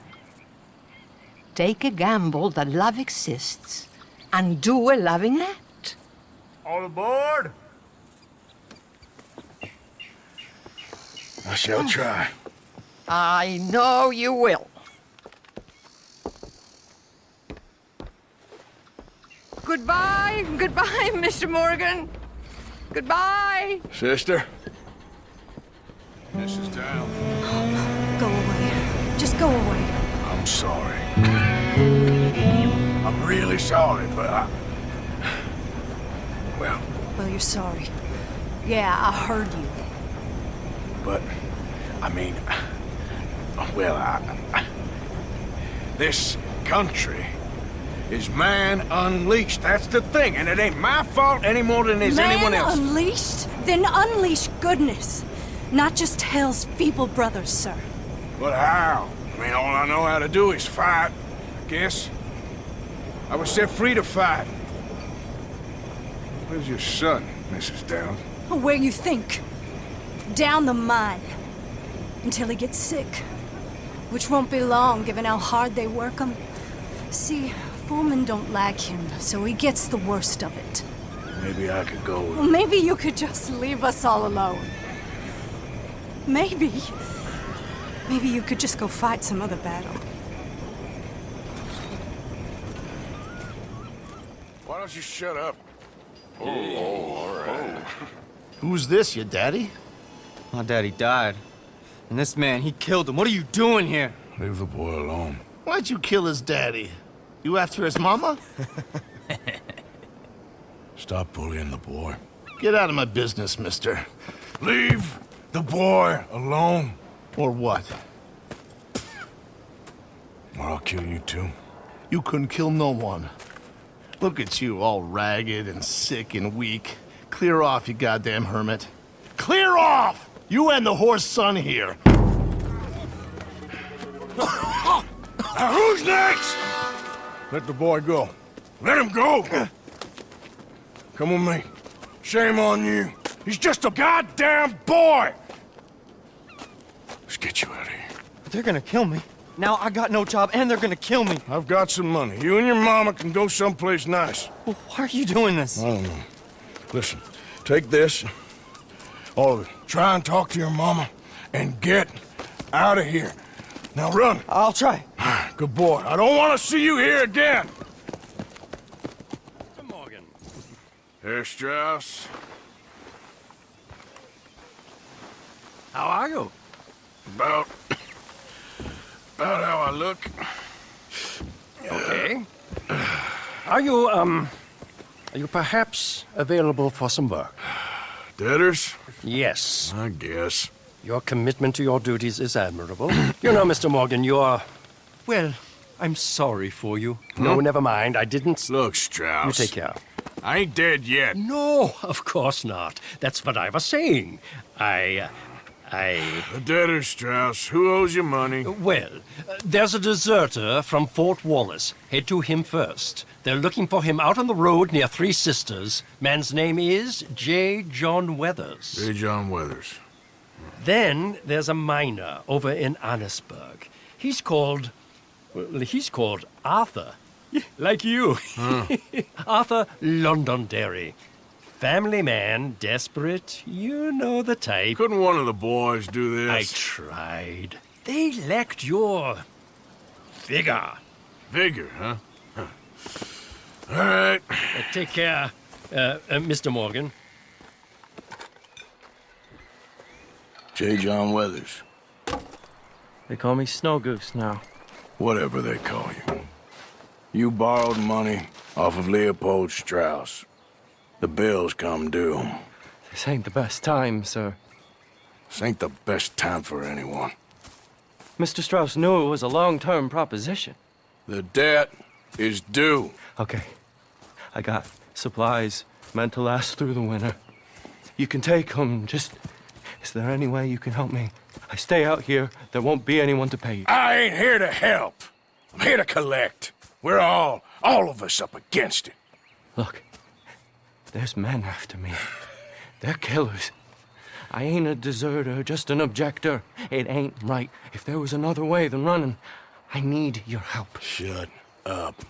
Take a gamble that love exists and do a loving act. All aboard! I shall try. I know you will. Goodbye, goodbye, Mr. Morgan. Goodbye. Sister, Mrs. Down. Go away. Just go away. I'm sorry. I'm really sorry, but well, you're sorry. Yeah, I heard you. but, I mean, well, this country is man unleashed. That's the thing, and it ain't my fault any more than it's anyone else. Man unleashed? Then unleash goodness. Not just hell's feeble brothers, sir. But how? I mean, all I know how to do is fight, I guess. I was set free to fight. Where's your son, Mrs. Downs? Where you think? Down the mine. Until he gets sick. Which won't be long, given how hard they work him. See, foremen don't like him, so he gets the worst of it. Maybe I could go with Well, maybe you could just leave us all alone. Maybe. Maybe you could just go fight some other battle. Why don't you shut up? Oh, all right. Who's this, your daddy? My daddy died. And this man, he killed him. What are you doing here? Leave the boy alone. Why'd you kill his daddy? You after his mama? Stop bullying the boy. Get out of my business, mister. Leave the boy alone. Or what? Or I'll kill you too. You couldn't kill no one. Look at you, all ragged and sick and weak. Clear off, you goddamn hermit. Clear off! You and the horse son here. Now who's next? Let the boy go. Let him go! Come with me. Shame on you. He's just a goddamn boy! Let's get you out of here. They're gonna kill me. Now I got no job and they're gonna kill me. I've got some money. You and your mama can go someplace nice. Well, why are you doing this? I don't know. Listen, take this. All of it. Try and talk to your mama and get out of here. Now run. I'll try. Good boy. I don't want to see you here again. Morgan. Herr Strauss. How are you? About how I look. Okay. Are you perhaps available for some work? Debtors? Yes. I guess. Your commitment to your duties is admirable. You know, Mr. Morgan, you're... Well, I'm sorry for you. No, never mind. I didn't... Look, Strauss. You take care. I ain't dead yet. No, of course not. That's what I was saying. The debtors, Strauss. Who owes you money? Well, there's a deserter from Fort Wallace. Head to him first. They're looking for him out on the road near Three Sisters. Man's name is J. John Weathers. J. John Weathers. Then there's a miner over in Annesburg. He's called Arthur. Like you. Arthur Londonderry. Family man, desperate, you know the type. Couldn't one of the boys do this? I tried. They lacked your... vigor. Vigor, huh? All right. Take care, Mr. Morgan. J. John Weathers. They call me Snow Goose now. Whatever they call you. You borrowed money off of Leopold Strauss. The bills come due. This ain't the best time, sir. This ain't the best time for anyone. Mr. Strauss knew it was a long-term proposition. The debt is due. Okay. I got supplies meant to last through the winter. You can take them, just... Is there any way you can help me? I stay out here, there won't be anyone to pay you. I ain't here to help. I'm here to collect. We're all of us up against it. Look, there's men after me. They're killers. I ain't a deserter, just an objector. It ain't right. If there was another way than running, I need your help. Shut up.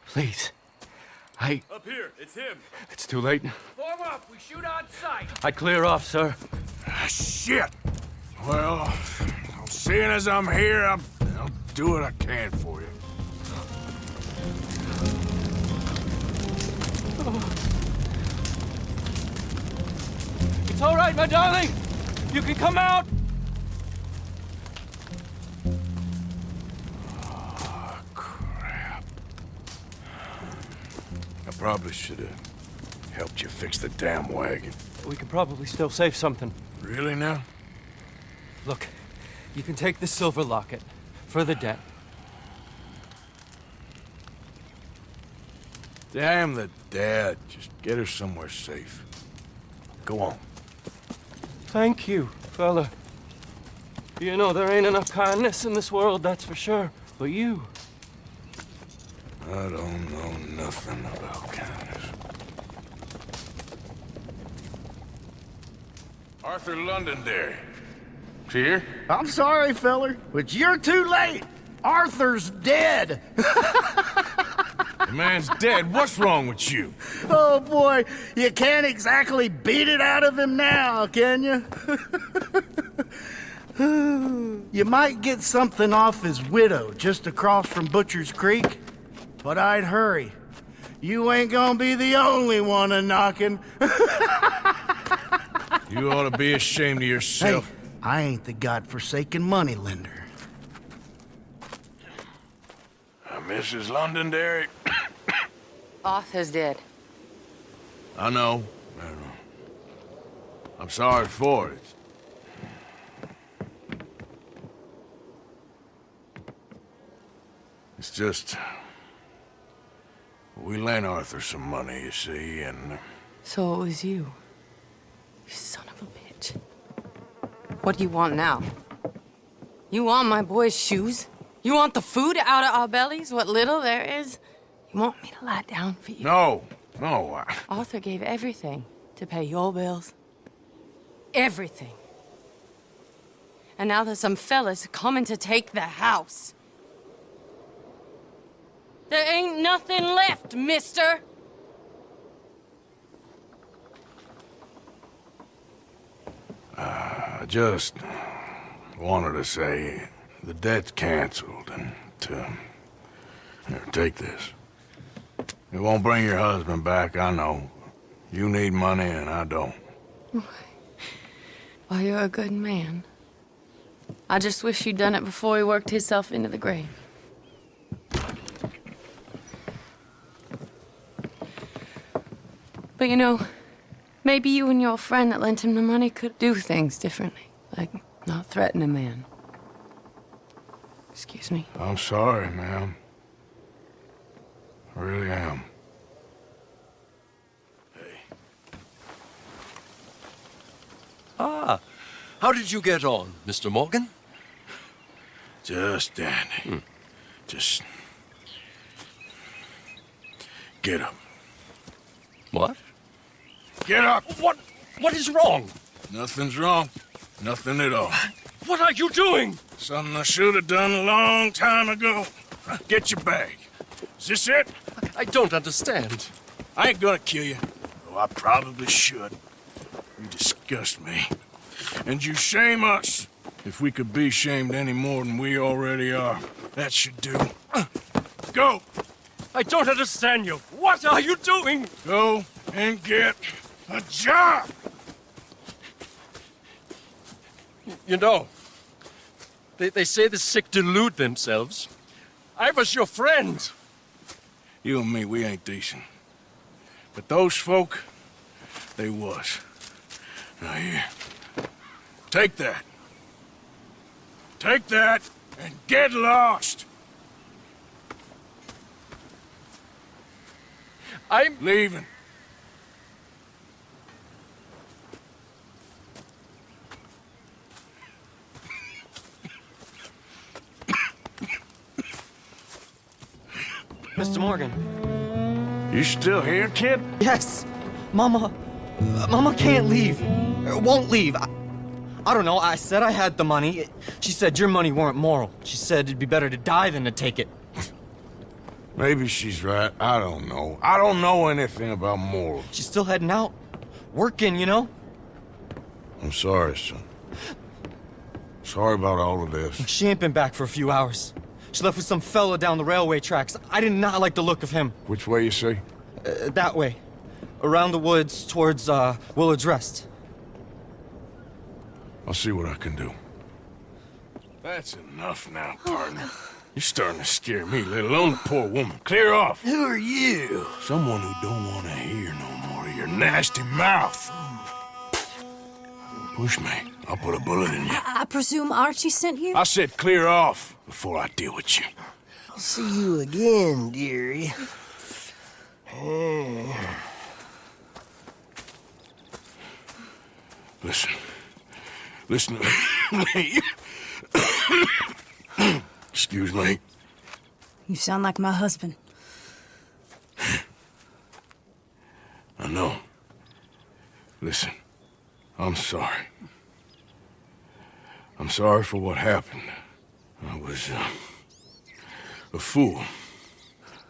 Please. Up here, it's him. It's too late. Form up, we shoot on sight. I clear off, sir. Shit. Well, seeing as I'm here, I'll do what I can for you. It's all right, my darling. You can come out. probably should have helped you fix the damn wagon. We could probably still save something. Really now? Look, you can take the silver locket for the debt. Damn the dad. Just get her somewhere safe. Go on. Thank you, fella. You know, there ain't enough kindness in this world, that's for sure. But you... I don't know nothing about kindness. Arthur Londonderry. Is he here? I'm sorry, feller, but you're too late. Arthur's dead. The man's dead. What's wrong with you? Oh, boy. You can't exactly beat it out of him now, can you? You might get something off his widow just across from Butcher's Creek, but I'd hurry. You ain't gonna be the only one a-knocking. You ought to be ashamed of yourself. Hey, I ain't the godforsaken moneylender. Mrs. Londonderry. Arthur's dead. I know. I'm sorry for it. It's just... we lent Arthur some money, you see, and... So it was you. You son of a bitch. What do you want now? You want my boy's shoes? You want the food out of our bellies, what little there is? You want me to lie down for you? No. Arthur gave everything to pay your bills. Everything. And now there's some fellas coming to take the house. There ain't nothing left, mister. I just wanted to say the debt's canceled and here, take this. It won't bring your husband back, I know. You need money and I don't. Well, you're a good man. I just wish you'd done it before he worked himself into the grave. But you know, maybe you and your friend that lent him the money could do things differently. Like, not threaten a man. Excuse me. I'm sorry, ma'am. I really am. Ah, how did you get on, Mr. Morgan? Just dandy. Just... get up. What? Get up! What is wrong? Nothing's wrong. Nothing at all. What are you doing? Something I should have done a long time ago. Get your bag. Is this it? I don't understand. I ain't gonna kill you, though I probably should. You disgust me. And you shame us. If we could be shamed any more than we already are, that should do. Go! I don't understand you. What are you doing? Go and get a job! You know, they say the sick delude themselves. I was your friend. You and me, we ain't decent. But those folk, they was. Now here, take that. Take that and get lost! I'm leaving. Mr. Morgan. You still here, kid? Yes. Mama can't leave. Won't leave. I don't know. I said I had the money. She said your money weren't moral. She said it'd be better to die than to take it. Maybe she's right. I don't know. I don't know anything about morals. She's still heading out. Working, you know? I'm sorry, son. Sorry about all of this. She ain't been back for a few hours. She left with some fella down the railway tracks. I did not like the look of him. Which way you say? That way. Around the woods towards, Willard's Rest. I'll see what I can do. That's enough now, partner. You're starting to scare me, let alone the poor woman. Clear off. Who are you? Someone who don't want to hear no more of your nasty mouth. Push me. I'll put a bullet in you. I presume Archie sent you? I said clear off before I deal with you. I'll see you again, dearie. Listen. Listen to me. Excuse me. You sound like my husband. I know. Listen, I'm sorry. I'm sorry for what happened. I was a fool.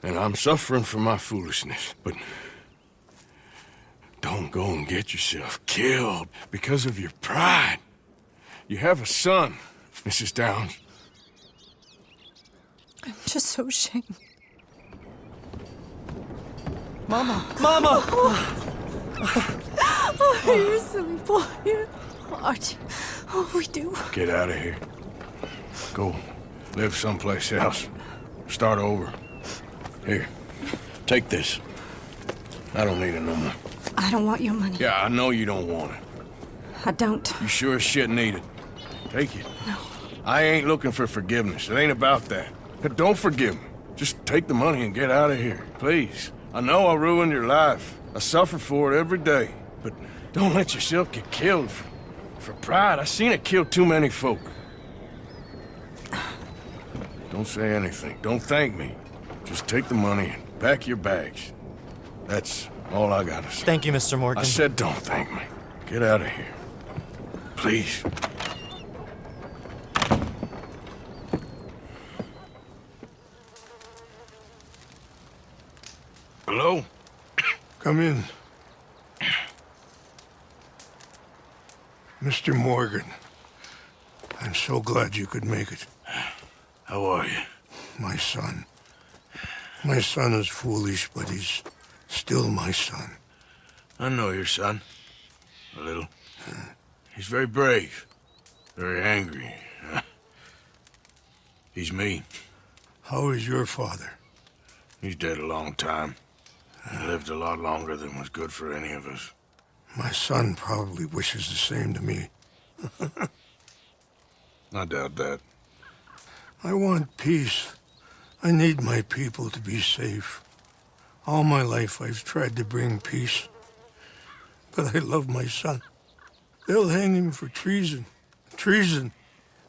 And I'm suffering for my foolishness. But don't go and get yourself killed because of your pride. You have a son, Mrs. Downs. I'm just so ashamed. Mama! Mama! Oh, you're a silly boy. Archie, oh, we do. Get out of here. Go live someplace else. Start over. Here, take this. I don't need it no more. I don't want your money. Yeah, I know you don't want it. I don't. You sure as shit need it. Take it. No. I ain't looking for forgiveness. It ain't about that. But don't forgive me. Just take the money and get out of here, please. I know I ruined your life. I suffer for it every day. But don't let yourself get killed for pride. I seen it kill too many folk. Don't say anything. Don't thank me. Just take the money and pack your bags. That's all I gotta say. Thank you, Mr. Morgan. I said don't thank me. Get out of here. Please. Hello? Come in. Mr. Morgan, I'm so glad you could make it. How are you? My son. My son is foolish, but he's still my son. I know your son. A little. He's very brave. Very angry. He's me. How is your father? He's dead a long time. He lived a lot longer than was good for any of us. My son probably wishes the same to me. I doubt that. I want peace. I need my people to be safe. All my life I've tried to bring peace. But I love my son. They'll hang him for treason. Treason.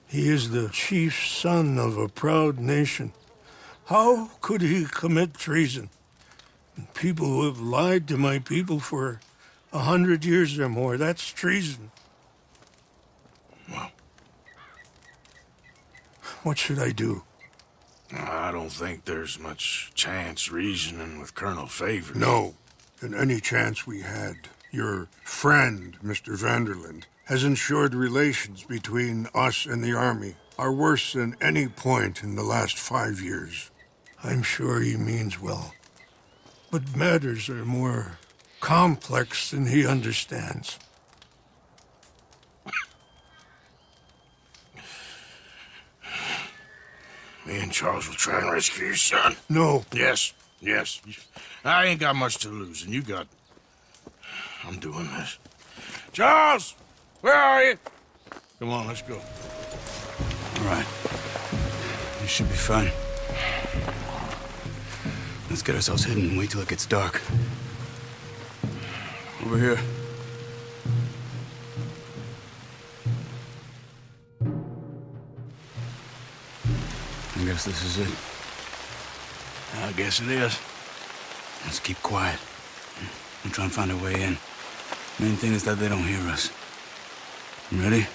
He is the chief son of a proud nation. How could he commit treason? People who have lied to my people for 100 years or more, that's treason. Well. What should I do? I don't think there's much chance reasoning with Colonel Favors. No. In any chance we had, your friend, Mr. Vanderland, has ensured relations between us and the Army are worse than any point in the last 5 years. I'm sure he means well. But matters are more complex than he understands. Me and Charles will try and rescue your son. No. Yes, yes. I ain't got much to lose, and you got... I'm doing this. Charles! Where are you? Come on, let's go. All right. You should be fine. Let's get ourselves hidden and wait till it gets dark. Over here. I guess this is it. I guess it is. Let's keep quiet. We'll try and find a way in. Main thing is that they don't hear us. You ready?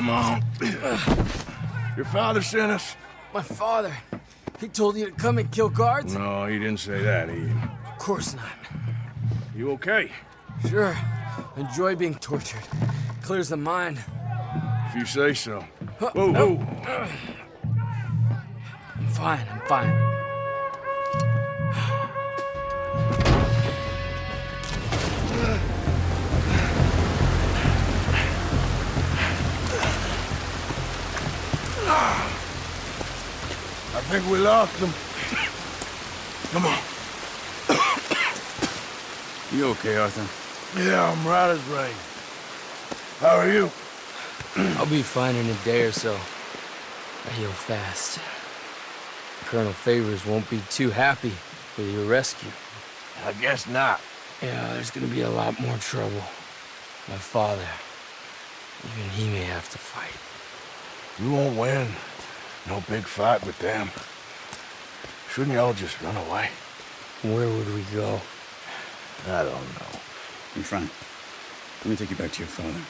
Come on. Your father sent us? My father. He told you to come and kill guards? No, he didn't say that. Of course not. You okay? Sure. Enjoy being tortured. Clears the mind. If you say so. Whoa, whoa. I'm fine, I'm fine. I think we lost them. Come on. You okay, Arthur? Yeah, I'm right as rain. How are you? I'll be fine in a day or so. I heal fast. Colonel Favors won't be too happy with your rescue. I guess not. Yeah, there's gonna be a lot more trouble. My father, even he may have to fight. You won't win. No big fight with them. Shouldn't y'all just run away? Where would we go? I don't know. In front. Let me take you back to your father.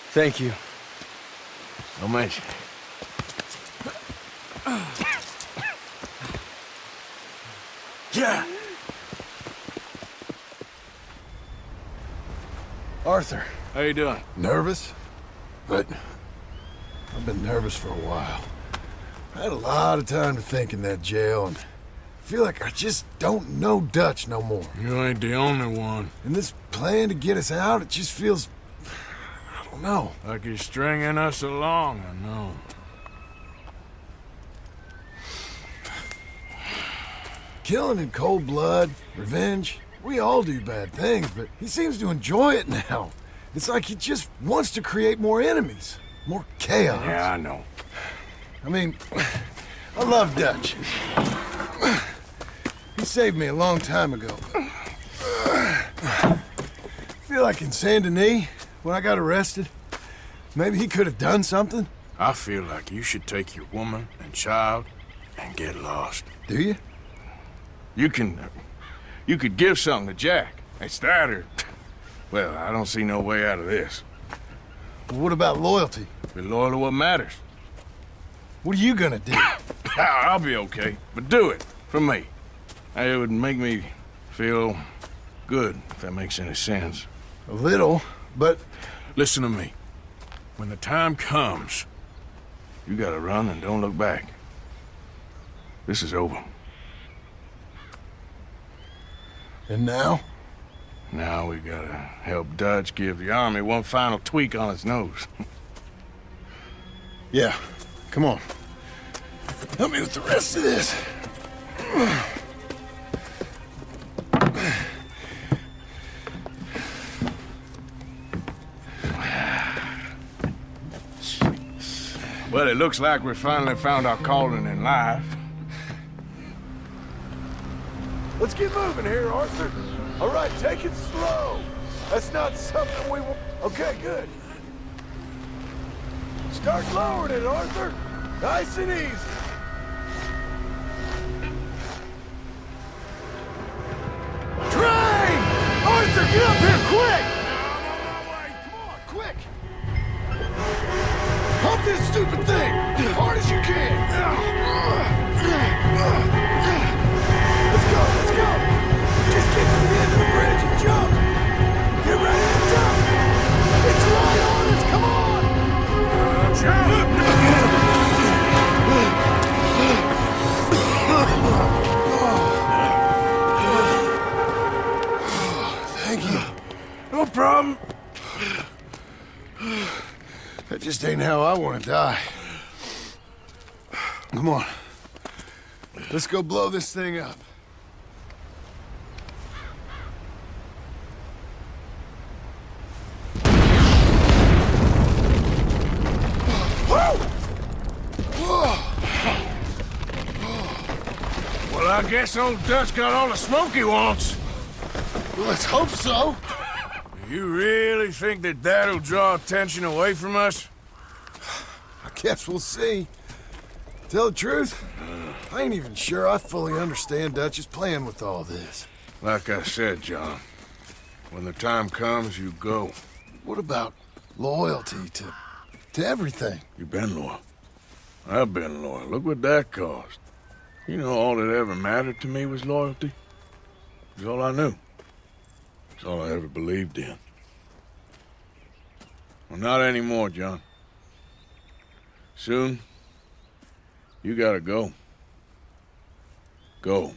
Thank you. Don't mention it. Yeah. Arthur. How you doing? Nervous? But I've been nervous for a while. I had a lot of time to think in that jail, and I feel like I just don't know Dutch no more. You ain't the only one. And this plan to get us out, it just feels... I don't know. Like you're stringing us along, I know. Killing in cold blood, revenge, we all do bad things, but he seems to enjoy it now. It's like he just wants to create more enemies, more chaos. Yeah, I know. I mean, I love Dutch. He saved me a long time ago. I feel like in Saint Denis, when I got arrested, maybe he could have done something. I feel like you should take your woman and child and get lost. Do you? You could give something to Jack. It's that or... Well, I don't see no way out of this. Well, what about loyalty? Be loyal to what matters. What are you gonna do? I'll be okay, but do it for me. It would make me feel good, if that makes any sense. A little, but... Listen to me. When the time comes, you gotta run and don't look back. This is over. And now? Now we gotta help Dutch give the army one final tweak on its nose. Yeah, come on. Help me with the rest of this. Well, it looks like we finally found our calling in life. Let's get moving here, Arthur. All right, take it slow. That's not something we want. Okay, good. Start lowering it, Arthur. Nice and easy. Train! Arthur, get up here, quick! Come on, quick! Pump this stupid thing as hard as you can. Let's go, let's go! Just get to the end of the bridge and jump! Get ready to jump! It's right on us, come on! Jump! Thank you. No problem. That just ain't how I want to die. Come on. Let's go blow this thing up. Well, I guess old Dutch got all the smoke he wants. Well, let's hope so. You really think that that'll draw attention away from us? I guess we'll see. Tell the truth, I ain't even sure I fully understand Dutch's plan with all this. Like I said, John, when the time comes, you go. What about loyalty to everything? You've been loyal. I've been loyal. Look what that cost. You know, all that ever mattered to me was loyalty. It was all I knew. It's all I ever believed in. Well, not anymore, John. Soon, you gotta go. Go.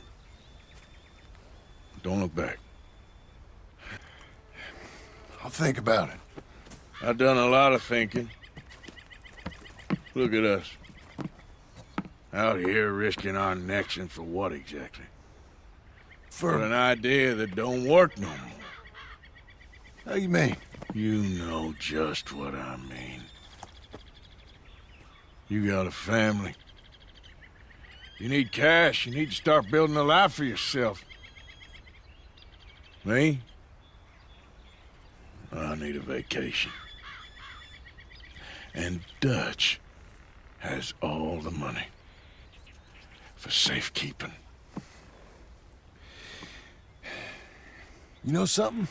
Don't look back. I'll think about it. I've done a lot of thinking. Look at us. Out here risking our necks, and for what exactly? For an idea that don't work no more. How you mean? You know just what I mean. You got a family. You need cash. You need to start building a life for yourself. Me? I need a vacation. And Dutch has all the money for safekeeping. You know something?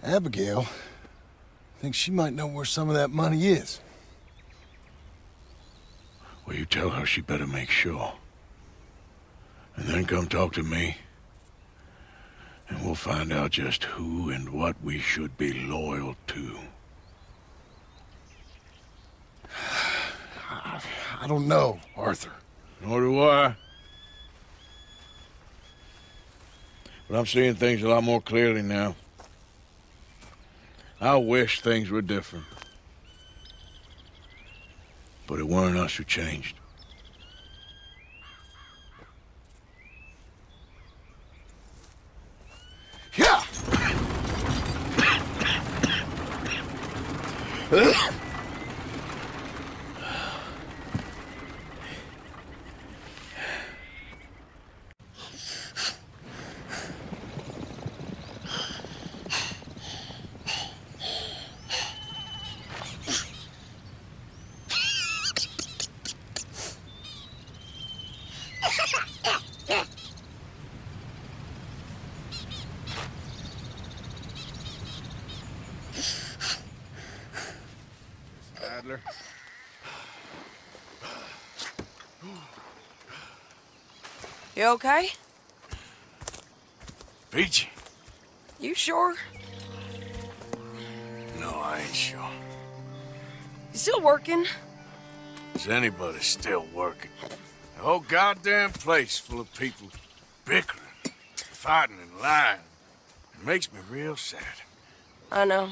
Abigail thinks she might know where some of that money is. Well, you tell her she better make sure. And then come talk to me. And we'll find out just who and what we should be loyal to. I don't know, Arthur. Nor do I. But I'm seeing things a lot more clearly now. I wish things were different. But it weren't us who changed. Yeah! Adler. You okay? Peachy? You sure? No, I ain't sure. You still working? Is anybody still working? The whole goddamn place full of people bickering, fighting and lying. It makes me real sad. I know.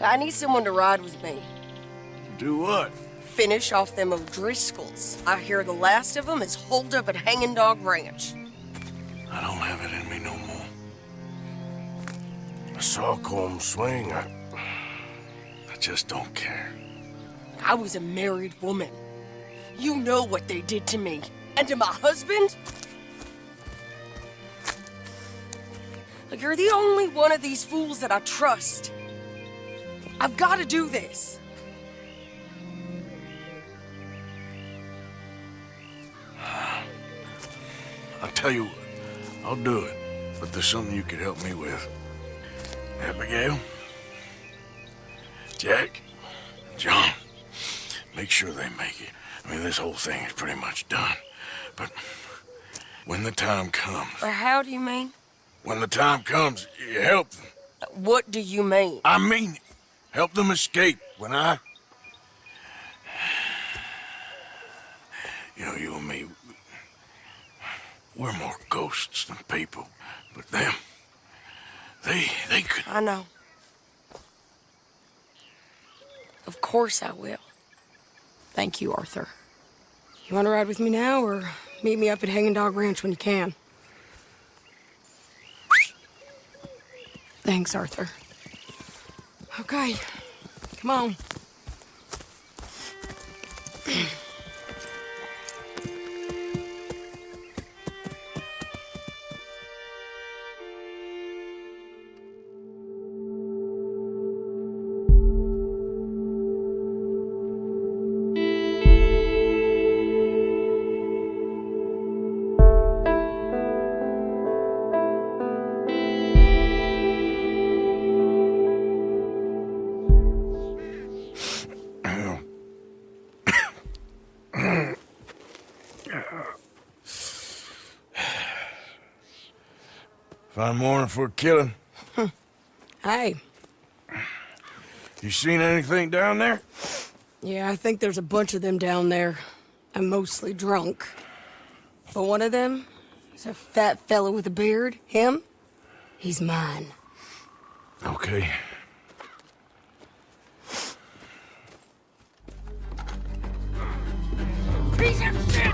I need someone to ride with me. Do what? Finish off them O'Driscolls. I hear the last of them is holed up at Hanging Dog Ranch. I don't have it in me no more. I saw Colm swing. I just don't care. I was a married woman. You know what they did to me. And to my husband? Like, you're the only one of these fools that I trust. I've got to do this. I'll tell you what, I'll do it. But there's something you could help me with. Abigail, Jack, John, make sure they make it. I mean, this whole thing is pretty much done. But when the time comes... How do you mean? When the time comes, you help them. What do you mean? I mean, help them escape. When I... You know, you and me, we're more ghosts than people. But them, they could... I know. Of course I will. Thank you, Arthur. You want to ride with me now, or meet me up at Hanging Dog Ranch when you can? Thanks, Arthur. Okay, come on. Fine morning for a killing. Hey. You seen anything down there? Yeah, I think there's a bunch of them down there. I'm mostly drunk. But one of them is a fat fella with a beard. Him? He's mine. Okay. Piece of shit!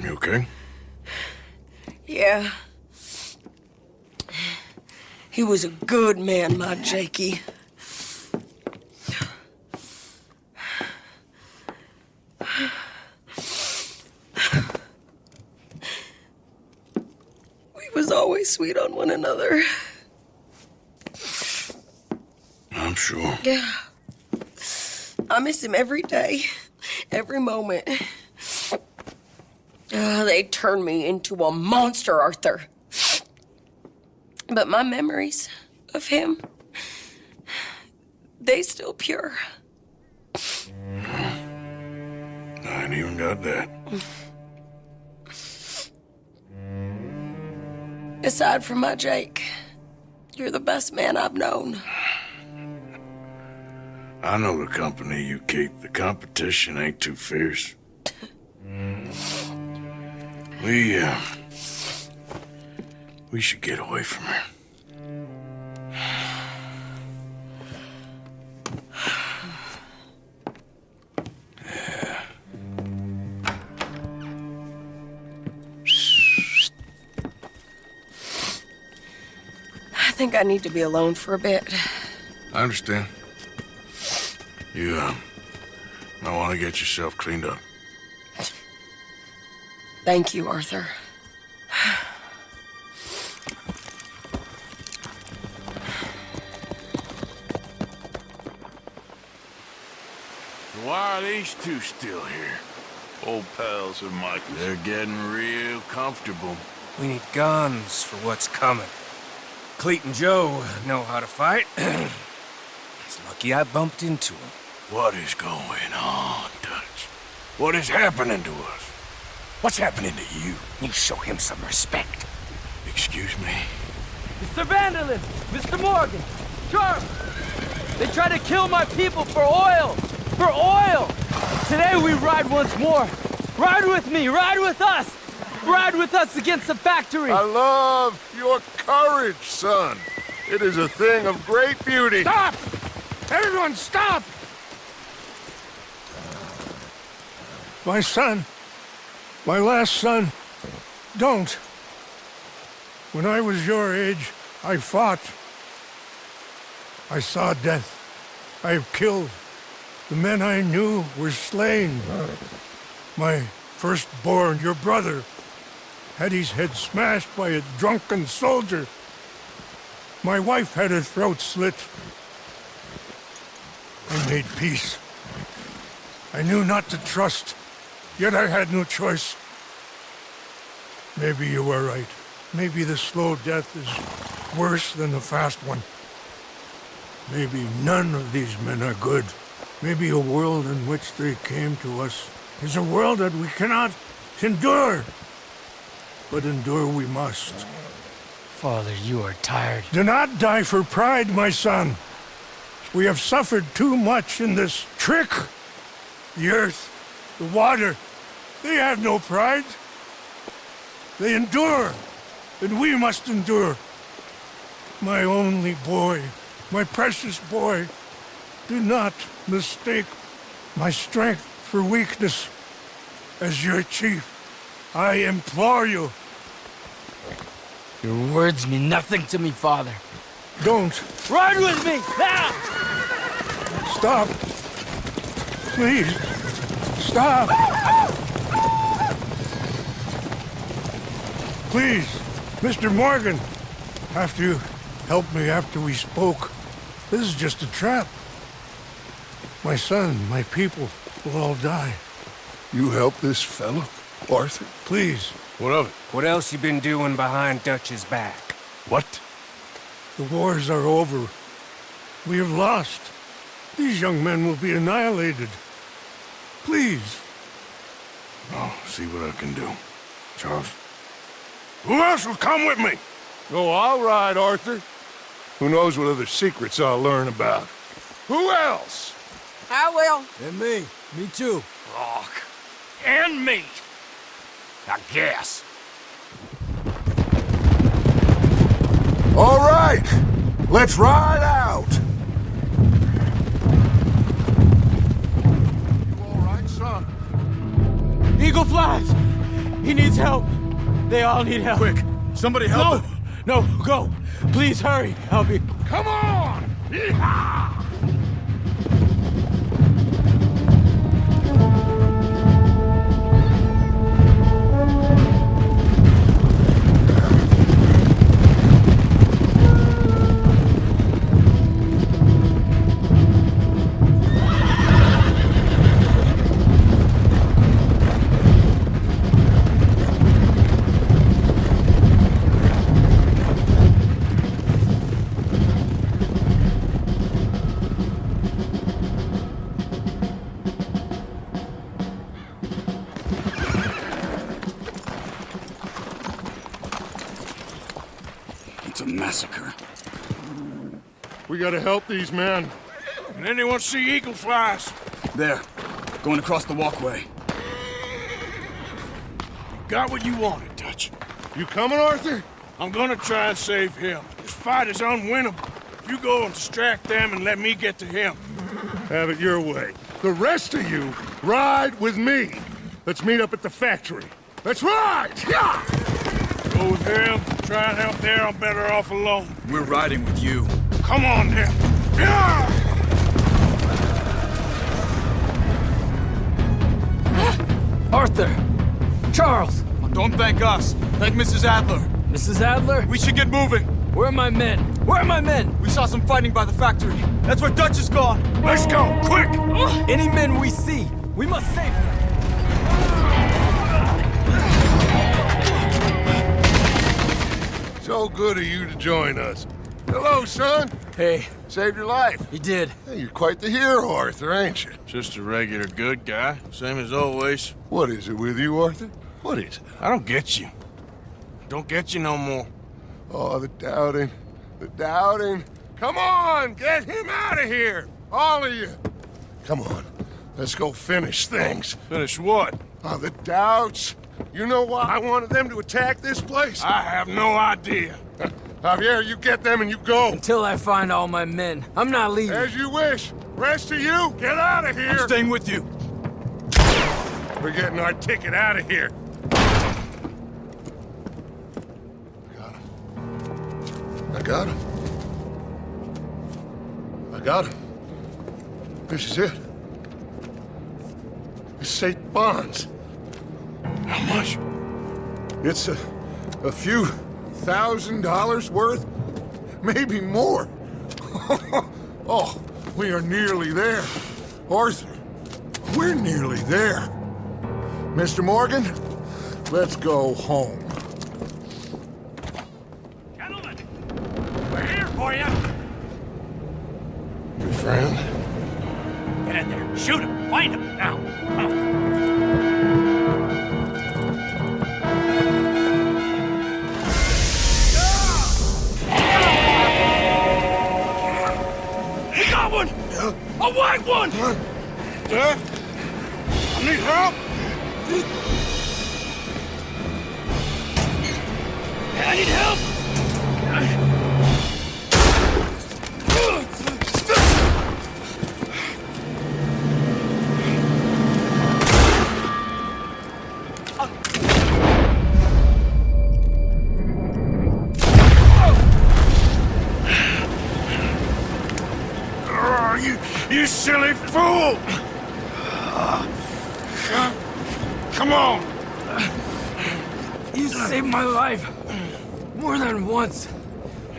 You okay? Yeah. He was a good man, my Jakey. We was always sweet on one another. I'm sure. Yeah. I miss him every day, every moment. They turned me into a monster, Arthur. But my memories of him, they still pure. I ain't even got that. Aside from my Jake, you're the best man I've known. I know the company you keep. The competition ain't too fierce. We should get away from her. I think I need to be alone for a bit. I understand. You, might want to get yourself cleaned up. Thank you, Arthur. Why are these two still here? Old pals of Michael's. They're getting real comfortable. We need guns for what's coming. Cleet and Joe know how to fight. It's lucky I bumped into them. What is going on, Dutch? What is happening to us? What's happening to you? You show him some respect. Excuse me? Mr. Vanderlyn! Mr. Morgan! Charles! They try to kill my people for oil! For oil! Today we ride once more. Ride with me! Ride with us! Ride with us against the factory! I love your courage, son. It is a thing of great beauty. Stop! Everyone stop! My son, my last son, don't. When I was your age, I fought. I saw death. I have killed. The men I knew were slain. My firstborn, your brother, had his head smashed by a drunken soldier. My wife had her throat slit. I made peace. I knew not to trust, yet I had no choice. Maybe you were right. Maybe the slow death is worse than the fast one. Maybe none of these men are good. Maybe a world in which they came to us is a world that we cannot endure. But endure we must. Father, you are tired. Do not die for pride, my son. We have suffered too much in this trick. The earth, the water, they have no pride. They endure, and we must endure. My only boy, my precious boy, do not mistake my strength for weakness. As your chief, I implore you. Your words mean nothing to me, Father. Don't. Ride with me, now! Stop. Please. Stop. Please, Mr. Morgan, after you helped me after we spoke, this is just a trap. My son, my people, we'll all die. You help this fellow, Arthur? Please. What of it? What else you been doing behind Dutch's back? What? The wars are over. We have lost. These young men will be annihilated. Please. I'll see what I can do. Charles? Who else will come with me? Oh, all right, Arthur. Who knows what other secrets I'll learn about? Who else? I will. And me. Me too. Rock. And me. I guess. All right, let's ride out. You all right, son? Eagle flies! He needs help. They all need help. Quick, somebody help him. No, go. Please hurry. I'll be... Come on! Yeehaw! It's a massacre. We gotta help these men. Can anyone see eagle flies? There, going across the walkway. Got what you wanted, Dutch. You coming, Arthur? I'm gonna try and save him. This fight is unwinnable. If you go and distract them and let me get to him. Have it your way. The rest of you, ride with me. Let's meet up at the factory. Let's ride! Yeah! Go with him. Try and help there. I'm better off alone. We're riding with you. Come on, then. Yeah! Arthur! Charles! Don't thank us. Thank Mrs. Adler. Mrs. Adler? We should get moving. Where are my men? Where are my men? We saw some fighting by the factory. That's where Dutch is gone. Let's go, quick! Any men we see, we must save them. So good of you to join us. Hello, son. Hey. Saved your life. He did. Hey, you're quite the hero, Arthur, ain't you? Just a regular good guy. Same as always. What is it with you, Arthur? What is it? I don't get you. Don't get you no more. Oh, the doubting. The doubting. Come on, get him out of here. All of you. Come on. Let's go finish things. Finish what? Oh, the doubts. You know why I wanted them to attack this place? I have no idea. Javier, you get them and you go. Until I find all my men. I'm not leaving. As you wish. Rest of you, get out of here. I'm staying with you. We're getting our ticket out of here. I got him. I got him. This is it. It's St. Bonds. How much? It's a few $1,000s worth, maybe more. Oh, we are nearly there. Arthur, we're nearly there. Mr. Morgan, let's go home. Gentlemen, we're here for you. Your friend? Get in there. Shoot him. Find him. Now. We got one! A white one! Sir? I need help! I need help! You silly fool! Come on! You saved my life. More than once.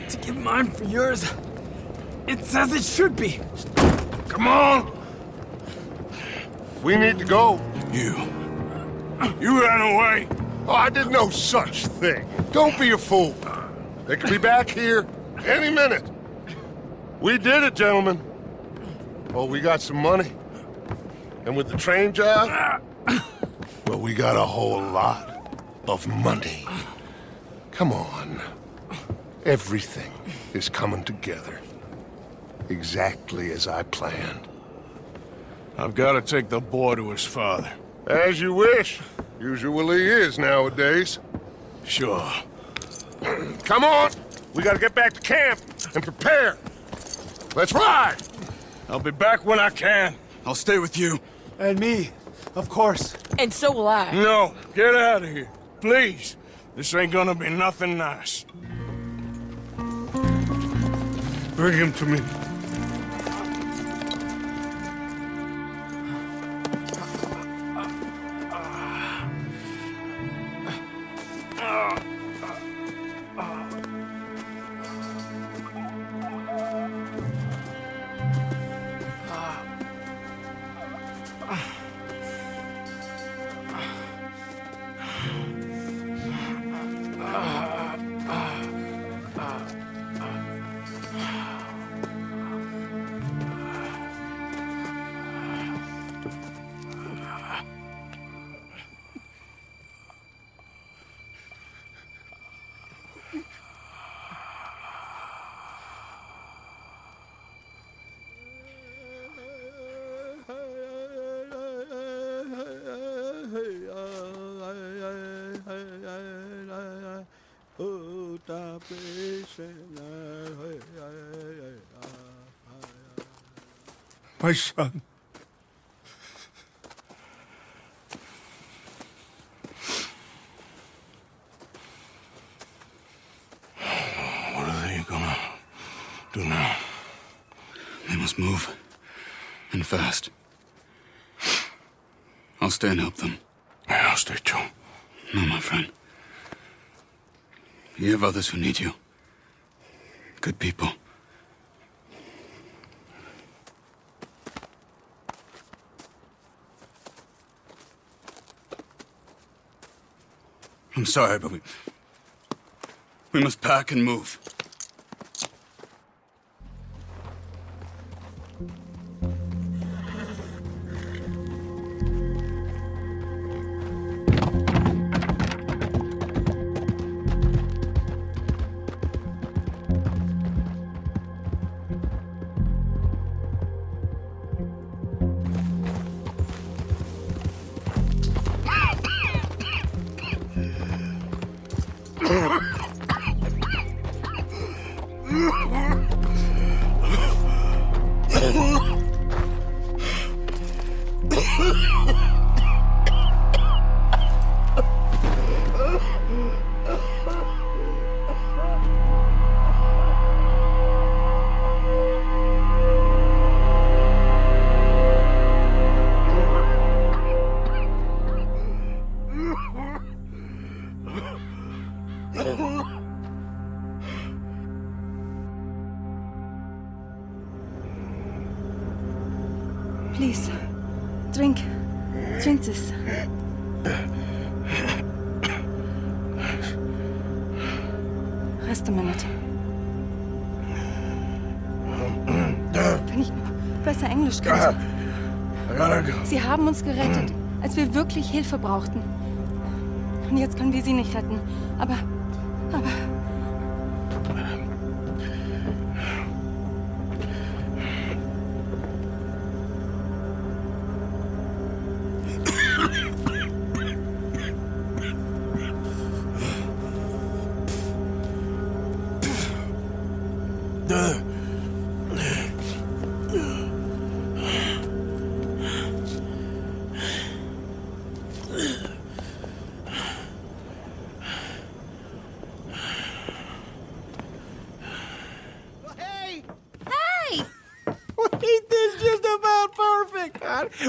To give mine for yours. It's as it should be. Come on! We need to go. You ran away? Oh, I did no such thing. Don't be a fool. They could be back here any minute. We did it, gentlemen. Oh, we got some money. And with the train job, well, we got a whole lot of money. Come on. Everything is coming together. Exactly as I planned. I've got to take the boy to his father. As you wish. Usually is nowadays. Sure. Come on! We gotta get back to camp and prepare. Let's ride! I'll be back when I can. I'll stay with you. And me, of course. And so will I. No, get out of here. Please. This ain't gonna be nothing nice. Bring him to me. My son. What are they gonna do now? They must move. And fast. I'll stay and help them. Yeah, I'll stay too. No, my friend. You have others who need you. Good people. I'm sorry, but we must pack and move. Please, drink. Drink this. Rest a minute. Wenn ich besser Englisch könnte. Sie haben uns gerettet, als wir wirklich Hilfe brauchten. Und jetzt können wir sie nicht retten. Aber...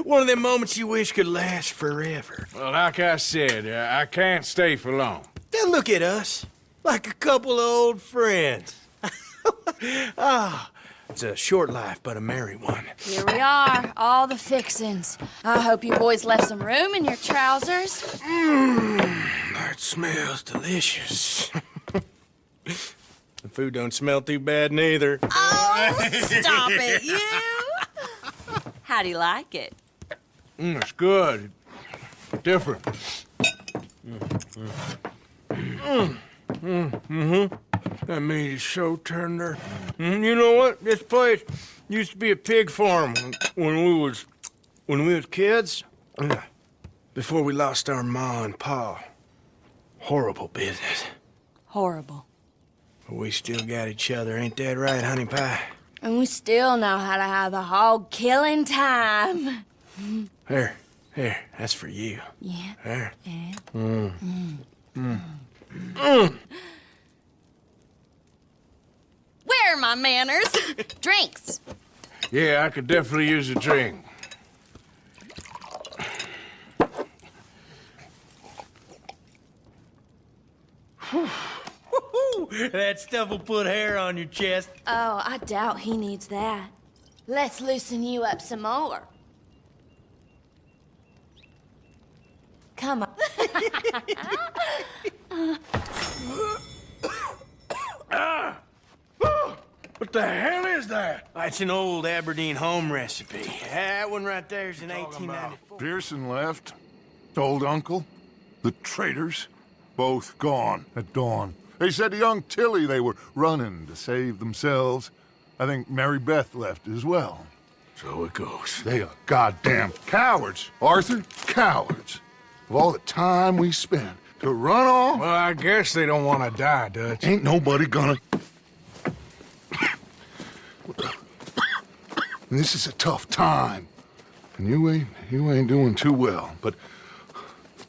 One of them moments you wish could last forever. Well, like I said, I can't stay for long. Then look at us, like a couple of old friends. It's a short life, but a merry one. Here we are, all the fixins. I hope you boys left some room in your trousers. That smells delicious. The food don't smell too bad neither. Oh, stop it, you! How do you like it? It's good. Different. That meat is so tender. You know what? This place used to be a pig farm when we was kids. Before we lost our ma and pa. Horrible business. Horrible. But we still got each other, ain't that right, honey pie? And we still know how to have a hog killing time. Here, that's for you. Yeah. There. Yeah. Where are my manners? Drinks. Yeah, I could definitely use a drink. That stuff will put hair on your chest. Oh, I doubt he needs that. Let's loosen you up some more. Come on. What the hell is that? It's an old Aberdeen home recipe. That one right there is in 1894. Pearson left. Old uncle. The traitors. Both gone at dawn. They said to young Tilly they were running to save themselves. I think Mary Beth left as well. So it goes. They are goddamn cowards, Arthur. Cowards. Of all the time we spent to run off. Well, I guess they don't want to die, Dutch. Ain't nobody gonna... This is a tough time. And you ain't doing too well. But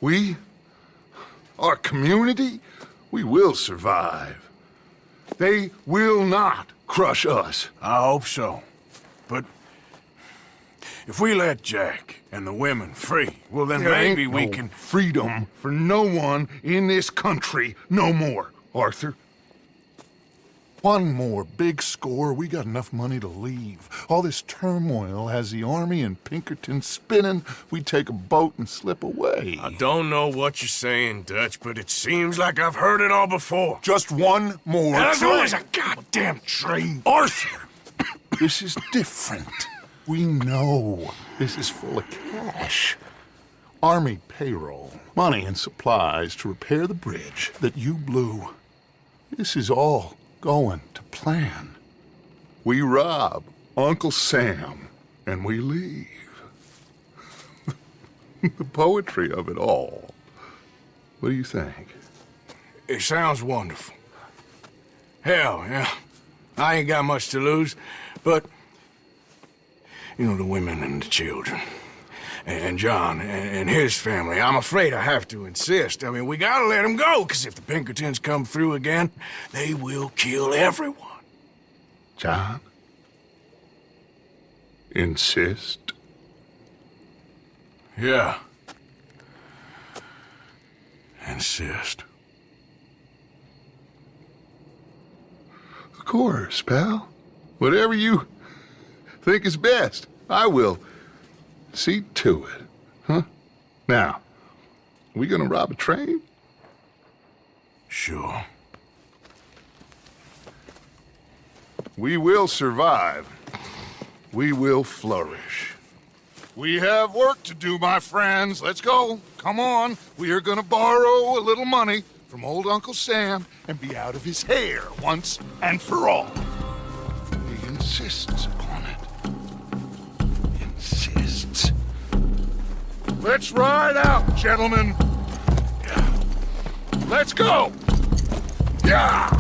we, our community, we will survive. They will not crush us. I hope so. But if we let Jack and the women free, well, then There maybe ain't we no can... freedom for no one in this country no more, Arthur. One more big score, we got enough money to leave. All this turmoil has the army and Pinkertons spinning. We take a boat and slip away. I don't know what you're saying, Dutch, but it seems like I've heard it all before. Just one more There's train. always a goddamn train. Arthur! This is different. We know this is full of cash. Army payroll, money and supplies to repair the bridge that you blew. This is all going to plan. We rob Uncle Sam and we leave. The poetry of it all. What do you think? It sounds wonderful. Hell, yeah. I ain't got much to lose, but... You know, the women and the children. And John and his family. I'm afraid I have to insist. I mean, we gotta let them go, because if the Pinkertons come through again, they will kill everyone. John? Insist? Yeah. Insist. Of course, pal. Whatever you think is best, I will see to it. Huh? Now, we gonna rob a train? Sure. We will survive. We will flourish. We have work to do, my friends. Let's go. Come on. We are gonna borrow a little money from old Uncle Sam and be out of his hair once and for all. He insists upon it. Insists. Let's ride out, gentlemen. Yeah. Let's go. Yeah.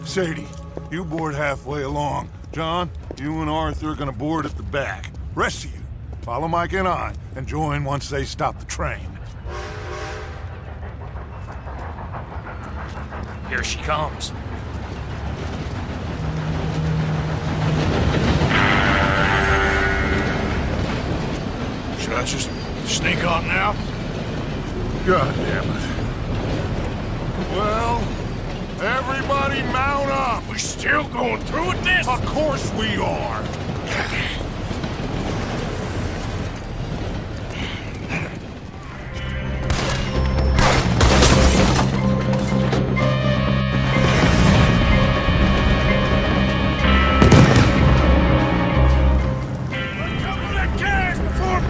Sadie, you board halfway along. John, you and Arthur are gonna board at the back. Rest of you, follow Mike and I, and join once they stop the train. Here she comes. Should I just sneak on now? God damn it. Well, everybody mount up! We still going through with this? Of course we are!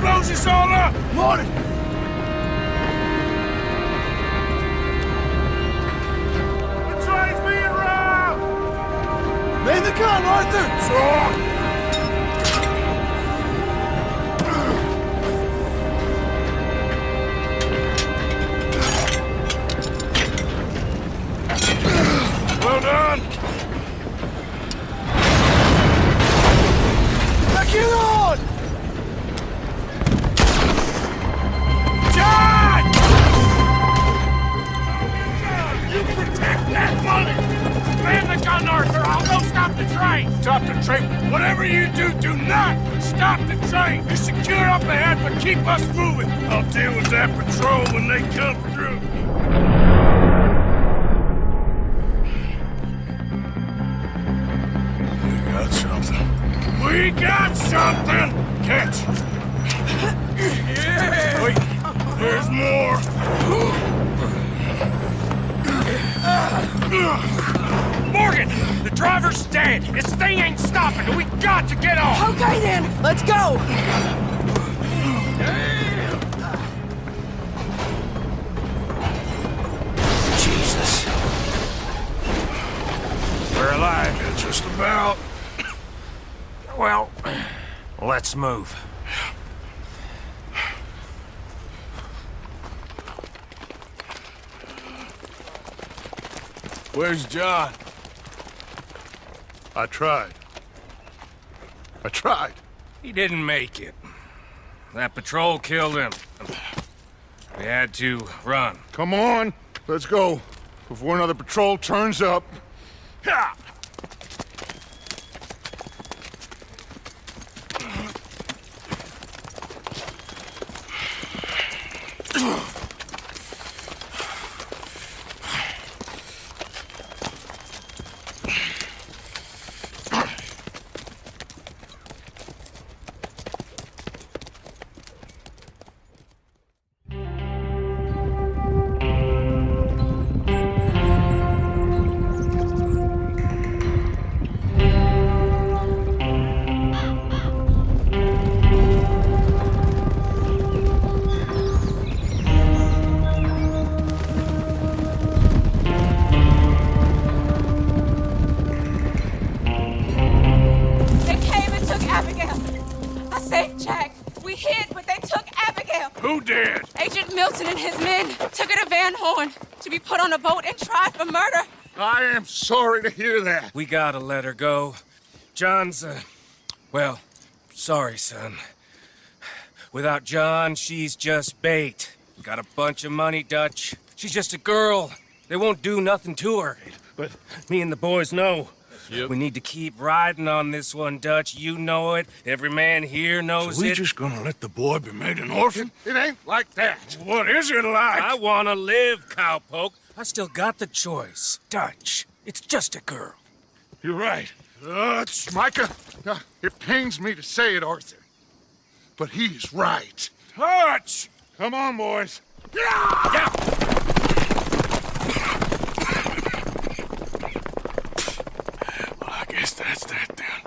Blows us all up! Morning! The train's being robbed! Lay the gun, Arthur! Well done! Back it on! Man the gun, Arthur! I'll go stop the train! Stop the train? Whatever you do, do not stop the train! You're secure up ahead, but keep us moving! I'll deal with that patrol when they come through. We got something. We got something! Catch! Yeah! Wait, there's more! Morgan! The driver's dead! This thing ain't stopping, and we got to get off! Okay then, let's go! Jesus. We're alive. Yeah, just about. Well, let's move. Where's John? I tried. He didn't make it. That patrol killed him. We had to run. Come on, let's go, before another patrol turns up. Ha! I'm sorry to hear that. We gotta let her go. John's, well, sorry, son. Without John, she's just bait. Got a bunch of money, Dutch. She's just a girl. They won't do nothing to her. But me and the boys know. Yep. We need to keep riding on this one, Dutch. You know it. Every man here knows So we it. just gonna let the boy be made an orphan? It ain't like that. What is it like? I wanna live, cowpoke. I still got the choice. Dutch, it's just a girl. You're right. Dutch. Micah, it pains me to say it, Arthur. But he's right. Dutch! Come on, boys. Yeah! Well, I guess that's that then.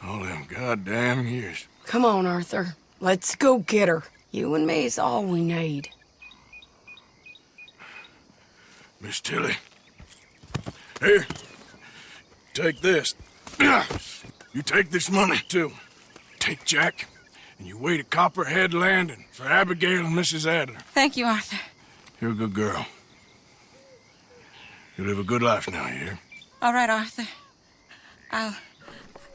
All them goddamn years. Come on, Arthur. Let's go get her. You and me is all we need. Miss Tilly. Here. Take this. You take this money, too. Take Jack, and you wait at Copperhead Landing for Abigail and Mrs. Adler. Thank you, Arthur. You're a good girl. You live a good life now, you hear? All right, Arthur.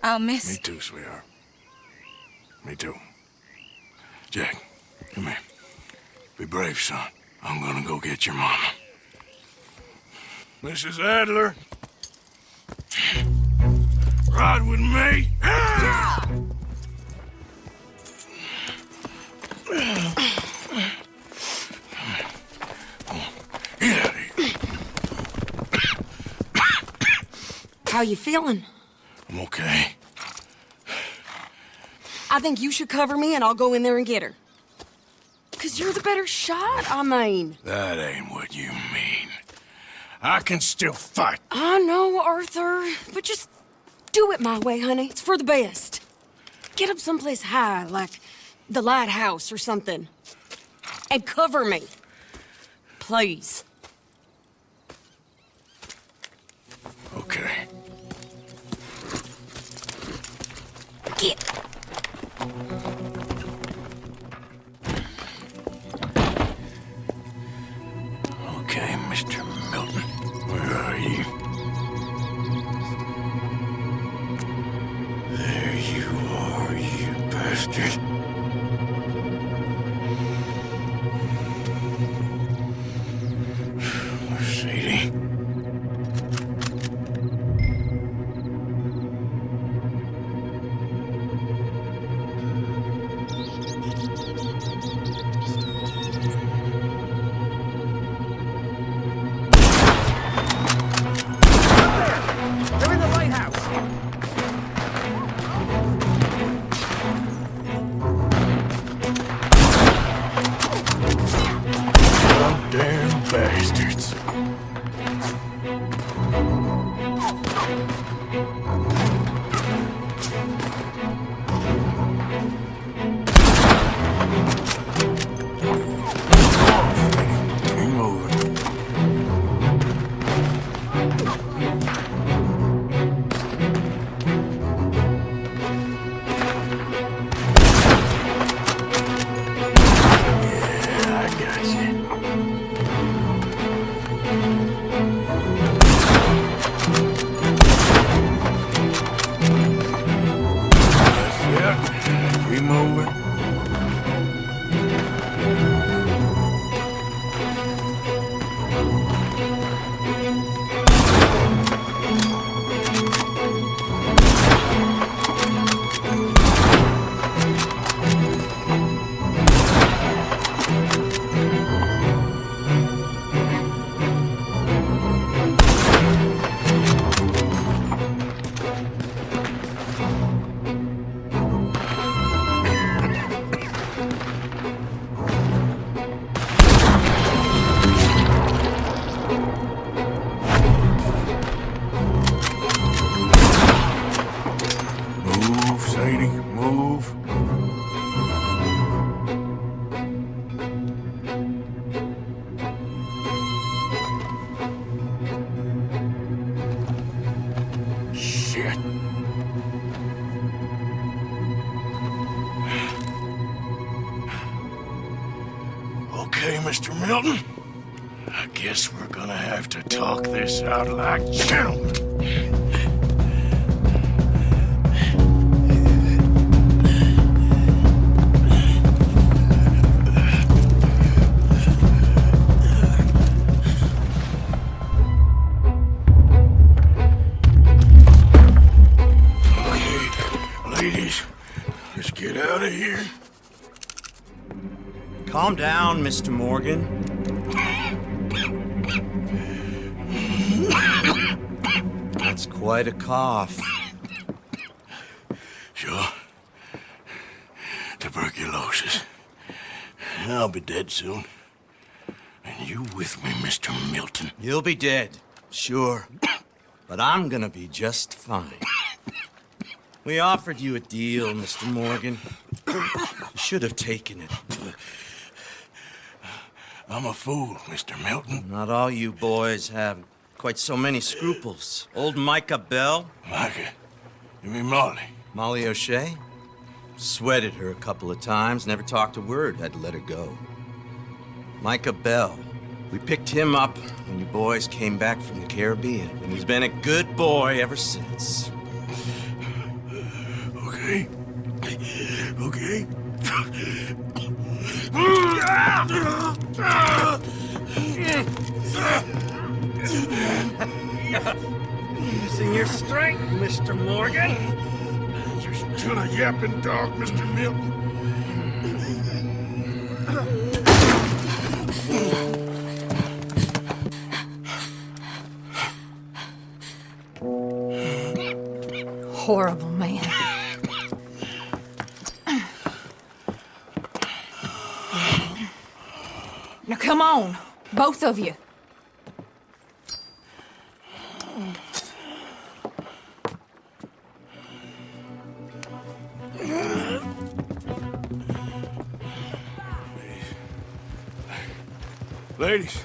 I'll miss... Me too, sweetheart. Me too. Jack, come here. Be brave, son. I'm gonna go get your mama. Mrs. Adler. Ride with me. How you feeling? I'm okay. I think you should cover me and I'll go in there and get her. 'Cause you're the better shot, I mean. That ain't what you mean. I can still fight. I know, Arthur, but just do it my way, honey. It's for the best. Get up someplace high, like the lighthouse or something. And cover me. Please. Okay. Get. Okay, Mr. Milton. Where are you? There you are, you bastard. Sadie. They're in the lighthouse. Damn bastards. Keep moving. Yeah, I got you. Yeah, we moving. Move, Sadie, move. Shit. Okay, Mr. Milton. I guess we're gonna have to talk this out like gentlemen. Ladies, let's get out of here. Calm down, Mr. Morgan. That's quite a cough. Sure. Tuberculosis. I'll be dead soon. And you with me, Mr. Milton? You'll be dead, sure. But I'm gonna be just fine. We offered you a deal, Mr. Morgan. You should have taken it. I'm a fool, Mr. Milton. Not all you boys have quite so many scruples. Old Micah Bell. Micah? You mean Molly? Molly O'Shea? Sweated her a couple of times, never talked a word, had to let her go. Micah Bell We picked him up when you boys came back from the Caribbean, and he's been a good boy ever since. Okay. Okay. Using your strength, Mr. Morgan. You're still a yapping dog, Mr. Milton. Horrible man. Now come on, both of you. Ladies,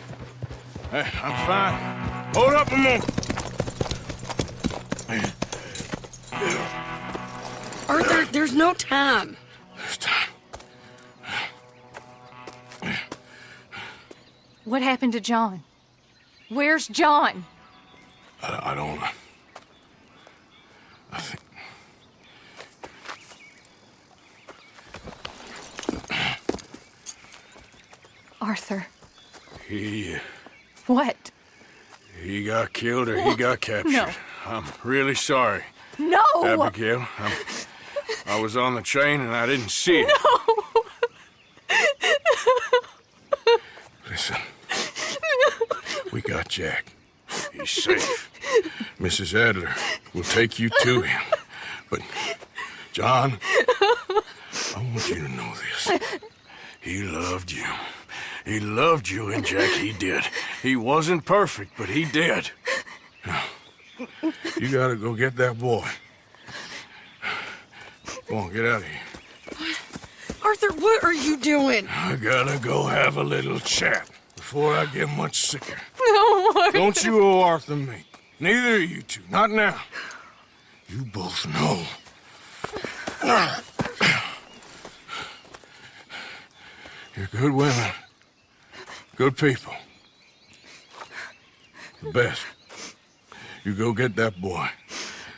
hey, I'm fine. Hold up a moment. Arthur, there's no time. There's time. What happened to John? Where's John? I don't... I think... Arthur. He... What? He got killed or he got captured. No. I'm really sorry. No! Abigail, I was on the train and I didn't see it. No! Listen, we got Jack. He's safe. Mrs. Adler will take you to him. But, John, I want you to know this. He loved you. He loved you, and Jack, he did. He wasn't perfect, but he did. Now, you gotta go get that boy. Go on, get out of here. Arthur, what are you doing? I gotta go have a little chat before I get much sicker. No, Arthur. Don't you owe Arthur me. Neither of you two. Not now. You both know. You're good women. Good people. The best. You go get that boy.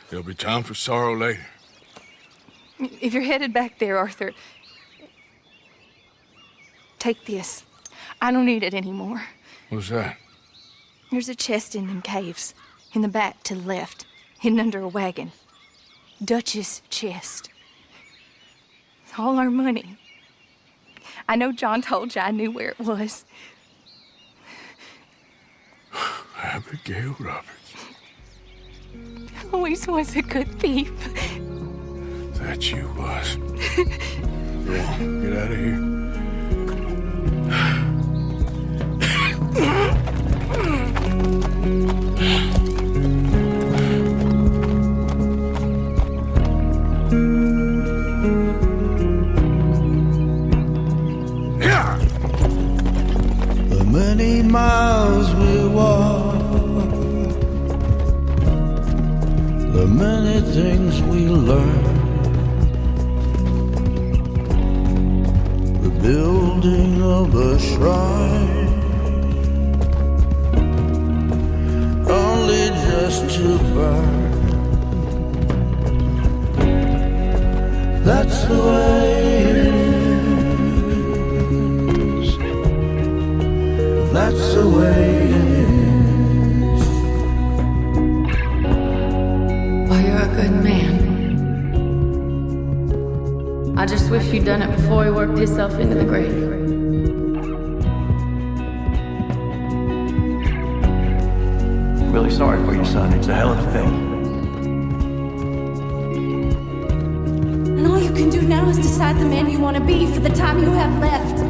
There'll be time for sorrow later. If you're headed back there, Arthur, take this. I don't need it anymore. What's that? There's a chest in them caves, in the back to the left, hidden under a wagon. Dutch's chest. It's all our money. I know John told you I knew where it was. Abigail Roberts. Always was a good thief. That you was. Go on, get out of here. The many miles we walk, the many things we learn, the building of a shrine, only just to burn. That's the way it is. That's the way it is. Well, you're a good man. I just wish you'd done it before he worked himself into the grave. Really sorry for your son. It's a hell of a thing. And all you can do now is decide the man you want to be for the time you have left.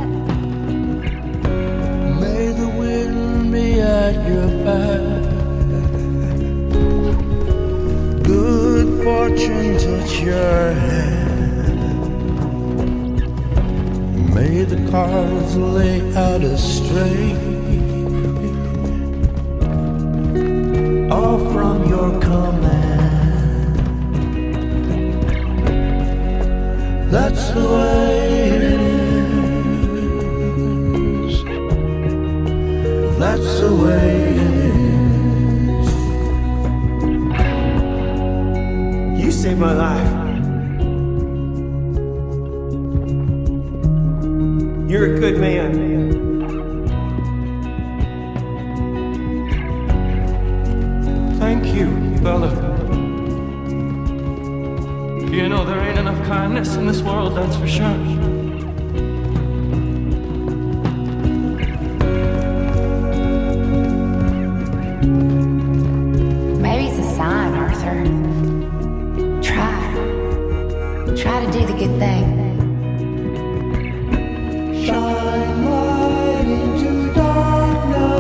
May the wind be at your back. Good fortune touch your hand. May the cards lay out straight, all from your command. That's the way it is. You're a good man. Thank you, fella. You know, there ain't enough kindness in this world, that's for sure. Maybe it's a sign, Arthur. Try to do the good thing. Shine light into darkness.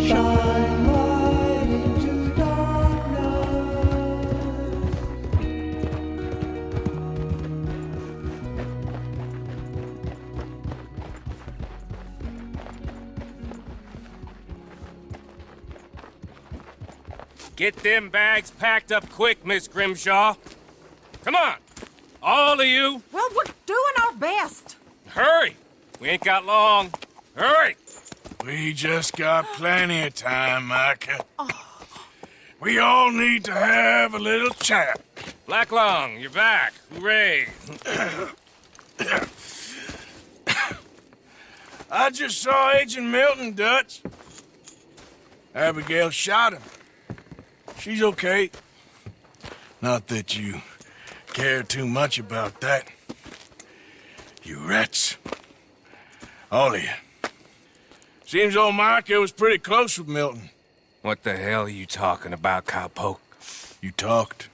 Shine light into darkness. Get them bags packed up quick, Miss Grimshaw. Come on, all of you. Well, we're doing our best. Hurry. We ain't got long. Hurry. We just got plenty of time, Micah. We all need to have a little chat. Black Lung, you're back. Hooray. I just saw Agent Milton, Dutch. Abigail shot him. She's okay. Not that you care too much about that. You rats. All of you. Seems old Micah was pretty close with Milton. What the hell are you talking about, cowpoke? You talked.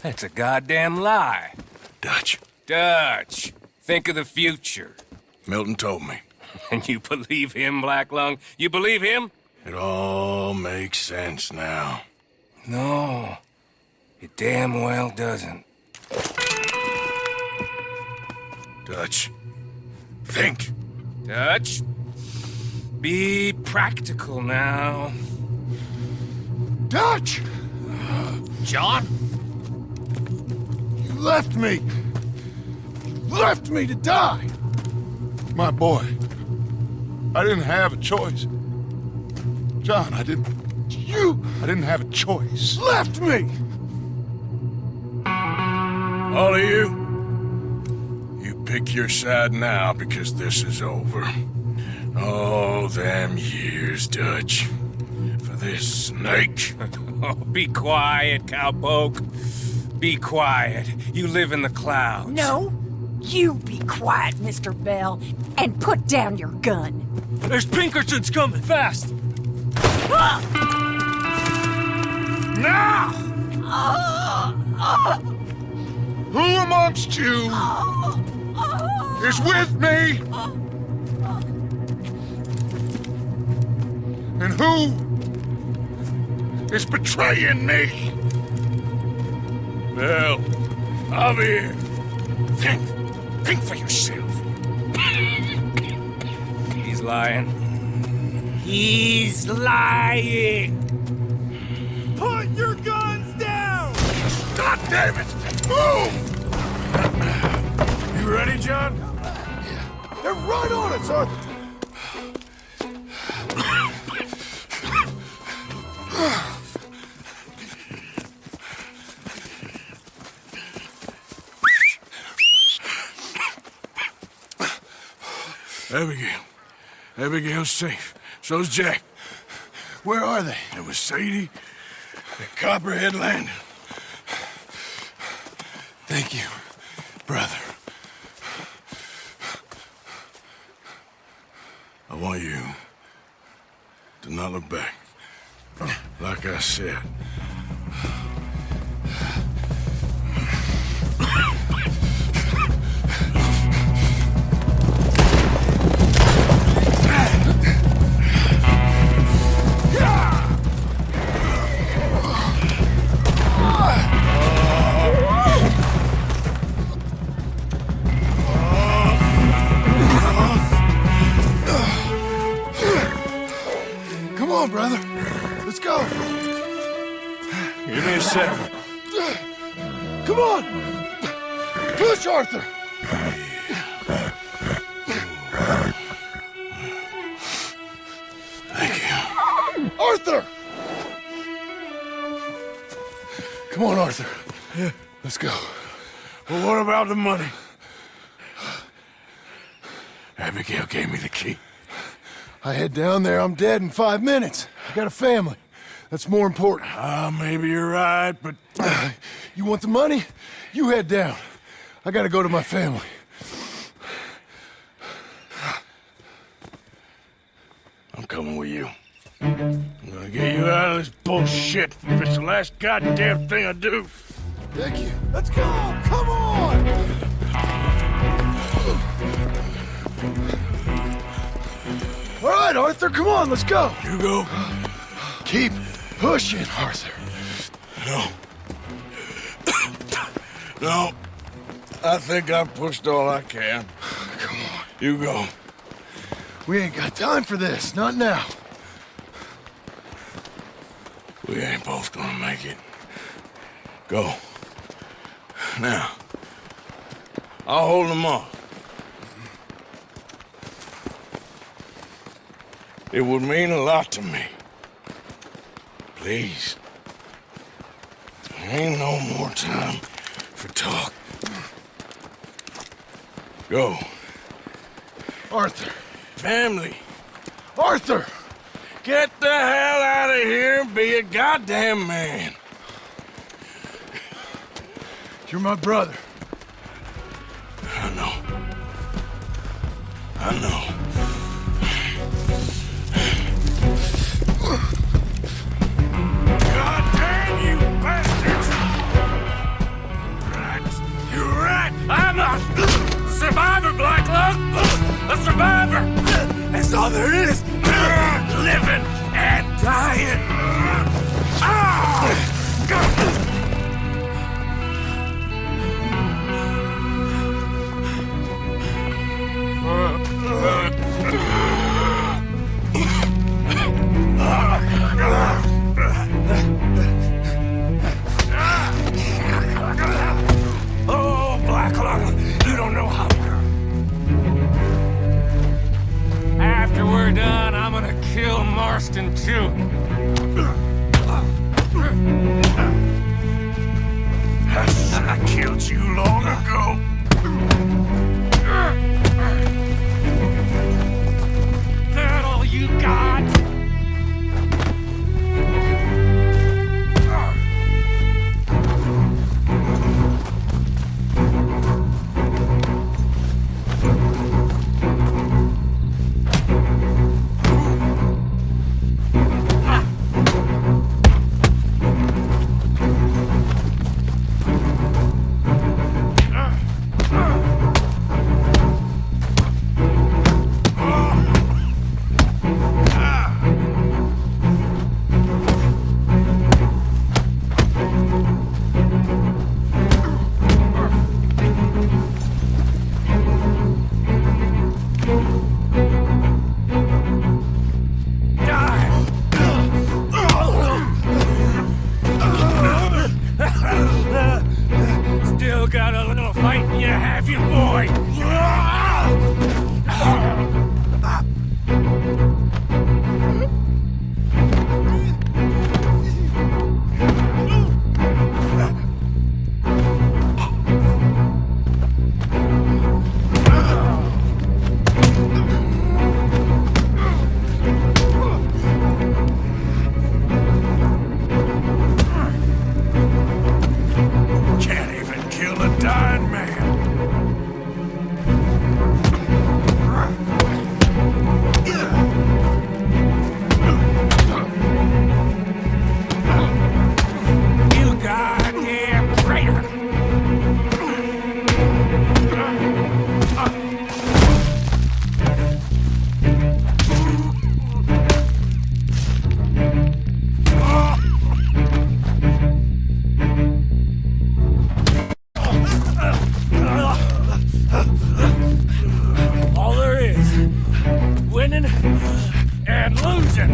That's a goddamn lie. Dutch. Dutch, think of the future. Milton told me. And you believe him, Black Lung? You believe him? It all makes sense now. No, it damn well doesn't. Dutch, think. Dutch, be practical now. Dutch! John? You left me! You left me to die! My boy, I didn't have a choice. John, I didn't have a choice. Left me! All of you, you pick your side now because this is over. All them years, Dutch, for this snake. Oh, be quiet, cowpoke. Be quiet. You live in the clouds. No, you be quiet, Mr. Bell, and put down your gun. There's Pinkertons coming, fast! Now! Who amongst you is with me? And who is betraying me? Well, Javier, think for yourself. He's lying. He's lying! Put your guns down! God damn it! Move! You ready, John? They're right on us, Arthur! Abigail's safe. So's Jack. Where are they? It was Sadie at Copperhead Landing. Thank you, brother. I want you to not look back. Like I said. Come on, brother. Let's go. Give me a second. Come on. Push, Arthur. Thank you. Arthur! Come on, Arthur. Yeah. Let's go. Well, what about the money? Abigail gave me the key. I head down there, I'm dead in 5 minutes. I got a family. That's more important. Maybe you're right, but... You want the money? You head down. I gotta go to my family. I'm coming with you. I'm gonna get you out of this bullshit if it's the last goddamn thing I do. Thank you. Let's go! Come on! All right, Arthur, come on, let's go. You go. Keep pushing, Arthur. No. No. I think I've pushed all I can. Come on. You go. We ain't got time for this, not now. We ain't both gonna make it. Go. Now. I'll hold them off. It would mean a lot to me. Please. There ain't no more time for talk. Go. Arthur. Family. Arthur! Get the hell out of here and be a goddamn man. You're my brother. I know. I know. Goddamn you bastards! Rats. You rat! I'm a survivor, Black Lung! A survivor! That's all there is! Living and dying! Oh, Black Lung, you don't know how. After we're done, I'm gonna kill Marston too. I killed you long ago. That all you got? Still got a little fight in you, have you, boy? Can't even kill a dying man. You goddamn traitor! All there is, winning and losing.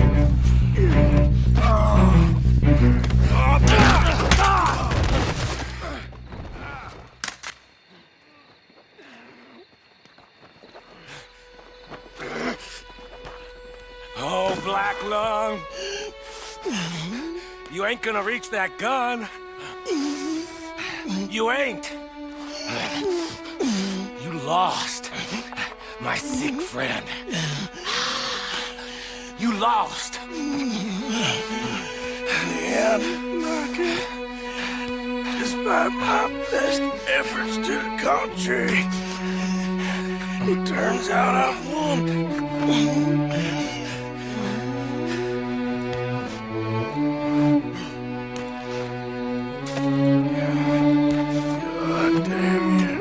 Oh, Black Lung. You ain't gonna reach that gun. You ain't. You lost, my sick friend. You lost. In the end, despite my best efforts to the contrary, it turns out I've won. God damn you.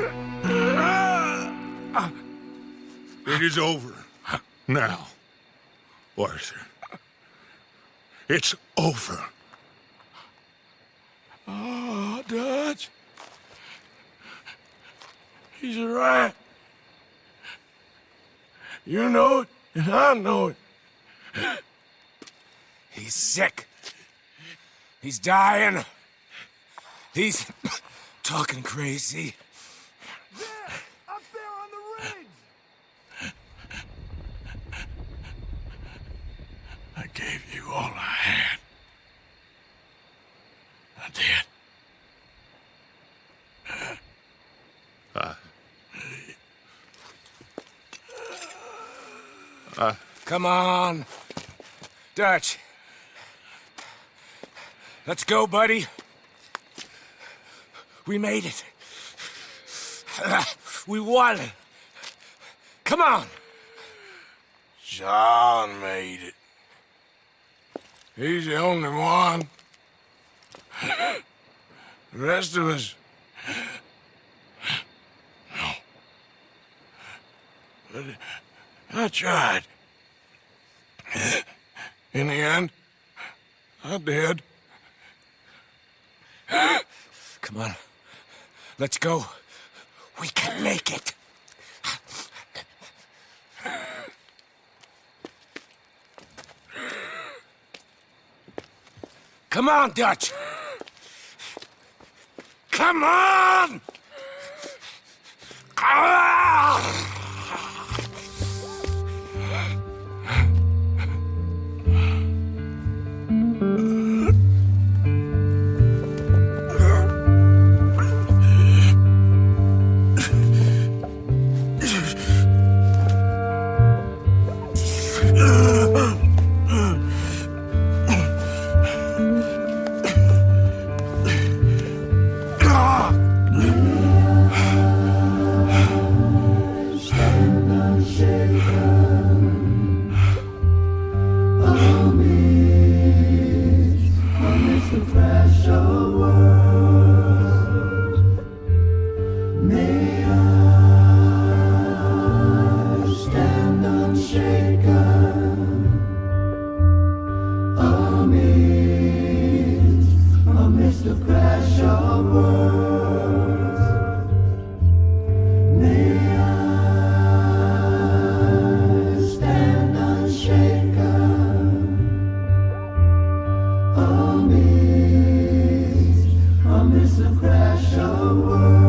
It is over. Now, Arthur. It's over. Oh, Dutch. He's right. You know it, and I know it. He's sick. He's dying. He's talking crazy. Up there on the ridge! I gave you all I had. I did. Come on. Dutch. Let's go, buddy. We made it. We won. Come on. John made it. He's the only one. The rest of us... No. But I tried. In the end, I did. Come on. Let's go. We can make it. Come on, Dutch. Come on! Ah! Amidst the crash of words.